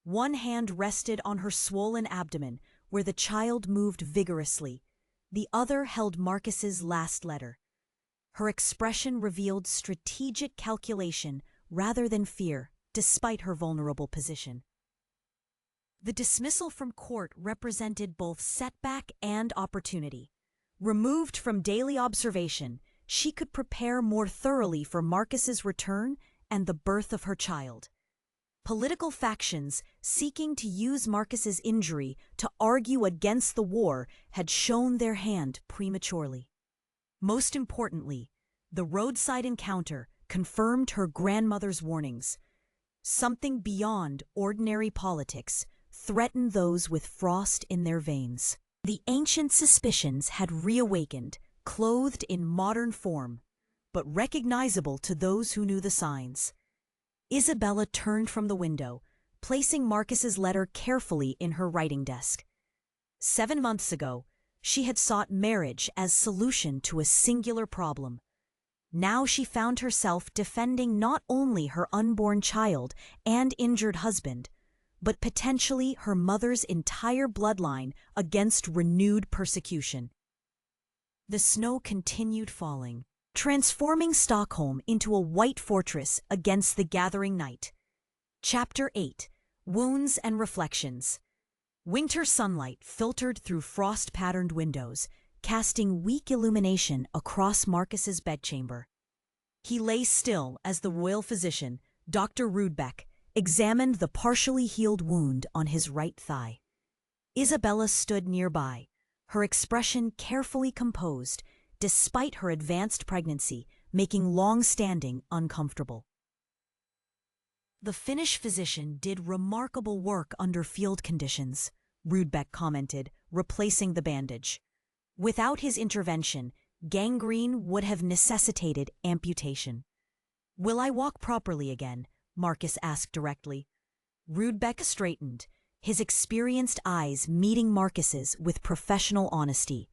One hand rested on her swollen abdomen where the child moved vigorously. The other held Marcus's last letter. Her expression revealed strategic calculation rather than fear, despite her vulnerable position. The dismissal from court represented both setback and opportunity. Removed from daily observation, she could prepare more thoroughly for Marcus's return and the birth of her child. Political factions seeking to use Marcus's injury to argue against the war had shown their hand prematurely. Most importantly, the roadside encounter confirmed her grandmother's warnings. Something beyond ordinary politics threatened those with frost in their veins. The ancient suspicions had reawakened, clothed in modern form, but recognizable to those who knew the signs. Isabella turned from the window, placing Marcus's letter carefully in her writing desk. 7 months ago, she had sought marriage as solution to a singular problem. Now she found herself defending not only her unborn child and injured husband, but potentially her mother's entire bloodline against renewed persecution. The snow continued falling, transforming Stockholm into a white fortress against the gathering night. Chapter 8: Wounds and Reflections. Winter sunlight filtered through frost-patterned windows, casting weak illumination across Marcus's bedchamber. He lay still as the royal physician, Dr. Rudbeck, examined the partially healed wound on his right thigh. Isabella stood nearby, her expression carefully composed, despite her advanced pregnancy making long-standing uncomfortable. The Finnish physician did remarkable work under field conditions, Rudbeck commented, replacing the bandage. Without his intervention, gangrene would have necessitated amputation. Will I walk properly again? Marcus asked directly. Rudbeck straightened, his experienced eyes meeting Marcus's with professional honesty.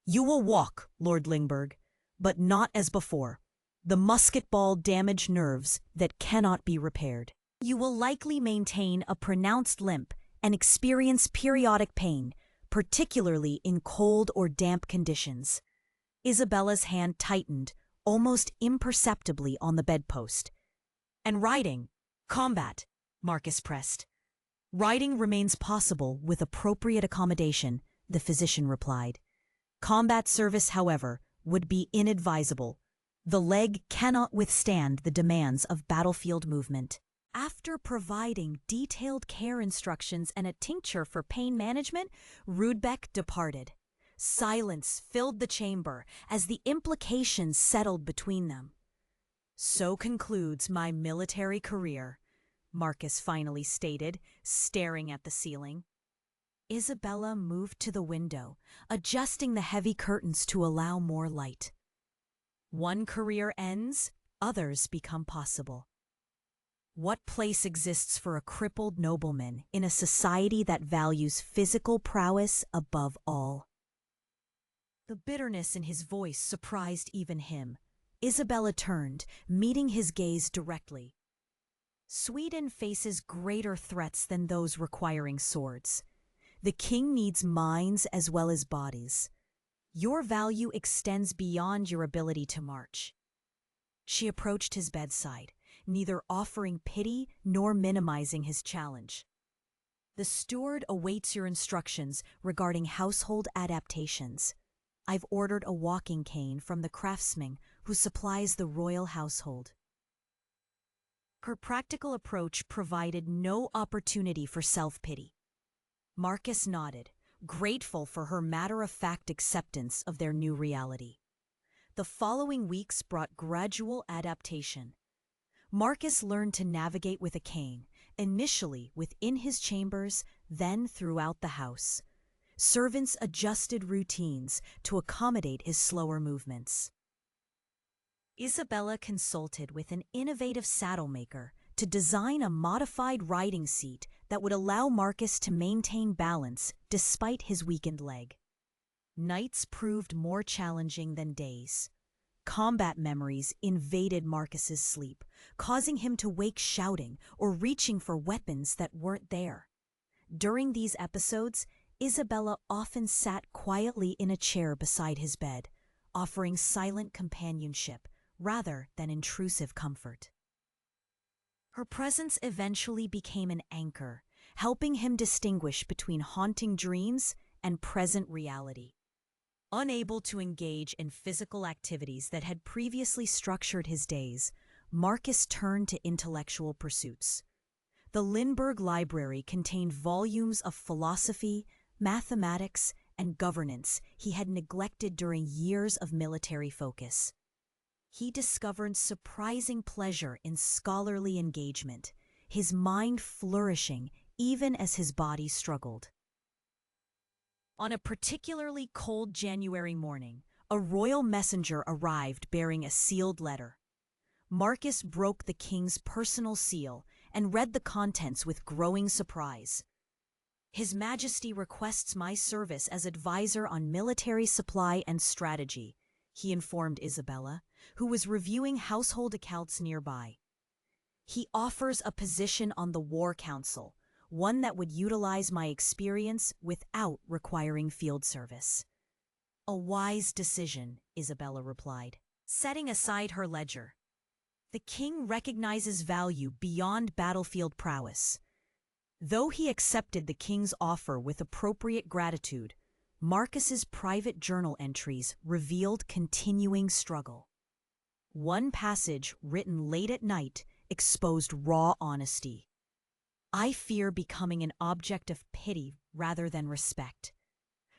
You will walk, Lord Lindbergh, but not as before. The musket ball damaged nerves that cannot be repaired. You will likely maintain a pronounced limp and experience periodic pain, particularly in cold or damp conditions. Isabella's hand tightened, almost imperceptibly on the bedpost. And riding, combat, Marcus pressed. Riding remains possible with appropriate accommodation, the physician replied. Combat service, however, would be inadvisable. The leg cannot withstand the demands of battlefield movement. After providing detailed care instructions and a tincture for pain management, Rudbeck departed. Silence filled the chamber as the implications settled between them. "So concludes my military career," Marcus finally stated, staring at the ceiling. Isabella moved to the window, adjusting the heavy curtains to allow more light. One career ends, others become possible. What place exists for a crippled nobleman in a society that values physical prowess above all? The bitterness in his voice surprised even him. Isabella turned, meeting his gaze directly. "Sweden faces greater threats than those requiring swords. The king needs minds as well as bodies. Your value extends beyond your ability to march." She approached his bedside, neither offering pity nor minimizing his challenge. "The steward awaits your instructions regarding household adaptations. I've ordered a walking cane from the craftsman who supplies the royal household." Her practical approach provided no opportunity for self-pity. Marcus nodded, grateful for her matter-of-fact acceptance of their new reality. The following weeks brought gradual adaptation. Marcus learned to navigate with a cane, initially within his chambers, then throughout the house. Servants adjusted routines to accommodate his slower movements. Isabella consulted with an innovative saddle maker to design a modified riding seat that would allow Marcus to maintain balance despite his weakened leg. Nights proved more challenging than days. Combat memories invaded Marcus's sleep, causing him to wake shouting or reaching for weapons that weren't there. During these episodes, Isabella often sat quietly in a chair beside his bed, offering silent companionship rather than intrusive comfort. Her presence eventually became an anchor, helping him distinguish between haunting dreams and present reality. Unable to engage in physical activities that had previously structured his days, Marcus turned to intellectual pursuits. The Lindbergh Library contained volumes of philosophy, mathematics, and governance he had neglected during years of military focus. He discovered surprising pleasure in scholarly engagement, his mind flourishing even as his body struggled. On a particularly cold January morning, a royal messenger arrived bearing a sealed letter. Marcus broke the king's personal seal and read the contents with growing surprise. "His Majesty requests my service as advisor on military supply and strategy," he informed Isabella, who was reviewing household accounts nearby. "He offers a position on the War Council, one that would utilize my experience without requiring field service." "A wise decision," Isabella replied, setting aside her ledger. "The king recognizes value beyond battlefield prowess." Though he accepted the king's offer with appropriate gratitude, Marcus's private journal entries revealed continuing struggle. One passage written late at night exposed raw honesty. "I fear becoming an object of pity rather than respect.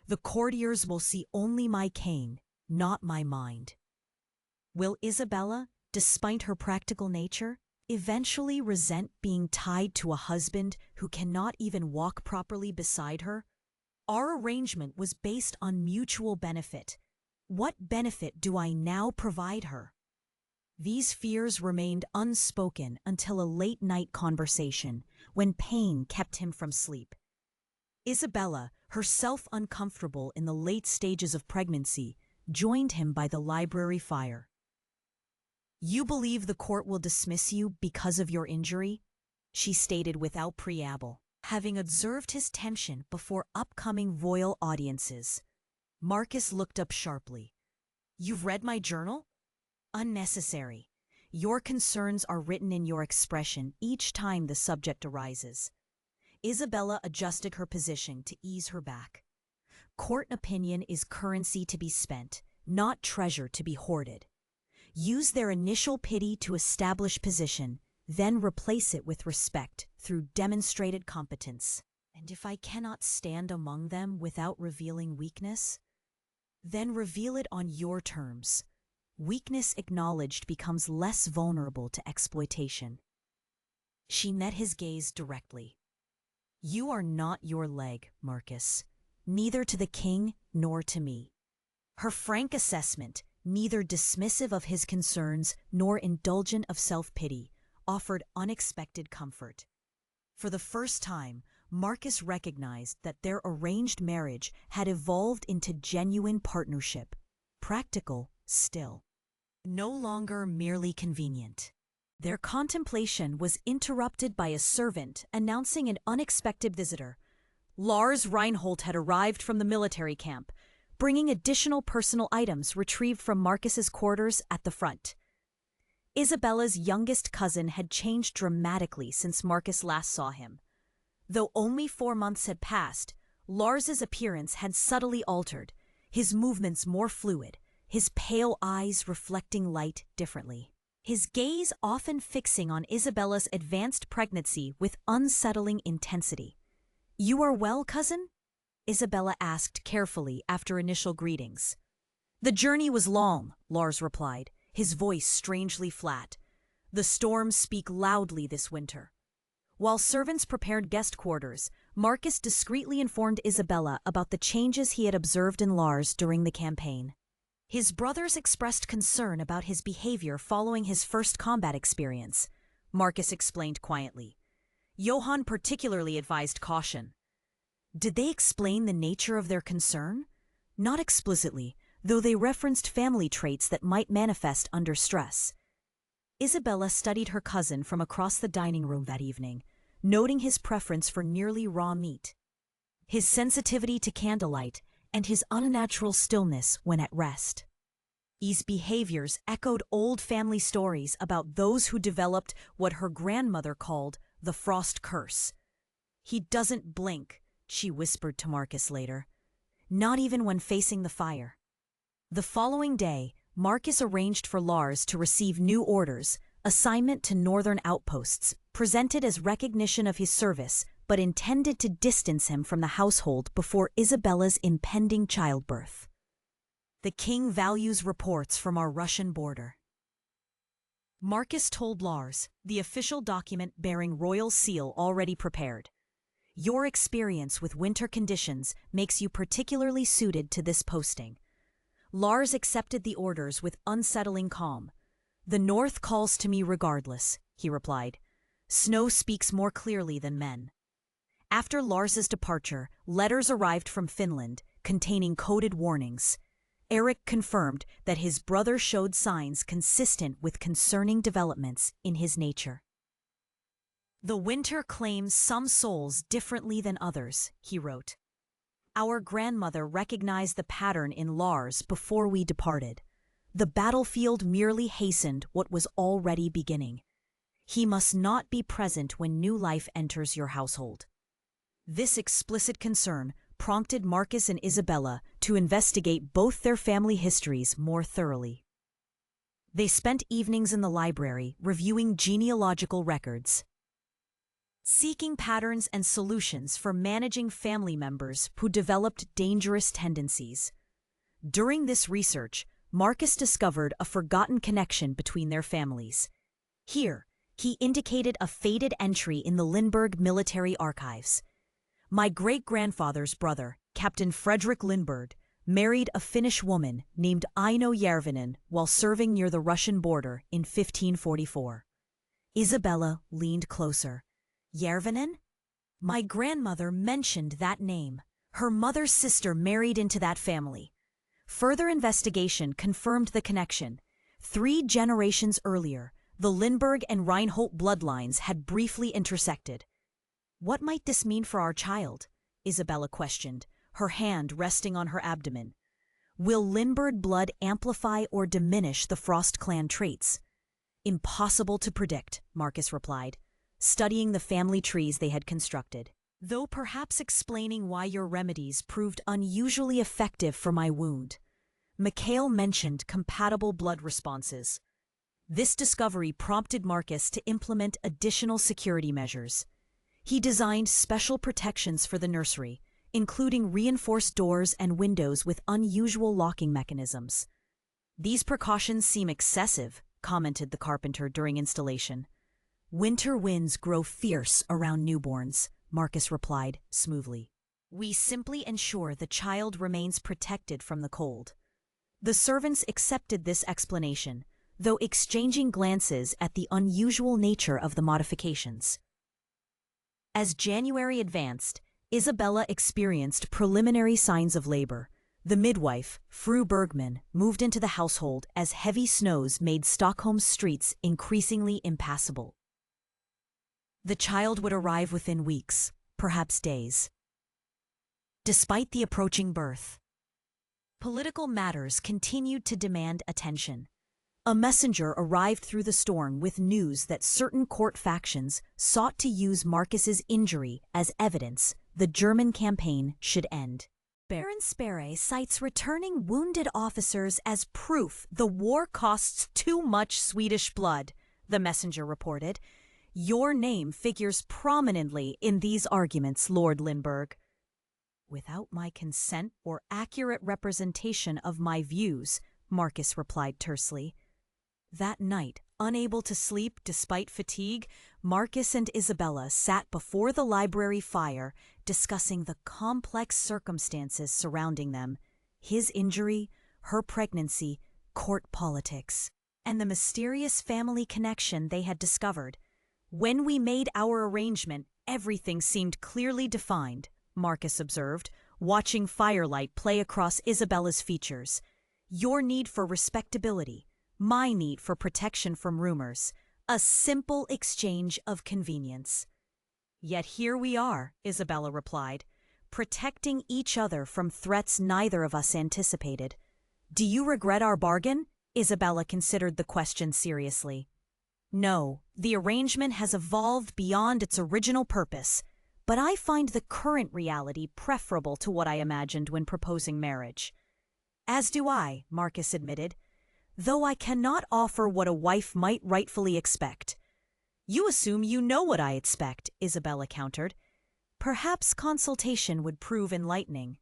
The courtiers will see only my cane, not my mind." Will Isabella, despite her practical nature, eventually resent being tied to a husband who cannot even walk properly beside her? Our arrangement was based on mutual benefit. What benefit do I now provide her? These fears remained unspoken until a late-night conversation, when pain kept him from sleep. Isabella, herself uncomfortable in the late stages of pregnancy, joined him by the library fire. "You believe the court will dismiss you because of your injury?" she stated without preamble, having observed his tension before upcoming royal audiences. Marcus looked up sharply. "You've read my journal?" "Unnecessary. Your concerns are written in your expression each time the subject arises." Isabella adjusted her position to ease her back. "Court opinion is currency to be spent, not treasure to be hoarded. Use their initial pity to establish position, then replace it with respect through demonstrated competence. And if I cannot stand among them without revealing weakness, then reveal it on your terms. Weakness acknowledged becomes less vulnerable to exploitation. She met his gaze directly. You are not your leg, Marcus, neither to the king nor to me. Her frank assessment, neither dismissive of his concerns nor indulgent of self-pity, offered unexpected comfort. For the first time, Marcus recognized that their arranged marriage had evolved into genuine partnership, practical still, no longer merely convenient. Their contemplation was interrupted by a servant announcing an unexpected visitor. Lars Reinhold had arrived from the military camp, bringing additional personal items retrieved from Marcus's quarters at the front. Isabella's youngest cousin had changed dramatically since Marcus last saw him. Though only 4 months had passed, Lars's appearance had subtly altered, his movements more fluid, his pale eyes reflecting light differently. His gaze often fixing on Isabella's advanced pregnancy with unsettling intensity. "You are well, cousin?" Isabella asked carefully after initial greetings. "The journey was long," Lars replied, his voice strangely flat. "The storms speak loudly this winter." While servants prepared guest quarters, Marcus discreetly informed Isabella about the changes he had observed in Lars during the campaign. His brothers expressed concern about his behavior following his first combat experience, Marcus explained quietly. Johann particularly advised caution. Did they explain the nature of their concern? Not explicitly, though they referenced family traits that might manifest under stress. Isabella studied her cousin from across the dining room that evening, noting his preference for nearly raw meat, his sensitivity to candlelight, and his unnatural stillness when at rest. These behaviors echoed old family stories about those who developed what her grandmother called the frost curse. "He doesn't blink," she whispered to Marcus later, "not even when facing the fire." The following day, Marcus arranged for Lars to receive new orders, assignment to northern outposts, presented as recognition of his service, but intended to distance him from the household before Isabella's impending childbirth. "The king values reports from our Russian border." Marcus told Lars, the official document bearing royal seal already prepared. "Your experience with winter conditions makes you particularly suited to this posting." Lars accepted the orders with unsettling calm. "The North calls to me regardless," he replied. "Snow speaks more clearly than men." After Lars's departure, letters arrived from Finland containing coded warnings. Eric confirmed that his brother showed signs consistent with concerning developments in his nature. "The winter claims some souls differently than others," he wrote. "Our grandmother recognized the pattern in Lars before we departed. The battlefield merely hastened what was already beginning. He must not be present when new life enters your household." This explicit concern prompted Marcus and Isabella to investigate both their family histories more thoroughly. They spent evenings in the library reviewing genealogical records, seeking patterns and solutions for managing family members who developed dangerous tendencies. During this research, Marcus discovered a forgotten connection between their families. Here, he indicated a faded entry in the Lindbergh military archives. "My great-grandfather's brother, Captain Frederick Lindbergh, married a Finnish woman named Aino Järvinen while serving near the Russian border in 1544. Isabella leaned closer. "Järvinen? My grandmother mentioned that name. Her mother's sister married into that family." Further investigation confirmed the connection. 3 generations earlier, the Lindbergh and Reinhold bloodlines had briefly intersected. "What might this mean for our child?" Isabella questioned, her hand resting on her abdomen. "Will Lindbergh blood amplify or diminish the Frost clan traits?" "Impossible to predict," Marcus replied, studying the family trees they had constructed. "Though perhaps explaining why your remedies proved unusually effective for my wound." Mikhail mentioned compatible blood responses. This discovery prompted Marcus to implement additional security measures. He designed special protections for the nursery, including reinforced doors and windows with unusual locking mechanisms. "These precautions seem excessive," commented the carpenter during installation. "Winter winds grow fierce around newborns," Marcus replied smoothly. "We simply ensure the child remains protected from the cold." The servants accepted this explanation, though exchanging glances at the unusual nature of the modifications. As January advanced, Isabella experienced preliminary signs of labor. The midwife, Fru Bergman, moved into the household as heavy snows made Stockholm's streets increasingly impassable. The child would arrive within weeks, perhaps days. Despite the approaching birth, political matters continued to demand attention. A messenger arrived through the storm with news that certain court factions sought to use Marcus's injury as evidence the German campaign should end. Baron Sperre cites returning wounded officers as proof the war costs too much Swedish blood, the messenger reported. "Your name figures prominently in these arguments, Lord Lindbergh." "Without my consent or accurate representation of my views," Marcus replied tersely. That night, unable to sleep despite fatigue, Marcus and Isabella sat before the library fire, discussing the complex circumstances surrounding them: his injury, her pregnancy, court politics, and the mysterious family connection they had discovered. "When we made our arrangement, everything seemed clearly defined," Marcus observed, watching firelight play across Isabella's features. "Your need for respectability, my need for protection from rumors, a simple exchange of convenience." "Yet here we are," Isabella replied, "protecting each other from threats neither of us anticipated." "Do you regret our bargain?" Isabella considered the question seriously. "No, the arrangement has evolved beyond its original purpose, but I find the current reality preferable to what I imagined when proposing marriage." "As do I," Marcus admitted, "though I cannot offer what a wife might rightfully expect." "You assume you know what I expect," Isabella countered. "Perhaps consultation would prove enlightening."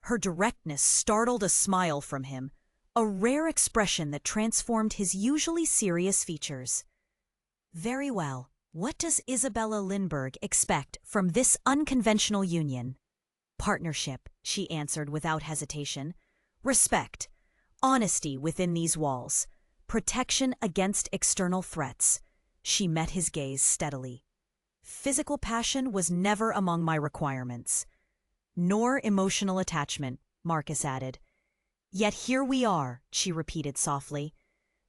Her directness startled a smile from him, a rare expression that transformed his usually serious features. "Very well. What does Isabella Lindbergh expect from this unconventional union?" "Partnership," she answered without hesitation. "Respect. Honesty within these walls. Protection against external threats." She met his gaze steadily. "Physical passion was never among my requirements." "Nor emotional attachment," Marcus added. "Yet here we are," she repeated softly.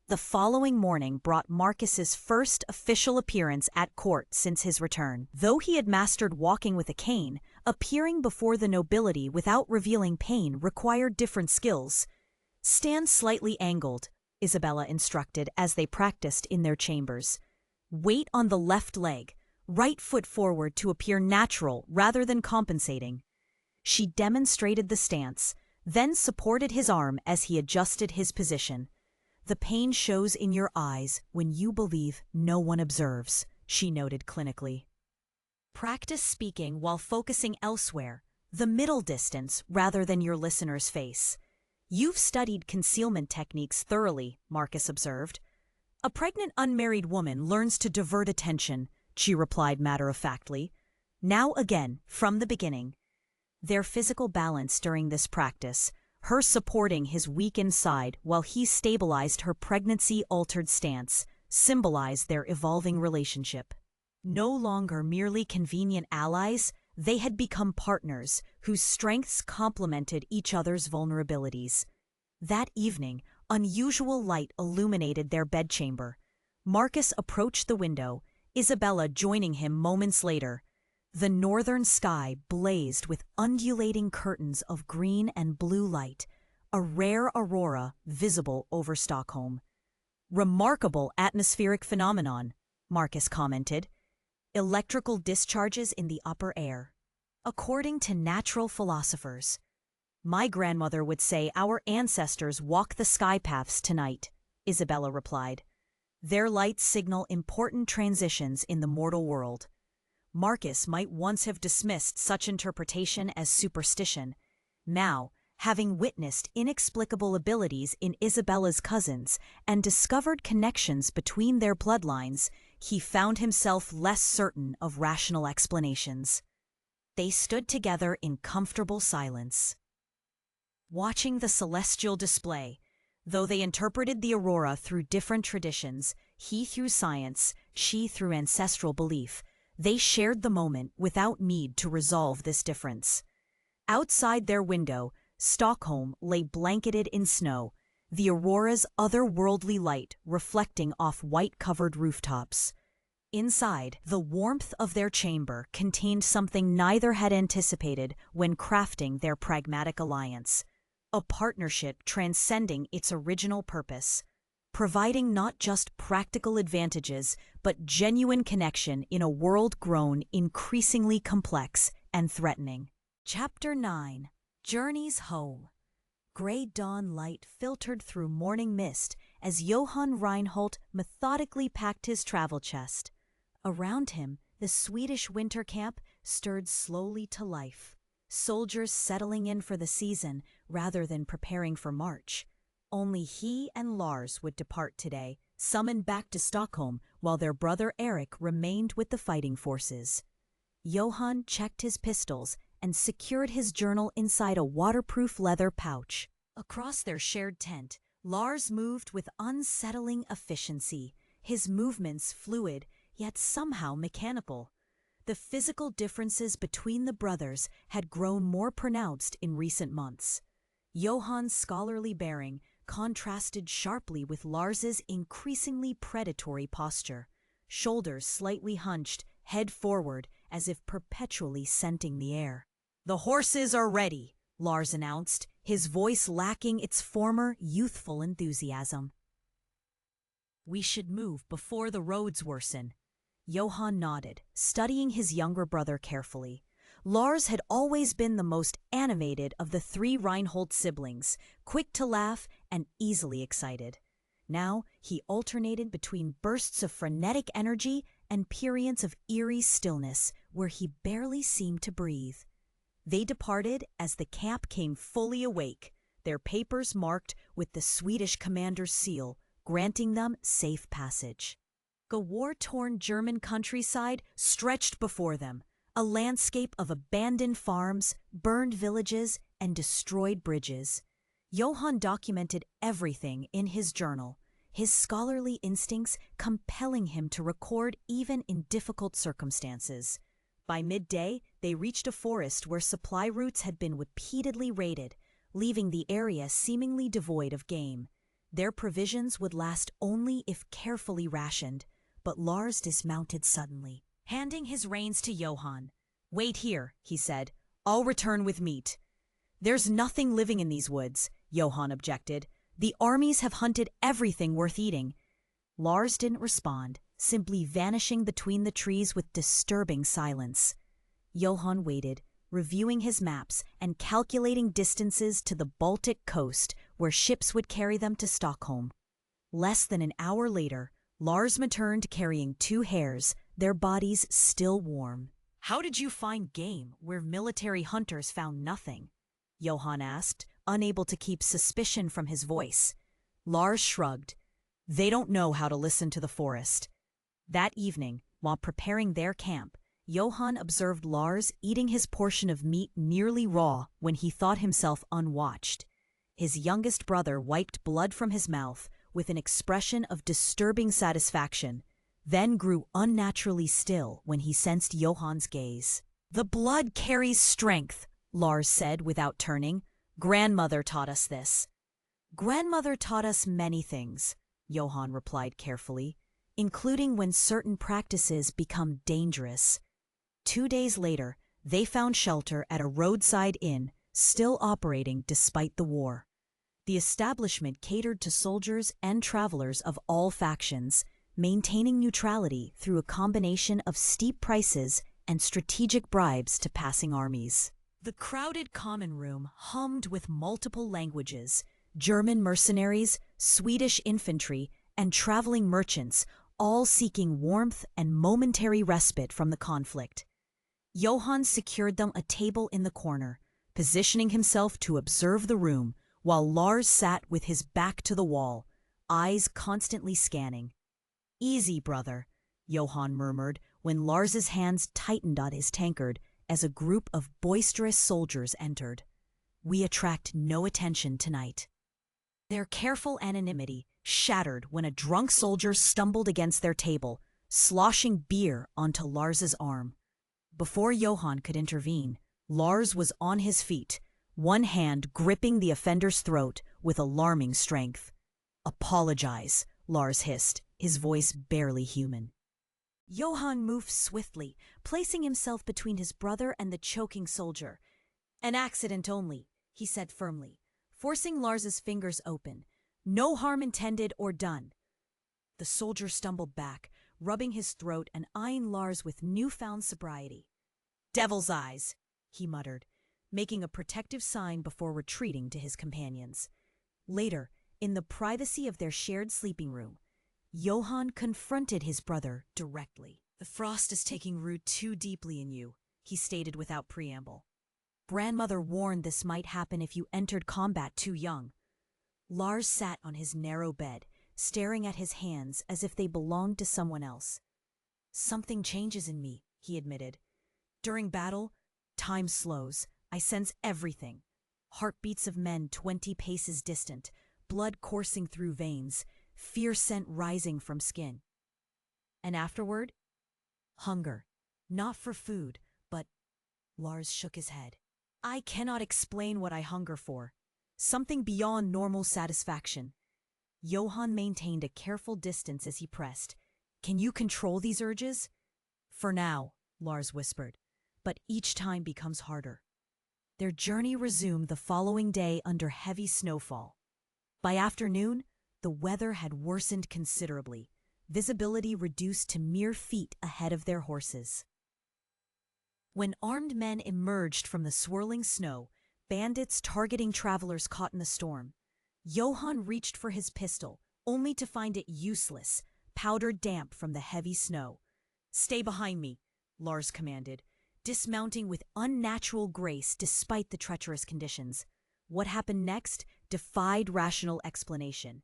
The following morning brought Marcus's first official appearance at court since his return. Though he had mastered walking with a cane, appearing before the nobility without revealing pain required different skills. "Stand slightly angled," Isabella instructed as they practiced in their chambers. "Weight on the left leg, right foot forward to appear natural rather than compensating." She demonstrated the stance, then supported his arm as he adjusted his position. "The pain shows in your eyes when you believe no one observes," she noted clinically. "Practice speaking while focusing elsewhere, the middle distance rather than your listener's face." "You've studied concealment techniques thoroughly," Marcus observed. "A pregnant unmarried woman learns to divert attention," she replied matter-of-factly. "Now again, from the beginning." Their physical balance during this practice, her supporting his weakened side while he stabilized her pregnancy-altered stance, symbolized their evolving relationship. No longer merely convenient allies, they had become partners whose strengths complemented each other's vulnerabilities. That evening, unusual light illuminated their bedchamber. Marcus approached the window, Isabella joining him moments later. The northern sky blazed with undulating curtains of green and blue light, a rare aurora visible over Stockholm. "Remarkable atmospheric phenomenon," Marcus commented. "Electrical discharges in the upper air. According to natural philosophers. My grandmother would say our ancestors walked the sky paths tonight," Isabella replied. Their lights signal important transitions in the mortal world. Marcus might once have dismissed such interpretation as superstition. Now, having witnessed inexplicable abilities in Isabella's cousins and discovered connections between their bloodlines, he found himself less certain of rational explanations. They stood together in comfortable silence, watching the celestial display. Though they interpreted the aurora through different traditions, he through science, she through ancestral belief, they shared the moment without need to resolve this difference. Outside their window, Stockholm lay blanketed in snow, the aurora's otherworldly light reflecting off white-covered rooftops. Inside, the warmth of their chamber contained something neither had anticipated when crafting their pragmatic alliance. A partnership transcending its original purpose, providing not just practical advantages, but genuine connection in a world grown increasingly complex and threatening. Chapter 9. Journeys Home. Gray dawn light filtered through morning mist as Johann Reinhold methodically packed his travel chest. Around him, the Swedish winter camp stirred slowly to life. Soldiers settling in for the season rather than preparing for March. Only he and Lars would depart today, summoned back to Stockholm, while their brother Eric remained with the fighting forces. Johann checked his pistols and secured his journal inside a waterproof leather pouch. Across their shared tent, Lars moved with unsettling efficiency, his movements fluid, yet somehow mechanical. The physical differences between the brothers had grown more pronounced in recent months. Johann's scholarly bearing contrasted sharply with Lars's increasingly predatory posture, shoulders slightly hunched, head forward, as if perpetually scenting the air. "The horses are ready," Lars announced, his voice lacking its former youthful enthusiasm. "We should move before the roads worsen." Johann nodded, studying his younger brother carefully. Lars had always been the most animated of the three Reinhold siblings, quick to laugh and easily excited. Now he alternated between bursts of frenetic energy and periods of eerie stillness where he barely seemed to breathe. They departed as the camp came fully awake, their papers marked with the Swedish commander's seal, granting them safe passage. A war-torn German countryside stretched before them, a landscape of abandoned farms, burned villages, and destroyed bridges. Johann documented everything in his journal, his scholarly instincts compelling him to record even in difficult circumstances. By midday, they reached a forest where supply routes had been repeatedly raided, leaving the area seemingly devoid of game. Their provisions would last only if carefully rationed, but Lars dismounted suddenly, handing his reins to Johann. "Wait here," he said. "I'll return with meat." "There's nothing living in these woods," Johann objected. "The armies have hunted everything worth eating." Lars didn't respond, simply vanishing between the trees with disturbing silence. Johann waited, reviewing his maps and calculating distances to the Baltic coast where ships would carry them to Stockholm. Less than an hour later, Lars returned carrying 2 hares, their bodies still warm. "How did you find game where military hunters found nothing?" Johann asked, unable to keep suspicion from his voice. Lars shrugged. "They don't know how to listen to the forest." That evening, while preparing their camp, Johann observed Lars eating his portion of meat nearly raw when he thought himself unwatched. His youngest brother wiped blood from his mouth with an expression of disturbing satisfaction, then grew unnaturally still when he sensed Johann's gaze. "The blood carries strength," Lars said without turning. "Grandmother taught us this." "Grandmother taught us many things," Johann replied carefully, "including when certain practices become dangerous." 2 days later, they found shelter at a roadside inn, still operating despite the war. The establishment catered to soldiers and travelers of all factions, maintaining neutrality through a combination of steep prices and strategic bribes to passing armies. The crowded common room hummed with multiple languages: German mercenaries, Swedish infantry, and traveling merchants, all seeking warmth and momentary respite from the conflict. Johann secured them a table in the corner, positioning himself to observe the room, while Lars sat with his back to the wall, eyes constantly scanning. "Easy, brother," Johann murmured when Lars's hands tightened on his tankard as a group of boisterous soldiers entered. "We attract no attention tonight." Their careful anonymity shattered when a drunk soldier stumbled against their table, sloshing beer onto Lars's arm. Before Johann could intervene, Lars was on his feet, one hand gripping the offender's throat with alarming strength. "Apologize," Lars hissed, his voice barely human. Johann moved swiftly, placing himself between his brother and the choking soldier. "An accident only," he said firmly, forcing Lars's fingers open. "No harm intended or done." The soldier stumbled back, rubbing his throat and eyeing Lars with newfound sobriety. "Devil's eyes," he muttered, making a protective sign before retreating to his companions. Later, in the privacy of their shared sleeping room, Johann confronted his brother directly. "The frost is taking root too deeply in you," he stated without preamble. "Grandmother warned this might happen if you entered combat too young." Lars sat on his narrow bed, staring at his hands as if they belonged to someone else. "Something changes in me," he admitted. "During battle, time slows. I sense everything. Heartbeats of men 20 paces distant, blood coursing through veins, fear scent rising from skin. And afterward? Hunger. Not for food, but—" Lars shook his head. "I cannot explain what I hunger for. Something beyond normal satisfaction." Johann maintained a careful distance as he pressed. "Can you control these urges?" "For now," Lars whispered, "but each time becomes harder." Their journey resumed the following day under heavy snowfall. By afternoon, the weather had worsened considerably, visibility reduced to mere feet ahead of their horses. When armed men emerged from the swirling snow, bandits targeting travelers caught in the storm, Johann reached for his pistol, only to find it useless, powdered damp from the heavy snow. "Stay behind me," Lars commanded, dismounting with unnatural grace despite the treacherous conditions. What happened next defied rational explanation.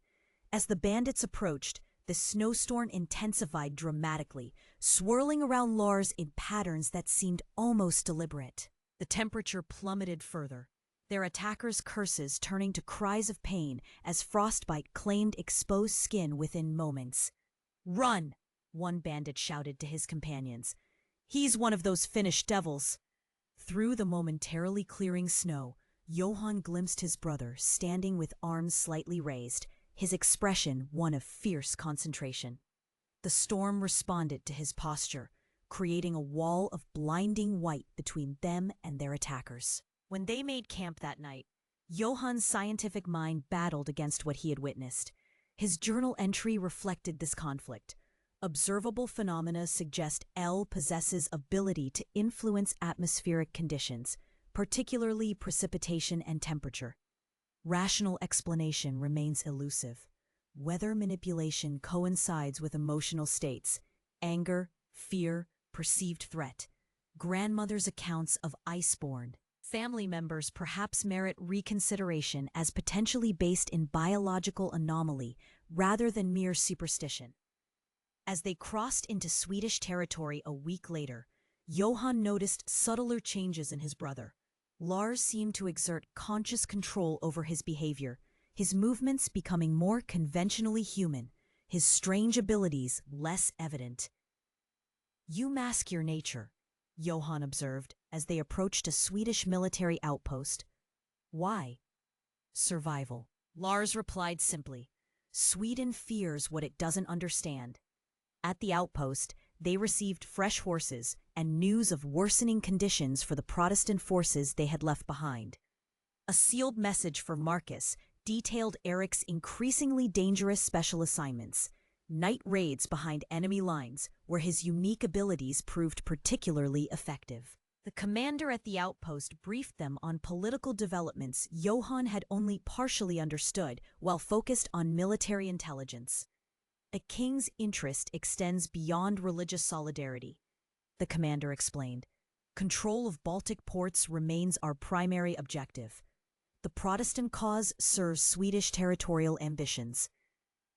As the bandits approached, the snowstorm intensified dramatically, swirling around Lars in patterns that seemed almost deliberate. The temperature plummeted further, their attackers' curses turning to cries of pain as frostbite claimed exposed skin within moments. "Run!" one bandit shouted to his companions. "He's one of those Finnish devils." Through the momentarily clearing snow, Johann glimpsed his brother standing with arms slightly raised, his expression one of fierce concentration. The storm responded to his posture, creating a wall of blinding white between them and their attackers. When they made camp that night, Johann's scientific mind battled against what he had witnessed. His journal entry reflected this conflict. Observable phenomena suggest L possesses ability to influence atmospheric conditions, particularly precipitation and temperature. Rational explanation remains elusive. Weather manipulation coincides with emotional states, anger, fear, perceived threat. Grandmother's accounts of iceborne family members perhaps merit reconsideration as potentially based in biological anomaly rather than mere superstition. As they crossed into Swedish territory a week later, Johann noticed subtler changes in his brother. Lars seemed to exert conscious control over his behavior, his movements becoming more conventionally human, his strange abilities less evident. "You mask your nature," Johann observed as they approached a Swedish military outpost. "Why?" "Survival," Lars replied simply. "Sweden fears what it doesn't understand." At the outpost, they received fresh horses and news of worsening conditions for the Protestant forces they had left behind. A sealed message for Marcus detailed Eric's increasingly dangerous special assignments, night raids behind enemy lines, where his unique abilities proved particularly effective. The commander at the outpost briefed them on political developments Johann had only partially understood while focused on military intelligence. A king's interest extends beyond religious solidarity, the commander explained. Control of Baltic ports remains our primary objective. The Protestant cause serves Swedish territorial ambitions.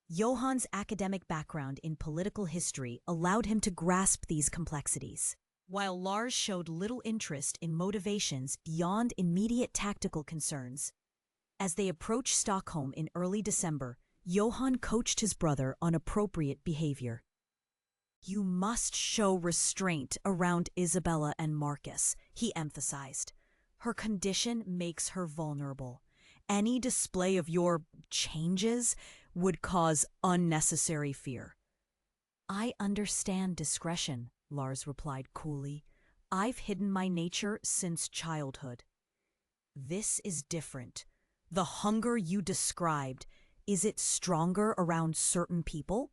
Johan's academic background in political history allowed him to grasp these complexities, while Lars showed little interest in motivations beyond immediate tactical concerns. As they approached Stockholm in early December, Johan coached his brother on appropriate behavior. "You must show restraint around Isabella and Marcus," he emphasized. "Her condition makes her vulnerable. Any display of your changes would cause unnecessary fear." "I understand discretion," Lars replied coolly. "I've hidden my nature since childhood." "This is different. The hunger you described, is it stronger around certain people?"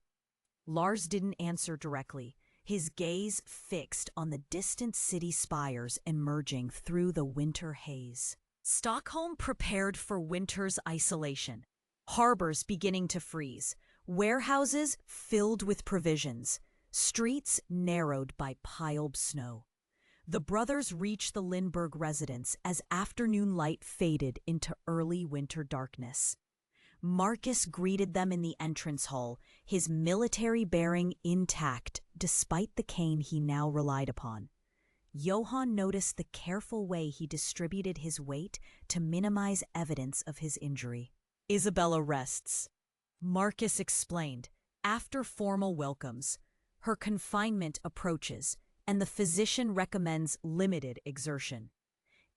Lars didn't answer directly, his gaze fixed on the distant city spires emerging through the winter haze. Stockholm prepared for winter's isolation. Harbors beginning to freeze, warehouses filled with provisions, streets narrowed by piled snow. The brothers reached the Lindbergh residence as afternoon light faded into early winter darkness. Marcus greeted them in the entrance hall, his military bearing intact despite the cane he now relied upon. Johan noticed the careful way he distributed his weight to minimize evidence of his injury. "Isabella rests," Marcus explained, after formal welcomes. "Her confinement approaches, and the physician recommends limited exertion."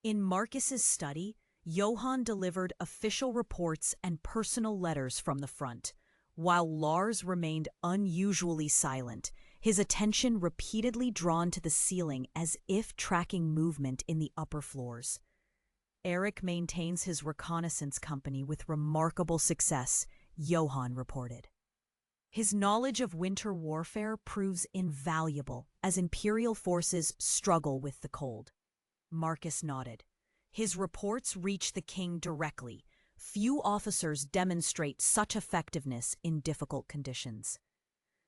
In Marcus's study, Johan delivered official reports and personal letters from the front, while Lars remained unusually silent, his attention repeatedly drawn to the ceiling as if tracking movement in the upper floors. "Eric maintains his reconnaissance company with remarkable success," Johan reported. "His knowledge of winter warfare proves invaluable as Imperial forces struggle with the cold." Marcus nodded. "His reports reach the king directly. Few officers demonstrate such effectiveness in difficult conditions."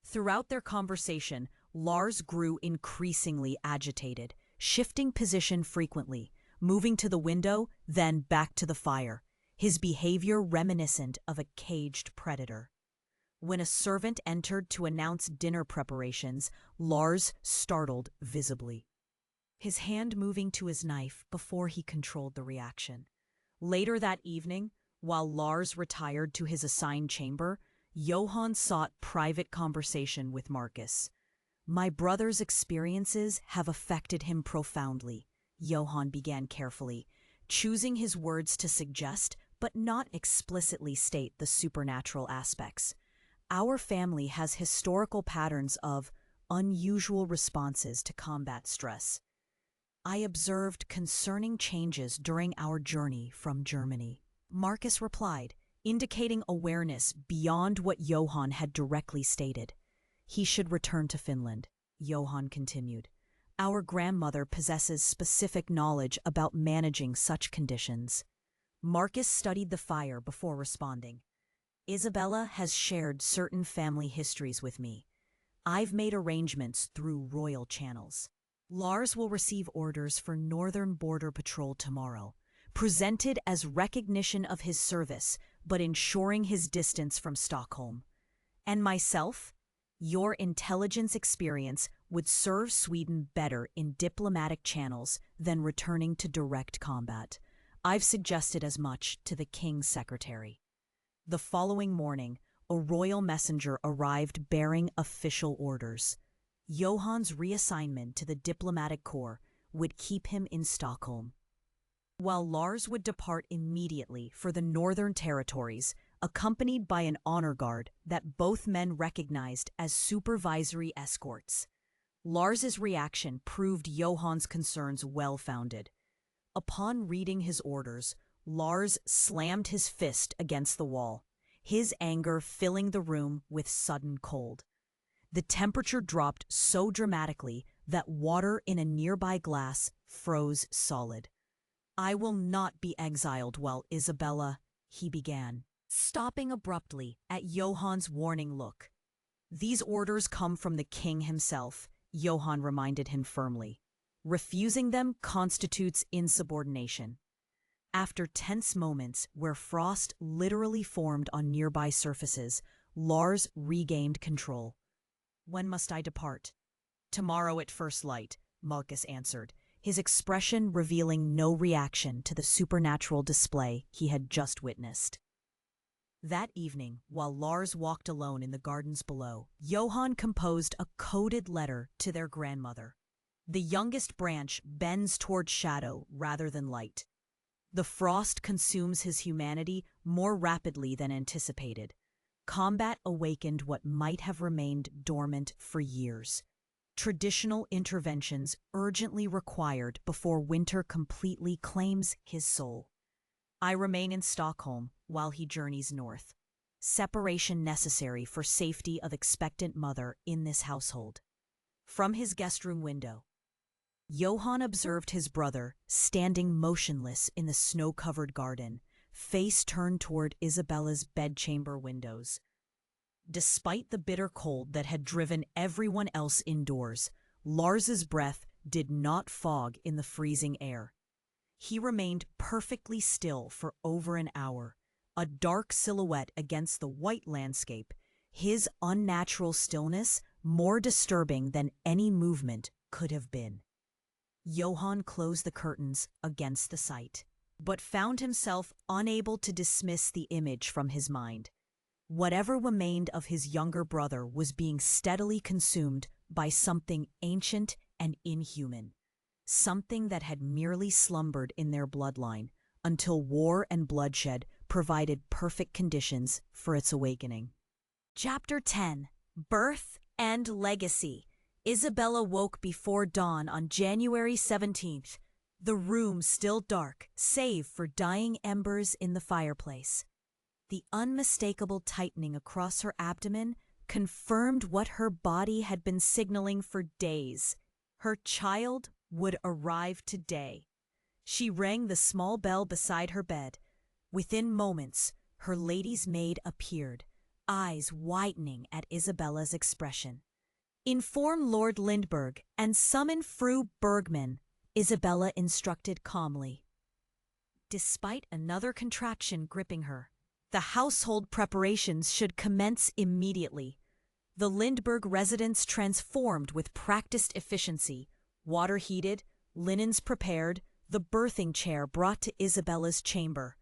Throughout their conversation, Lars grew increasingly agitated, shifting position frequently, moving to the window, then back to the fire, his behavior reminiscent of a caged predator. When a servant entered to announce dinner preparations, Lars startled visibly, his hand moving to his knife before he controlled the reaction. Later that evening, while Lars retired to his assigned chamber, Johan sought private conversation with Marcus. "My brother's experiences have affected him profoundly," Johan began carefully, choosing his words to suggest but not explicitly state the supernatural aspects. "Our family has historical patterns of unusual responses to combat stress. I observed concerning changes during our journey from Germany," Marcus replied, indicating awareness beyond what Johan had directly stated. "He should return to Finland," Johan continued. "Our grandmother possesses specific knowledge about managing such conditions." Marcus studied the fire before responding. "Isabella has shared certain family histories with me. I've made arrangements through royal channels. Lars will receive orders for Northern Border Patrol tomorrow, presented as recognition of his service, but ensuring his distance from Stockholm. And myself? Your intelligence experience would serve Sweden better in diplomatic channels than returning to direct combat. I've suggested as much to the King's secretary." The following morning, a royal messenger arrived bearing official orders. Johan's reassignment to the diplomatic corps would keep him in Stockholm, while Lars would depart immediately for the northern territories, accompanied by an honor guard that both men recognized as supervisory escorts. Lars's reaction proved Johan's concerns well-founded. Upon reading his orders, Lars slammed his fist against the wall, his anger filling the room with sudden cold. The temperature dropped so dramatically that water in a nearby glass froze solid. "I will not be exiled while Isabella," he began, stopping abruptly at Johan's warning look. These orders come from the king himself, Johann reminded him firmly. Refusing them constitutes insubordination. After tense moments where frost literally formed on nearby surfaces, Lars regained control. "When must I depart?" "Tomorrow at first light," Marcus answered, his expression revealing no reaction to the supernatural display he had just witnessed. That evening, while Lars walked alone in the gardens below, Johann composed a coded letter to their grandmother. The youngest branch bends toward shadow rather than light. The frost consumes his humanity more rapidly than anticipated. Combat awakened what might have remained dormant for years. Traditional interventions urgently required before winter completely claims his soul. I remain in Stockholm while he journeys north. Separation necessary for safety of expectant mother in this household. From his guest room window, Johann observed his brother standing motionless in the snow-covered garden, face turned toward Isabella's bedchamber windows. Despite the bitter cold that had driven everyone else indoors, Lars's breath did not fog in the freezing air. He remained perfectly still for over an hour, a dark silhouette against the white landscape, his unnatural stillness more disturbing than any movement could have been. Johann closed the curtains against the sight, but found himself unable to dismiss the image from his mind. Whatever remained of his younger brother was being steadily consumed by something ancient and inhuman, something that had merely slumbered in their bloodline until war and bloodshed provided perfect conditions for its awakening. Chapter 10: Birth and Legacy. Isabella woke before dawn on January 17th, the room still dark, save for dying embers in the fireplace. The unmistakable tightening across her abdomen confirmed what her body had been signaling for days. Her child would arrive today. She rang the small bell beside her bed. Within moments, her lady's maid appeared, eyes widening at Isabella's expression. "Inform Lord Lindbergh and summon Fru Bergman," Isabella instructed calmly. Despite another contraction gripping her, the household preparations should commence immediately. The Lindbergh residence transformed with practiced efficiency, water heated, linens prepared, the birthing chair brought to Isabella's chamber.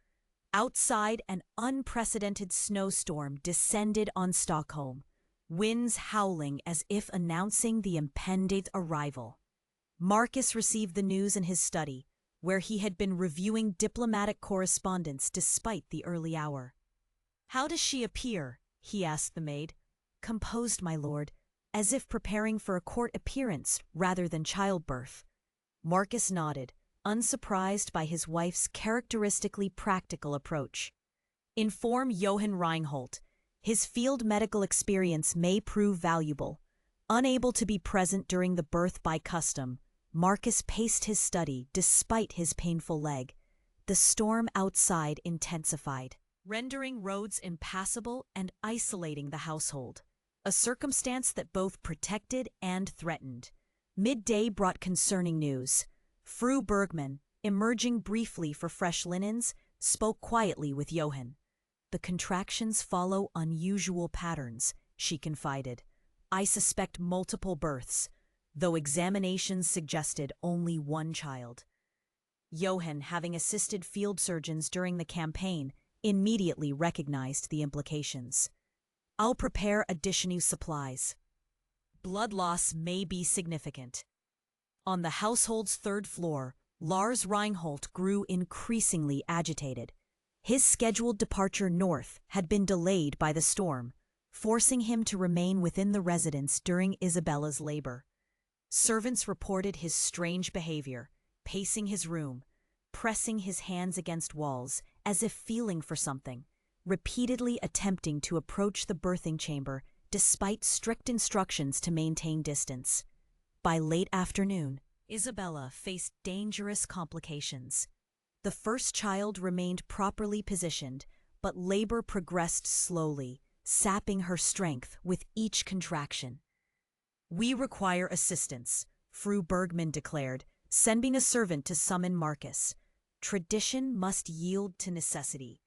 Outside, an unprecedented snowstorm descended on Stockholm, winds howling as if announcing the impending arrival. Marcus received the news in his study, where he had been reviewing diplomatic correspondence despite the early hour. "How does she appear?" he asked the maid. "Composed, my lord, as if preparing for a court appearance rather than childbirth." Marcus nodded, unsurprised by his wife's characteristically practical approach. "Inform Johann Reinhold. His field medical experience may prove valuable." Unable to be present during the birth by custom, Marcus paced his study despite his painful leg. The storm outside intensified, rendering roads impassable and isolating the household, a circumstance that both protected and threatened. Midday brought concerning news. Fru Bergman, emerging briefly for fresh linens, spoke quietly with Johann. "The contractions follow unusual patterns," she confided. "I suspect multiple births, though examinations suggested only one child." Johann, having assisted field surgeons during the campaign, immediately recognized the implications. "I'll prepare additional supplies. Blood loss may be significant." On the household's third floor, Lars Reinhold grew increasingly agitated. His scheduled departure north had been delayed by the storm, forcing him to remain within the residence during Isabella's labor. Servants reported his strange behavior, pacing his room, pressing his hands against walls as if feeling for something, repeatedly attempting to approach the birthing chamber despite strict instructions to maintain distance. By late afternoon, Isabella faced dangerous complications. The first child remained properly positioned, but labor progressed slowly, sapping her strength with each contraction. "We require assistance," Fru Bergman declared, sending a servant to summon Marcus. Tradition must yield to necessity.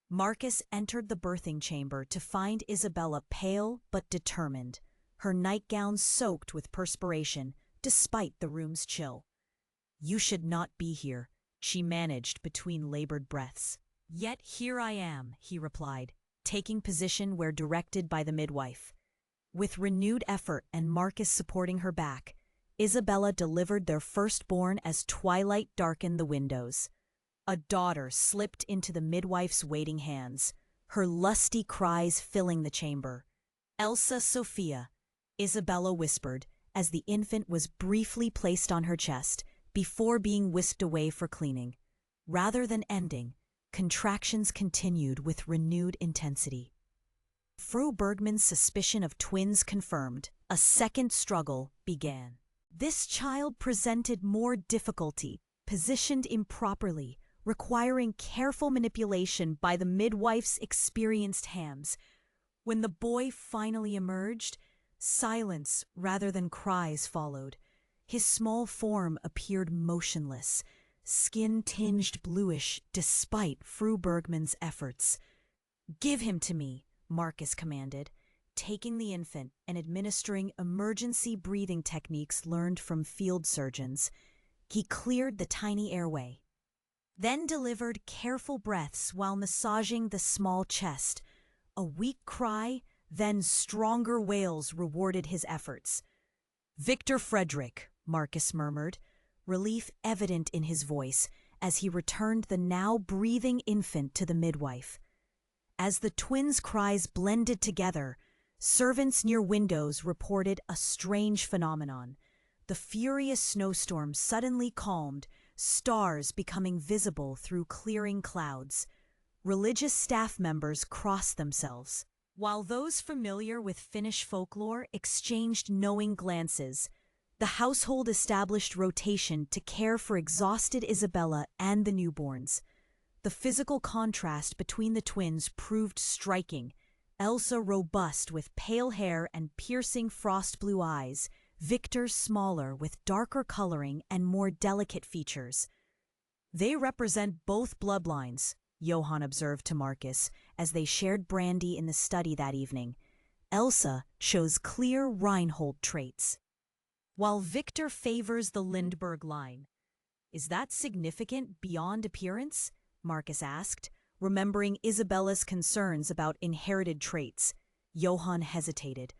Marcus entered the birthing chamber to find Isabella pale but determined, her nightgown soaked with perspiration despite the room's chill. "You should not be here," she managed between labored breaths. "Yet here I am," he replied, taking position where directed by the midwife. With renewed effort and Marcus supporting her back, Isabella delivered their firstborn as twilight darkened the windows. A daughter slipped into the midwife's waiting hands, her lusty cries filling the chamber. "Elsa Sophia," Isabella whispered as the infant was briefly placed on her chest before being whisked away for cleaning. Rather than ending, contractions continued with renewed intensity. Fru Bergman's suspicion of twins confirmed. A second struggle began. This child presented more difficulty, positioned improperly, requiring careful manipulation by the midwife's experienced hands. When the boy finally emerged, silence rather than cries followed. His small form appeared motionless, skin tinged bluish despite Fru Bergman's efforts. "Give him to me," Marcus commanded, taking the infant and administering emergency breathing techniques learned from field surgeons. He cleared the tiny airway, then delivered careful breaths while massaging the small chest. A weak cry, then stronger wails rewarded his efforts. "Victor Frederick," Marcus murmured, relief evident in his voice as he returned the now breathing infant to the midwife. As the twins' cries blended together, servants near windows reported a strange phenomenon. The furious snowstorm suddenly calmed, stars becoming visible through clearing clouds. Religious staff members crossed themselves, while those familiar with Finnish folklore exchanged knowing glances. The household established rotation to care for exhausted Isabella and the newborns. The physical contrast between the twins proved striking. Elsa robust with pale hair and piercing frost blue eyes, Victor smaller with darker coloring and more delicate features. "They represent both bloodlines," Johann observed to Marcus as they shared brandy in the study that evening. "Elsa shows clear Reinhold traits, while Victor favors the Lindbergh line." "Is that significant beyond appearance?" Marcus asked, remembering Isabella's concerns about inherited traits. Johann hesitated.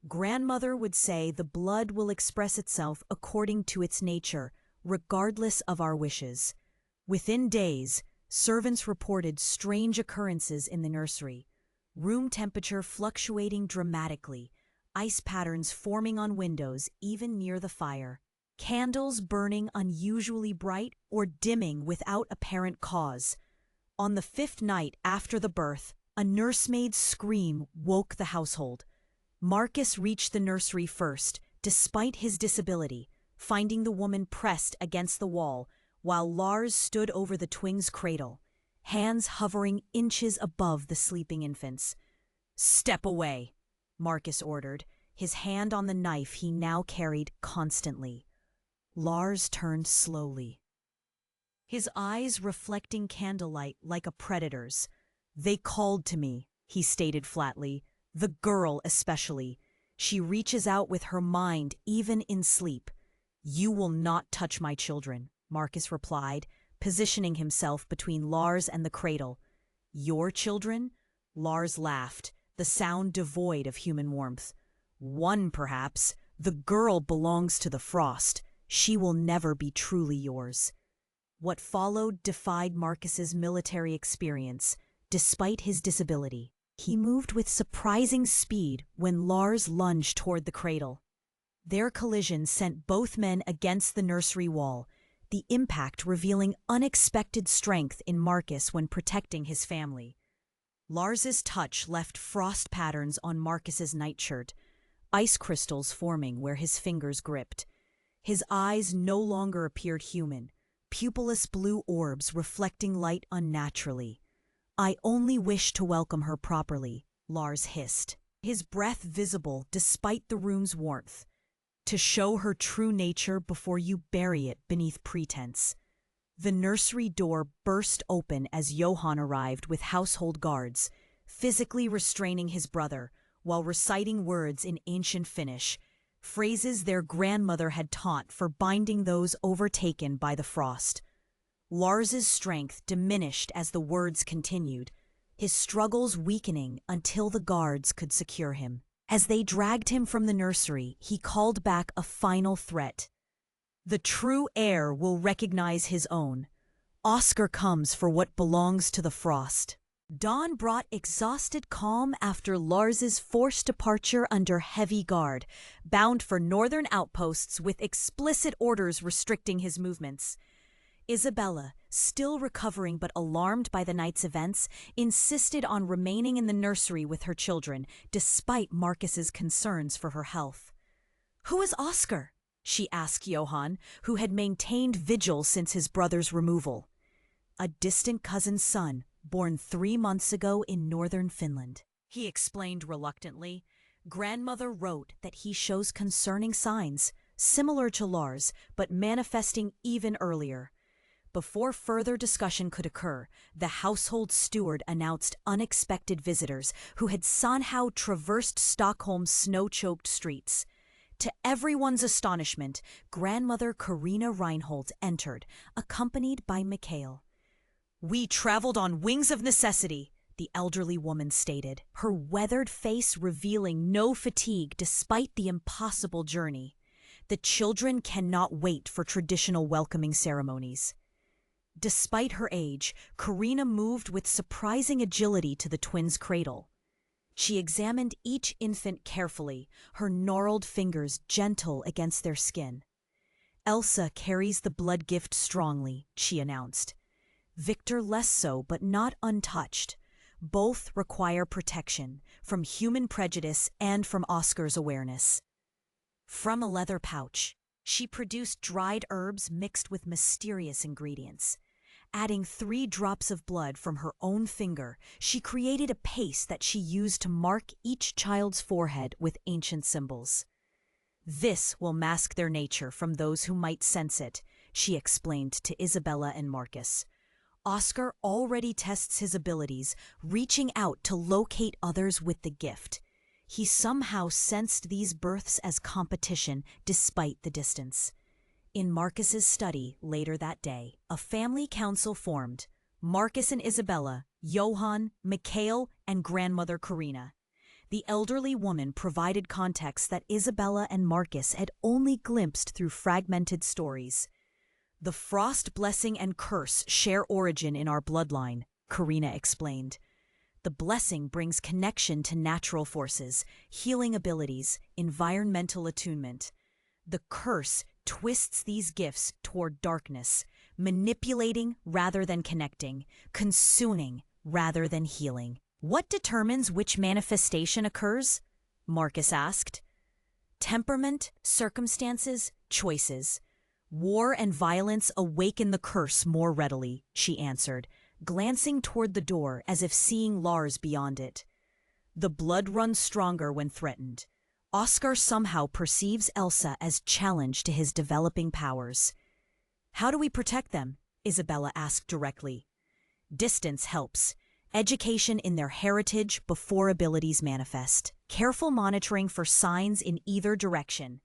"Grandmother would say the blood will express itself according to its nature, regardless of our wishes." Within days, servants reported strange occurrences in the nursery. Room temperature fluctuating dramatically, ice patterns forming on windows even near the fire, candles burning unusually bright or dimming without apparent cause. On the 5th night after the birth, a nursemaid's scream woke the household. Marcus reached the nursery first, despite his disability, finding the woman pressed against the wall, while Lars stood over the twins' cradle, hands hovering inches above the sleeping infants. "Step away," Marcus ordered, his hand on the knife he now carried constantly. Lars turned slowly, his eyes reflecting candlelight like a predator's. "They called to me," he stated flatly, "the girl especially. She reaches out with her mind even in sleep." "You will not touch my children," Marcus replied, positioning himself between Lars and the cradle. "Your children?" Lars laughed, the sound devoid of human warmth. "One, perhaps. The girl belongs to the frost. She will never be truly yours." What followed defied Marcus's military experience, despite his disability. He moved with surprising speed when Lars lunged toward the cradle. Their collision sent both men against the nursery wall, the impact revealing unexpected strength in Marcus when protecting his family. Lars's touch left frost patterns on Marcus's nightshirt, ice crystals forming where his fingers gripped. His eyes no longer appeared human, pupilless blue orbs reflecting light unnaturally. "I only wish to welcome her properly," Lars hissed, his breath visible despite the room's warmth. To show her true nature before you bury it beneath pretense. The nursery door burst open as Johan arrived with household guards, physically restraining his brother while reciting words in ancient Finnish, phrases their grandmother had taught for binding those overtaken by the frost. Lars's strength diminished as the words continued, his struggles weakening until the guards could secure him. As they dragged him from the nursery, he called back a final threat. The true heir will recognize his own. Oscar comes for what belongs to the frost. Dawn brought exhausted calm after Lars's forced departure under heavy guard, bound for northern outposts with explicit orders restricting his movements. Isabella, still recovering but alarmed by the night's events, insisted on remaining in the nursery with her children, despite Marcus's concerns for her health. "Who is Oscar?" she asked Johan, who had maintained vigil since his brother's removal. "A distant cousin's son, born 3 months ago in northern Finland," he explained reluctantly. "Grandmother wrote that he shows concerning signs, similar to Lars, but manifesting even earlier." Before further discussion could occur, the household steward announced unexpected visitors who had somehow traversed Stockholm's snow-choked streets. To everyone's astonishment, grandmother Carina Reinhold entered, accompanied by Mikhail. "We traveled on wings of necessity," the elderly woman stated, her weathered face revealing no fatigue despite the impossible journey. "The children cannot wait for traditional welcoming ceremonies." Despite her age, Carina moved with surprising agility to the twins' cradle. She examined each infant carefully, her gnarled fingers gentle against their skin. "Elsa carries the blood gift strongly," she announced. "Victor less so, but not untouched. Both require protection, from human prejudice and from Oscar's awareness." From a leather pouch, she produced dried herbs mixed with mysterious ingredients. Adding 3 drops of blood from her own finger, she created a paste that she used to mark each child's forehead with ancient symbols. "This will mask their nature from those who might sense it," she explained to Isabella and Marcus. "Oscar already tests his abilities, reaching out to locate others with the gift. He somehow sensed these births as competition despite the distance." In Marcus's study later that day, a family council formed: Marcus and Isabella, Johan, Mikhail, and grandmother Carina. The elderly woman provided context that Isabella and Marcus had only glimpsed through fragmented stories. "The frost blessing and curse share origin in our bloodline," Carina explained. "The blessing brings connection to natural forces, healing abilities, environmental attunement. The curse twists these gifts toward darkness, manipulating rather than connecting, consuming rather than healing." "What determines which manifestation occurs?" Marcus asked. "Temperament, circumstances, choices. War and violence awaken the curse more readily," she answered, glancing toward the door as if seeing Lars beyond it. "The blood runs stronger when threatened. Oscar somehow perceives Elsa as challenge to his developing powers." "How do we protect them?" Isabella asked directly. "Distance helps. Education in their heritage before abilities manifest. Careful monitoring for signs in either direction."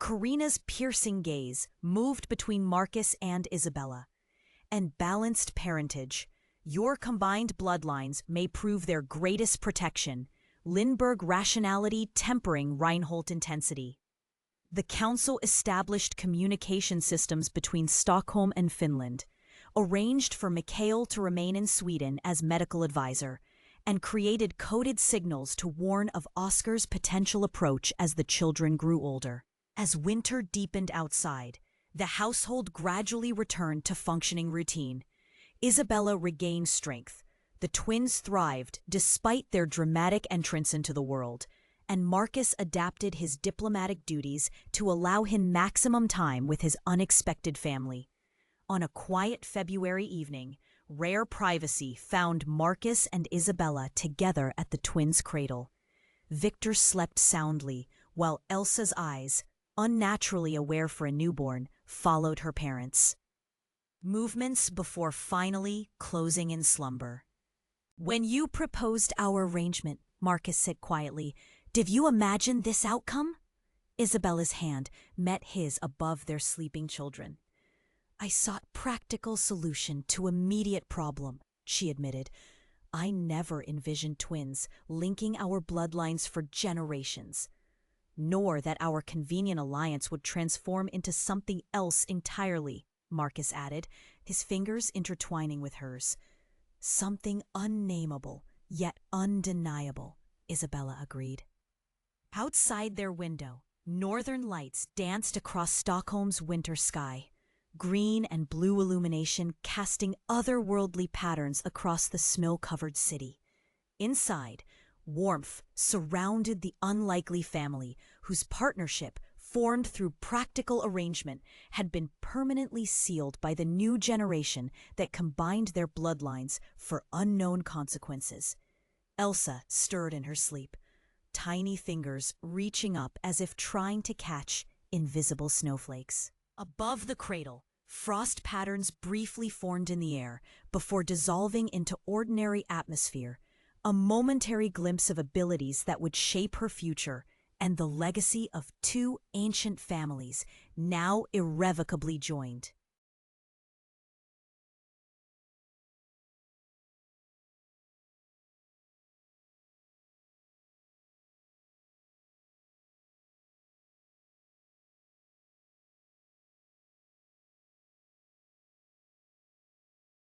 Carina's piercing gaze moved between Marcus and Isabella. "And balanced parentage. Your combined bloodlines may prove their greatest protection. Lindbergh rationality tempering Reinhold intensity." The council established communication systems between Stockholm and Finland, arranged for Mikhail to remain in Sweden as medical advisor, and created coded signals to warn of Oscar's potential approach as the children grew older. As winter deepened outside, the household gradually returned to functioning routine. Isabella regained strength. The twins thrived despite their dramatic entrance into the world, and Marcus adapted his diplomatic duties to allow him maximum time with his unexpected family. On a quiet February evening, rare privacy found Marcus and Isabella together at the twins' cradle. Victor slept soundly, while Elsa's eyes, unnaturally aware for a newborn, followed her parents' movements before finally closing in slumber. "When you proposed our arrangement," Marcus said quietly, "did you imagine this outcome?" Isabella's hand met his above their sleeping children. "I sought practical solution to immediate problem," she admitted. "I never envisioned twins linking our bloodlines for generations, nor that our convenient alliance would transform into something else entirely," Marcus added, his fingers intertwining with hers. "Something unnameable, yet undeniable," Isabella agreed. Outside their window, northern lights danced across Stockholm's winter sky, green and blue illumination casting otherworldly patterns across the snow-covered city. Inside, warmth surrounded the unlikely family whose partnership, formed through practical arrangement, had been permanently sealed by the new generation that combined their bloodlines for unknown consequences. Elsa stirred in her sleep, tiny fingers reaching up as if trying to catch invisible snowflakes. Above the cradle, frost patterns briefly formed in the air before dissolving into ordinary atmosphere, a momentary glimpse of abilities that would shape her future and the legacy of two ancient families now irrevocably joined.